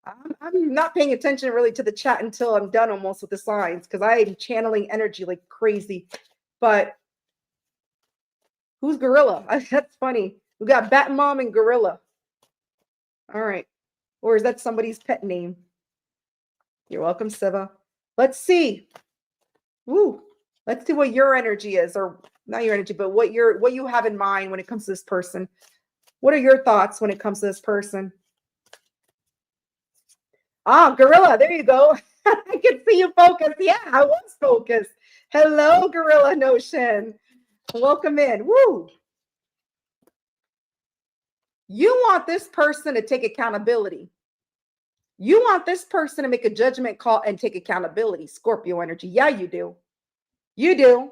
I'm not paying attention really to the chat until I'm done almost with the signs, because I am channeling energy like crazy. But who's Gorilla? That's funny. We got Bat Mom and Gorilla. All right. Or is that somebody's pet name? You're welcome, Siva. Let's see. Woo. Let's see what your energy is, or not your energy, but what you have in mind when it comes to this person. What are your thoughts when it comes to this person? Ah, Gorilla, there you go. I can see you focused. Yeah, I was focused. Hello, Gorilla Notion. Welcome in. Woo. You want this person to take accountability. You want this person to make a judgment call and take accountability. Scorpio energy. Yeah, you do. You do.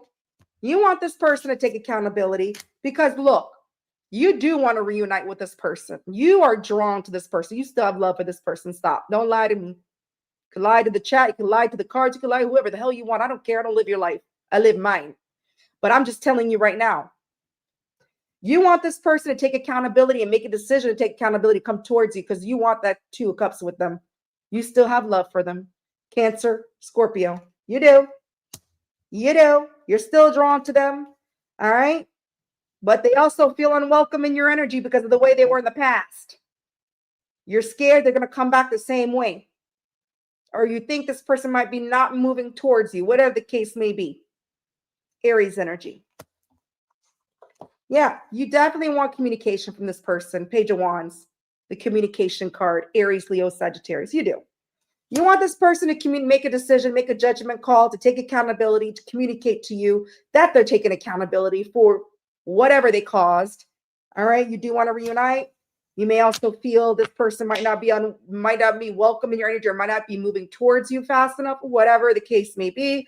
You want this person to take accountability because, look, you do want to reunite with this person. You are drawn to this person. You still have love for this person. Stop. Don't lie to me. You can lie to the chat. You can lie to the cards. You can lie to whoever the hell you want. I don't care. I don't live your life. I live mine. But I'm just telling you right now, You want this person to take accountability and make a decision to take accountability, come towards you because you want that 2 of Cups with them. You still have love for them. Cancer, Scorpio. You do. You do. You're still drawn to them. All right. But they also feel unwelcome in your energy because of the way they were in the past. You're scared they're going to come back the same way. Or you think this person might be not moving towards you, whatever the case may be. Aries energy. Yeah, you definitely want communication from this person. Page of Wands, the communication card, Aries, Leo, Sagittarius. You do. You want this person to make a decision, make a judgment call, to take accountability, to communicate to you that they're taking accountability for whatever they caused. All right. You do want to reunite. You may also feel this person might not be welcome in your energy, or might not be moving towards you fast enough, whatever the case may be.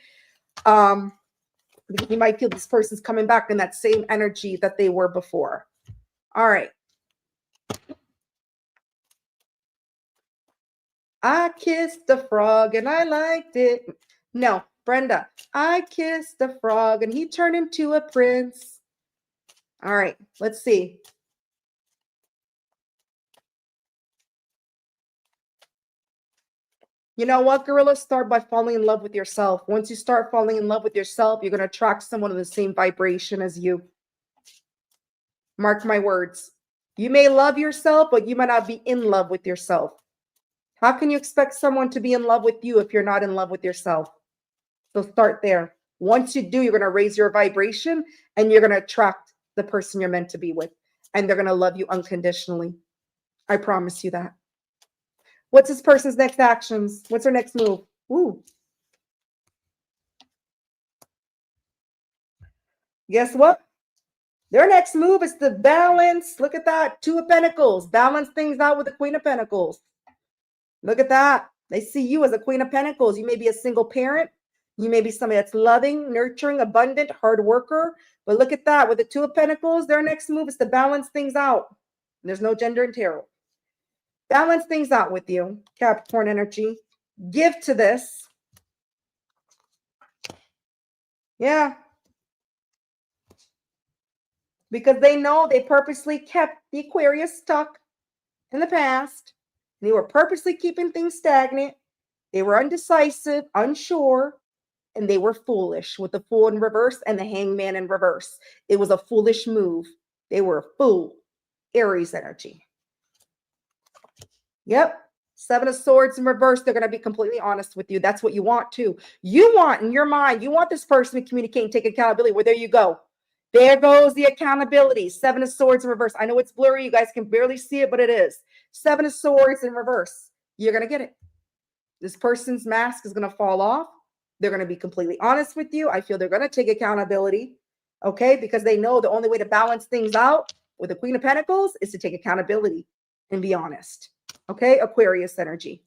You might feel this person's coming back in that same energy that they were before. All right. I kissed the frog and I liked it. No, Brenda. I kissed the frog and he turned into a prince. All right, let's see. You know what, Gorilla? Start by falling in love with yourself. Once you start falling in love with yourself, you're going to attract someone of the same vibration as you. Mark my words. You may love yourself, but you might not be in love with yourself. How can you expect someone to be in love with you if you're not in love with yourself? So start there. Once you do, you're going to raise your vibration and you're going to attract the person you're meant to be with. And they're going to love you unconditionally. I promise you that. What's this person's next actions? What's their next move? Ooh. Guess what? Their next move is to balance. Look at that. 2 of Pentacles. Balance things out with the Queen of Pentacles. Look at that. They see you as a Queen of Pentacles. You may be a single parent. You may be somebody that's loving, nurturing, abundant, hard worker. But look at that. With the 2 of Pentacles, their next move is to balance things out. There's no gender in tarot. Balance things out with you, Capricorn energy. Give to this. Yeah. Because they know they purposely kept the Aquarius stuck in the past. They were purposely keeping things stagnant. They were undecisive, unsure, and they were foolish with the Fool in reverse and the Hangman in reverse. It was a foolish move. They were a fool. Aries energy. Yep. 7 of Swords in reverse. They're going to be completely honest with you. That's what you want too. You want in your mind, you want this person to communicate and take accountability. Well, there you go. There goes the accountability. 7 of Swords in reverse. I know it's blurry. You guys can barely see it, but it is. 7 of Swords in reverse. You're going to get it. This person's mask is going to fall off. They're going to be completely honest with you. I feel they're going to take accountability. Okay. Because they know the only way to balance things out with the Queen of Pentacles is to take accountability and be honest. Okay, Aquarius energy.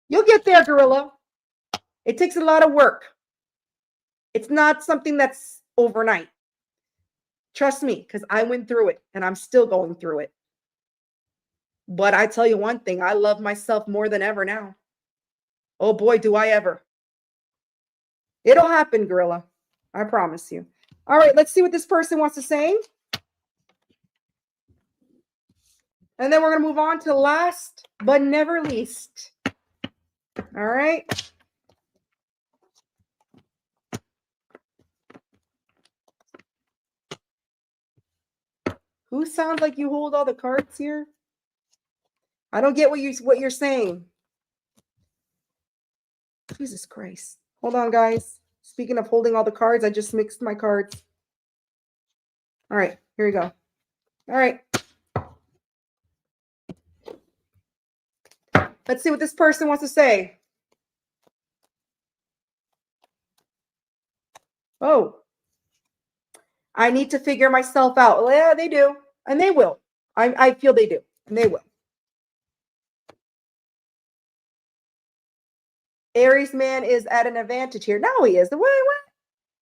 You'll get there, Gorilla. It takes a lot of work. It's not something that's overnight. Trust me, because I went through it and I'm still going through it. But I tell you one thing, I love myself more than ever now. Oh boy, do I ever. It'll happen, Gorilla. I promise you. All right, let's see what this person wants to say. And then we're going to move on to last but never least. All right. Who sounds like you hold all the cards here? I don't get what you're saying. Jesus Christ. Hold on, guys. Speaking of holding all the cards, I just mixed my cards. All right, here we go. All right. Let's see what this person wants to say. Oh, I need to figure myself out. Well, yeah, they do. And they will. I feel they do. And they will. Aries man is at an advantage here. No, he is.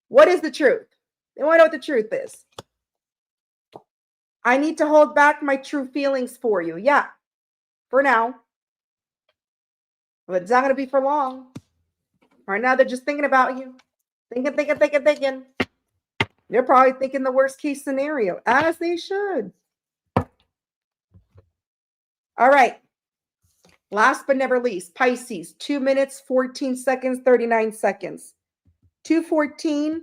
What is the truth? They want to know what the truth is. I need to hold back my true feelings for you. Yeah, for now. But it's not going to be for long. Right now, they're just thinking about you. Thinking. They're probably thinking the worst case scenario, as they should. All right. Last but never least, Pisces, 2 minutes, 14 seconds, 39 seconds. 2:14,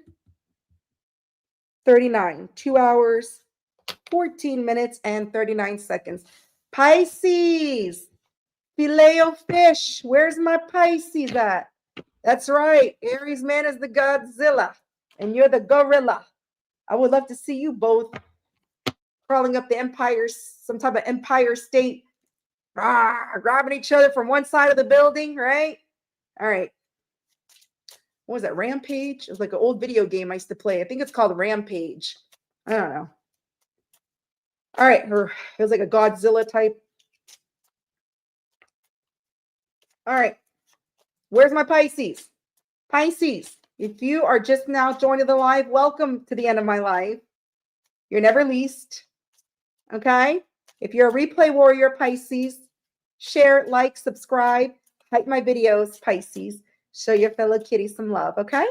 39, 2 hours, 14 minutes, and 39 seconds. Pisces, filet o fish. Where's my Pisces at? That's right. Aries man is the Godzilla, and you're the gorilla. I would love to see you both crawling up the empire, some type of empire state, grabbing each other from one side of the building, right? All right. What was that? Rampage? It was like an old video game I used to play. I think it's called Rampage. I don't know. All right. It was like a Godzilla type. All right. Where's my Pisces? Pisces, if you are just now joining the live, welcome to the end of my life. You're never least. Okay? If you're a replay warrior, Pisces, share, like, subscribe, like my videos, Pisces. Show your fellow kitty some love, okay?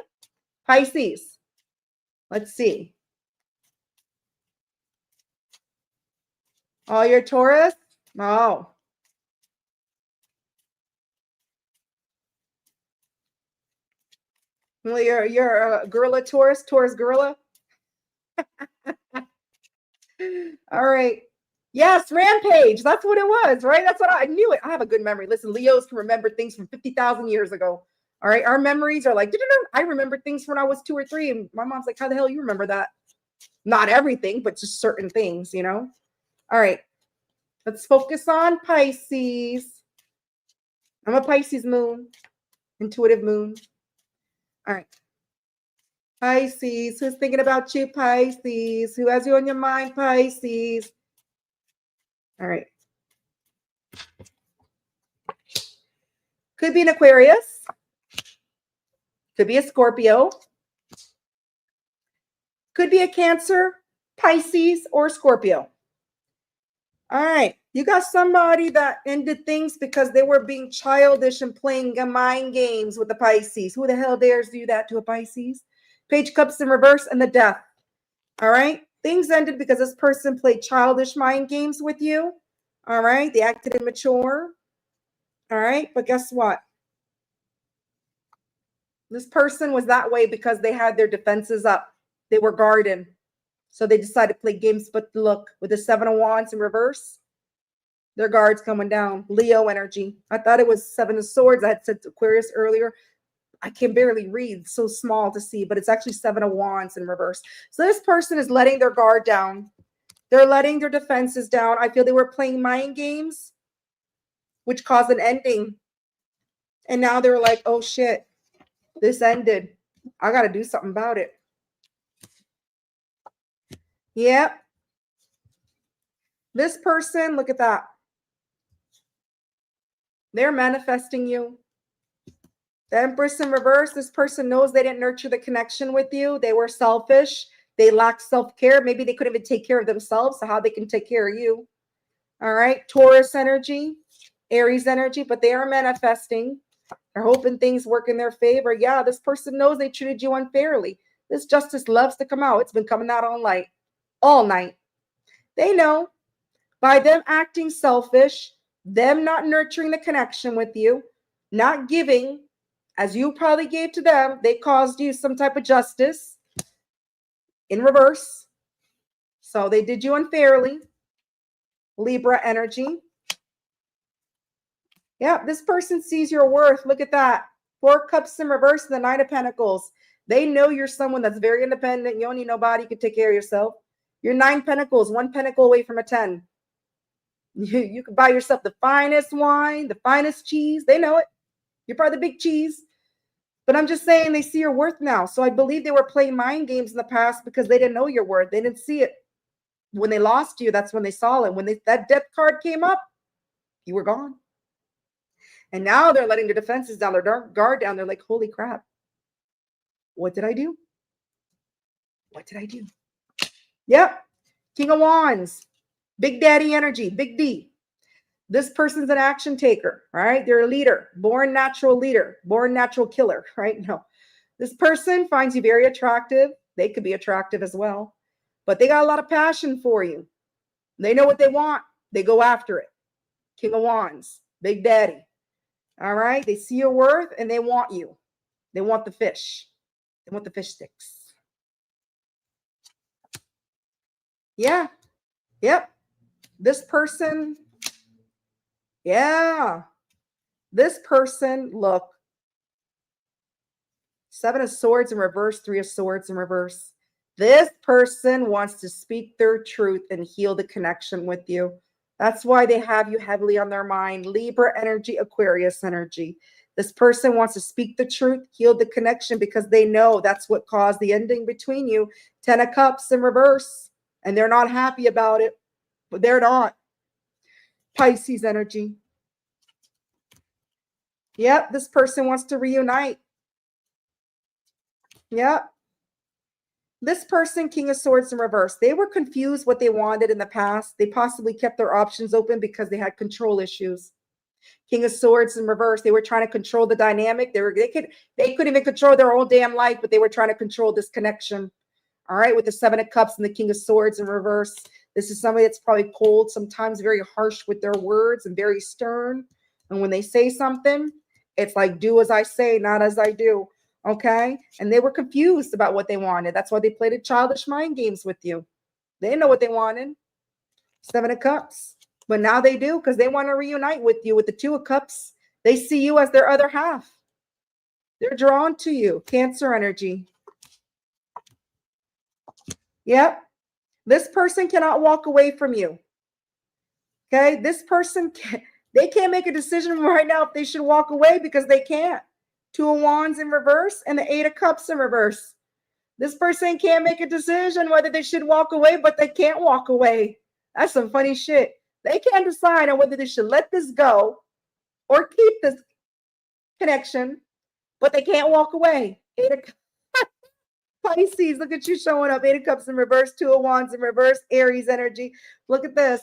Pisces, let's see. Oh, you're Taurus? Oh. Well, you're a gorilla Taurus gorilla. All right. Yes, Rampage. That's what it was, right? That's what I knew it. I have a good memory. Listen, Leos can remember things from 50,000 years ago. All right. Our memories are like, I remember things when I was 2 or 3. And my mom's like, how the hell you remember that? Not everything, but just certain things, you know? All right. Let's focus on Pisces. I'm a Pisces moon, intuitive moon. All right. Pisces, who's thinking about you, Pisces? Who has you on your mind, Pisces? All right. Could be an Aquarius. Could be a Scorpio. Could be a Cancer, Pisces, or Scorpio. All right. You got somebody that ended things because they were being childish and playing mind games with the Pisces. Who the hell dares do that to a Pisces? Page of Cups in reverse and the Death. All right. Things ended because this person played childish mind games with you. All right. They acted immature. All right. But guess what? This person was that way because they had their defenses up. They were guarded. So they decided to play games, but look, with the 7 of Wands in reverse, their guards coming down. Leo energy. I thought it was 7 of Swords. I had said Aquarius earlier. I can barely read, it's so small to see, but it's actually 7 of Wands in reverse. So this person is letting their guard down. They're letting their defenses down. I feel they were playing mind games, which caused an ending. And now they're like, oh shit, this ended. I got to do something about it. Yep. This person, look at that. They're manifesting you. The Empress in reverse, this person knows they didn't nurture the connection with you. They were selfish. They lacked self-care. Maybe they couldn't even take care of themselves. So how they can take care of you. All right. Taurus energy, Aries energy, but they are manifesting. They're hoping things work in their favor. Yeah, this person knows they treated you unfairly. This justice loves to come out. It's been coming out all night. They know by them acting selfish, them not nurturing the connection with you, not giving as you probably gave to them, they caused you some type of justice in reverse. So they did you unfairly. Libra energy. Yeah, this person sees your worth. Look at that. 4 cups in reverse and the 9 of Pentacles. They know you're someone that's very independent. You don't need nobody. You can take care of yourself. You're 9 Pentacles, 1 pentacle away from a 10. You can buy yourself the finest wine, the finest cheese. They know it. You're part of the big cheese. But I'm just saying they see your worth now. So I believe they were playing mind games in the past because they didn't know your worth. They didn't see it. When they lost you, that's when they saw it. When that death card came up, you were gone. And now they're letting their defenses down, their guard down. They're like, holy crap. What did I do? What did I do? Yep. King of Wands. Big daddy energy. Big D. This person's an action taker, right? They're a leader, born natural leader, born natural killer, right? No. This person finds you very attractive. They could be attractive as well, but they got a lot of passion for you. They know what they want. They go after it. King of Wands, Big Daddy. All right. They see your worth and they want you. They want the fish. They want the fish sticks. Yeah. Yep. This person. Yeah. This person, look. 7 of Swords in reverse, 3 of Swords in reverse. This person wants to speak their truth and heal the connection with you. That's why they have you heavily on their mind. Libra energy, Aquarius energy. This person wants to speak the truth, heal the connection, because they know that's what caused the ending between you. 10 of Cups in reverse. And they're not happy about it. But they're not. Pisces energy. Yep, this person wants to reunite. Yep. This person, King of Swords in reverse, they were confused what they wanted in the past. They possibly kept their options open because they had control issues. King of Swords in reverse, they were trying to control the dynamic. They couldn't even control their own damn life, but they were trying to control this connection. All right, with the 7 of Cups and the King of Swords in reverse. This is somebody that's probably cold, sometimes very harsh with their words and very stern. And when they say something, it's like, do as I say, not as I do. Okay. And they were confused about what they wanted. That's why they played a childish mind games with you. They didn't know what they wanted. 7 of Cups. But now they do, because they want to reunite with you with the 2 of Cups. They see you as their other half. They're drawn to you. Cancer energy. Yep. This person cannot walk away from you. Okay. This person, they can't make a decision right now if they should walk away, because they can't. 2 of Wands in reverse and the 8 of Cups in reverse. This person can't make a decision whether they should walk away, but they can't walk away. That's some funny shit. They can't decide on whether they should let this go or keep this connection, but they can't walk away. 8 of Pisces, look at you showing up. 8 of Cups in reverse, 2 of Wands in reverse, Aries energy. Look at this.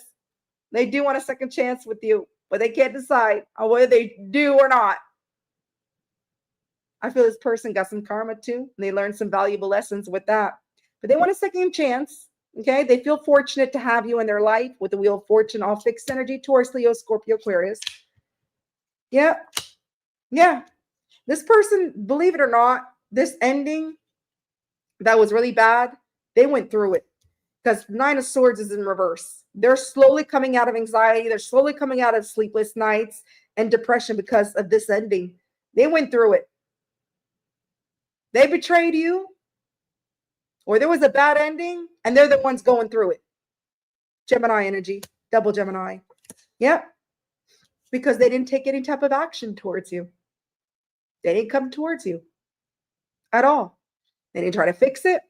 They do want a second chance with you, but they can't decide on whether they do or not. I feel this person got some karma too. And they learned some valuable lessons with that. But they want a second chance. Okay. They feel fortunate to have you in their life with the Wheel of Fortune, all fixed energy, Taurus, Leo, Scorpio, Aquarius. Yeah. Yeah. This person, believe it or not, this ending that was really bad, they went through it, because 9 of Swords is in reverse. They're slowly coming out of anxiety. They're slowly coming out of sleepless nights and depression because of this ending. They went through it. They betrayed you, or there was a bad ending, and they're the ones going through it. Gemini energy, double Gemini. Yep. Because they didn't take any type of action towards you. They didn't come towards you at all. They didn't try to fix it,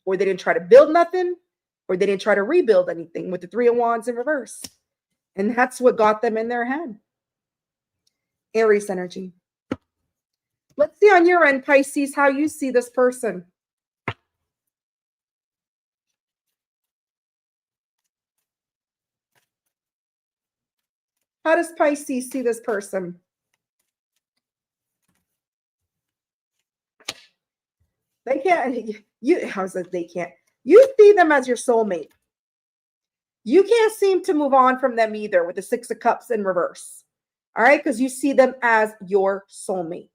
or they didn't try to build nothing, or they didn't try to rebuild anything with the 3 of Wands in reverse. And that's what got them in their head. Aries energy. Let's see on your end, Pisces, how you see this person. How does Pisces see this person? They can't, how's that they can't? You see them as your soulmate. You can't seem to move on from them either with the 6 of Cups in reverse. All right, because you see them as your soulmate.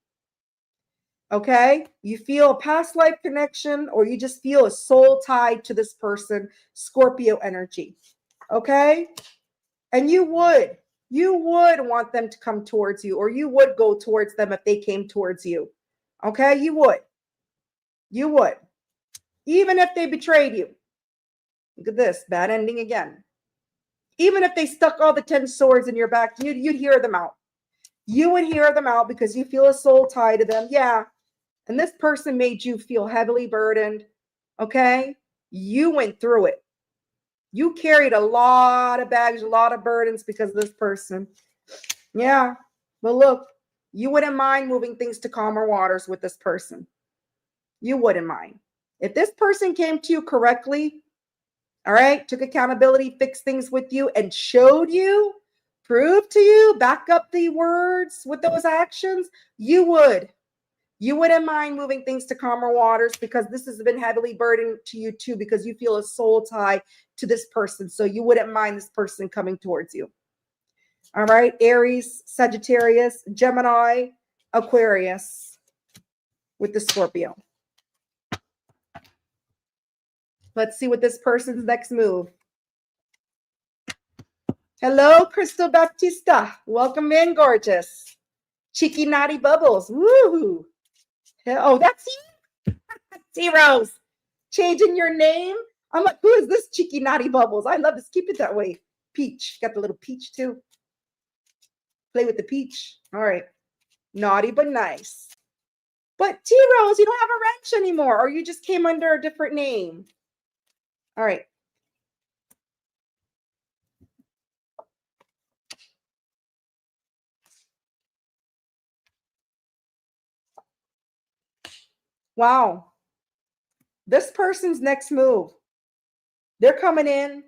Okay, you feel a past life connection, or you just feel a soul tied to this person, Scorpio energy. Okay, and you would want them to come towards you, or you would go towards them if they came towards you. Okay, you would, even if they betrayed you. Look at this, bad ending again. Even if they stuck all the 10 swords in your back, you'd hear them out. You would hear them out because you feel a soul tie to them. Yeah. And this person made you feel heavily burdened. Okay. You went through it. You carried a lot of baggage, a lot of burdens because of this person. Yeah. But look, you wouldn't mind moving things to calmer waters with this person. You wouldn't mind. If this person came to you correctly, all right, took accountability, fixed things with you, and showed you, proved to you, back up the words with those actions, you would You wouldn't mind moving things to calmer waters because this has been heavily burdened to you too, because you feel a soul tie to this person. So you wouldn't mind this person coming towards you. All right. Aries, Sagittarius, Gemini, Aquarius with the Scorpio. Let's see what this person's next move. Hello, Crystal Baptista. Welcome in, gorgeous. Cheeky Naughty Bubbles. Woo! Oh, that's you? T-Rose. Changing your name? I'm like, who is this Cheeky Naughty Bubbles? I love this. Keep it that way. Peach. Got the little peach, too. Play with the peach. All right. Naughty but nice. But T-Rose, you don't have a wrench anymore, or you just came under a different name. All right. Wow. This person's next move. They're coming in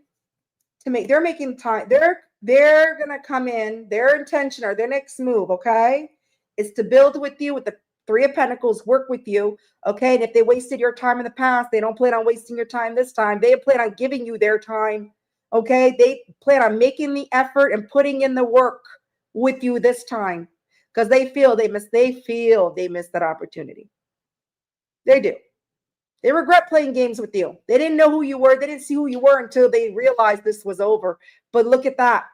to make, they're making time. They're going to come in, their intention or their next move, okay, is to build with you with the Three of Pentacles, work with you, okay? And if they wasted your time in the past, they don't plan on wasting your time this time. They plan on giving you their time, okay? They plan on making the effort and putting in the work with you this time because they feel they missed that opportunity. They do. They regret playing games with you. They didn't know who you were. They didn't see who you were until they realized this was over. But look at that.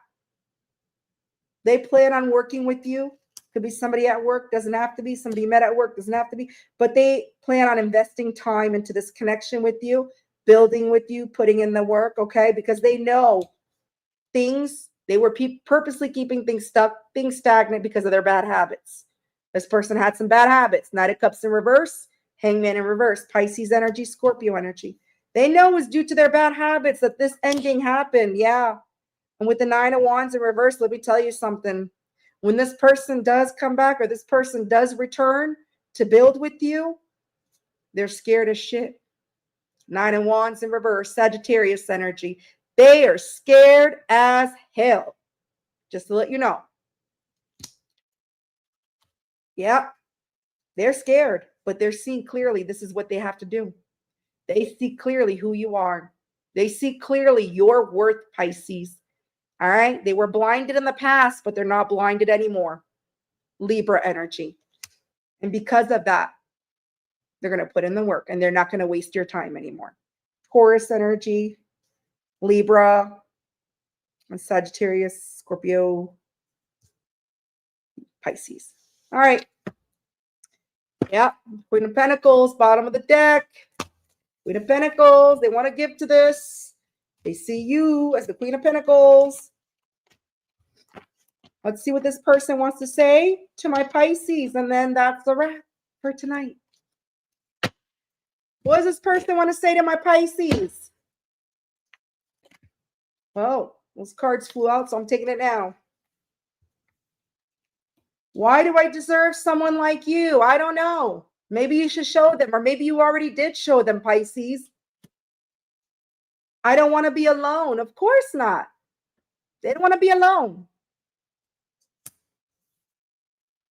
They plan on working with you. Could be somebody at work, doesn't have to be. Somebody you met at work, doesn't have to be. But they plan on investing time into this connection with you, building with you, putting in the work, okay? Because they know things, they were purposely keeping things stuck, things stagnant because of their bad habits. This person had some bad habits. Knight of Cups in reverse, Hangman in reverse, Pisces energy, Scorpio energy. They know it was due to their bad habits that this ending happened, yeah. And with the Nine of Wands in reverse, let me tell you something. When this person does come back or this person does return to build with you, they're scared as shit. Nine of Wands in reverse, Sagittarius energy. They are scared as hell. Just to let you know. Yeah, they're scared, but they're seeing clearly this is what they have to do. They see clearly who you are. They see clearly your worth, Pisces. All right. They were blinded in the past, but they're not blinded anymore. Libra energy. And because of that, they're going to put in the work and they're not going to waste your time anymore. Taurus energy, Libra, and Sagittarius, Scorpio, Pisces. All right. Yeah. Queen of Pentacles, bottom of the deck. Queen of Pentacles. They want to give to this. They see you as the Queen of Pentacles. Let's see what this person wants to say to my Pisces. And then that's the wrap for tonight. What does this person want to say to my Pisces? Oh, those cards flew out, so I'm taking it now. Why do I deserve someone like you? I don't know. Maybe you should show them, or maybe you already did show them, Pisces. I don't want to be alone. Of course not. They don't want to be alone.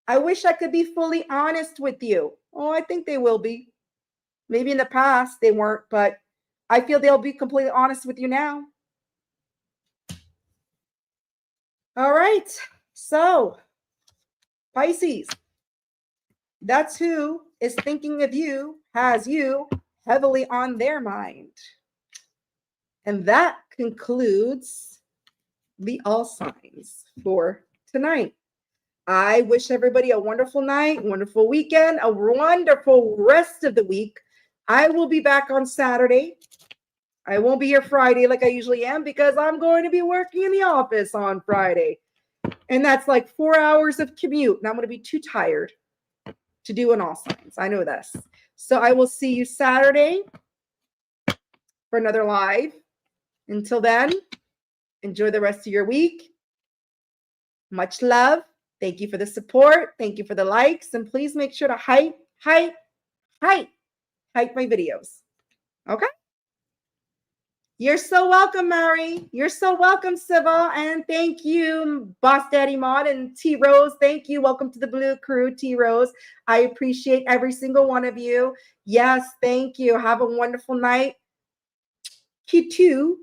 I wish I could be fully honest with you. Oh, I think they will be. Maybe in the past they weren't, but I feel they'll be completely honest with you now. All right. So, Pisces, that's who is thinking of you, has you heavily on their mind. And that concludes the all signs for tonight. I wish everybody a wonderful night, wonderful weekend, a wonderful rest of the week. I will be back on Saturday. I won't be here Friday like I usually am because I'm going to be working in the office on Friday. And that's like 4 hours of commute. And I'm going to be too tired to do an all signs. I know this. So I will see you Saturday for another live. Until then, enjoy the rest of your week. Much love. Thank you for the support. Thank you for the likes. And please make sure to hype my videos. Okay? You're so welcome, Mary. You're so welcome, Siva. And thank you, Boss Daddy Mod and T Rose. Thank you. Welcome to the Blue Crew, T Rose. I appreciate every single one of you. Yes, thank you. Have a wonderful night. Q2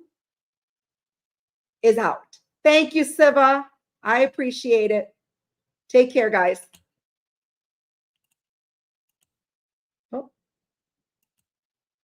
is out. Thank you, Siva. I appreciate it. Take care, guys.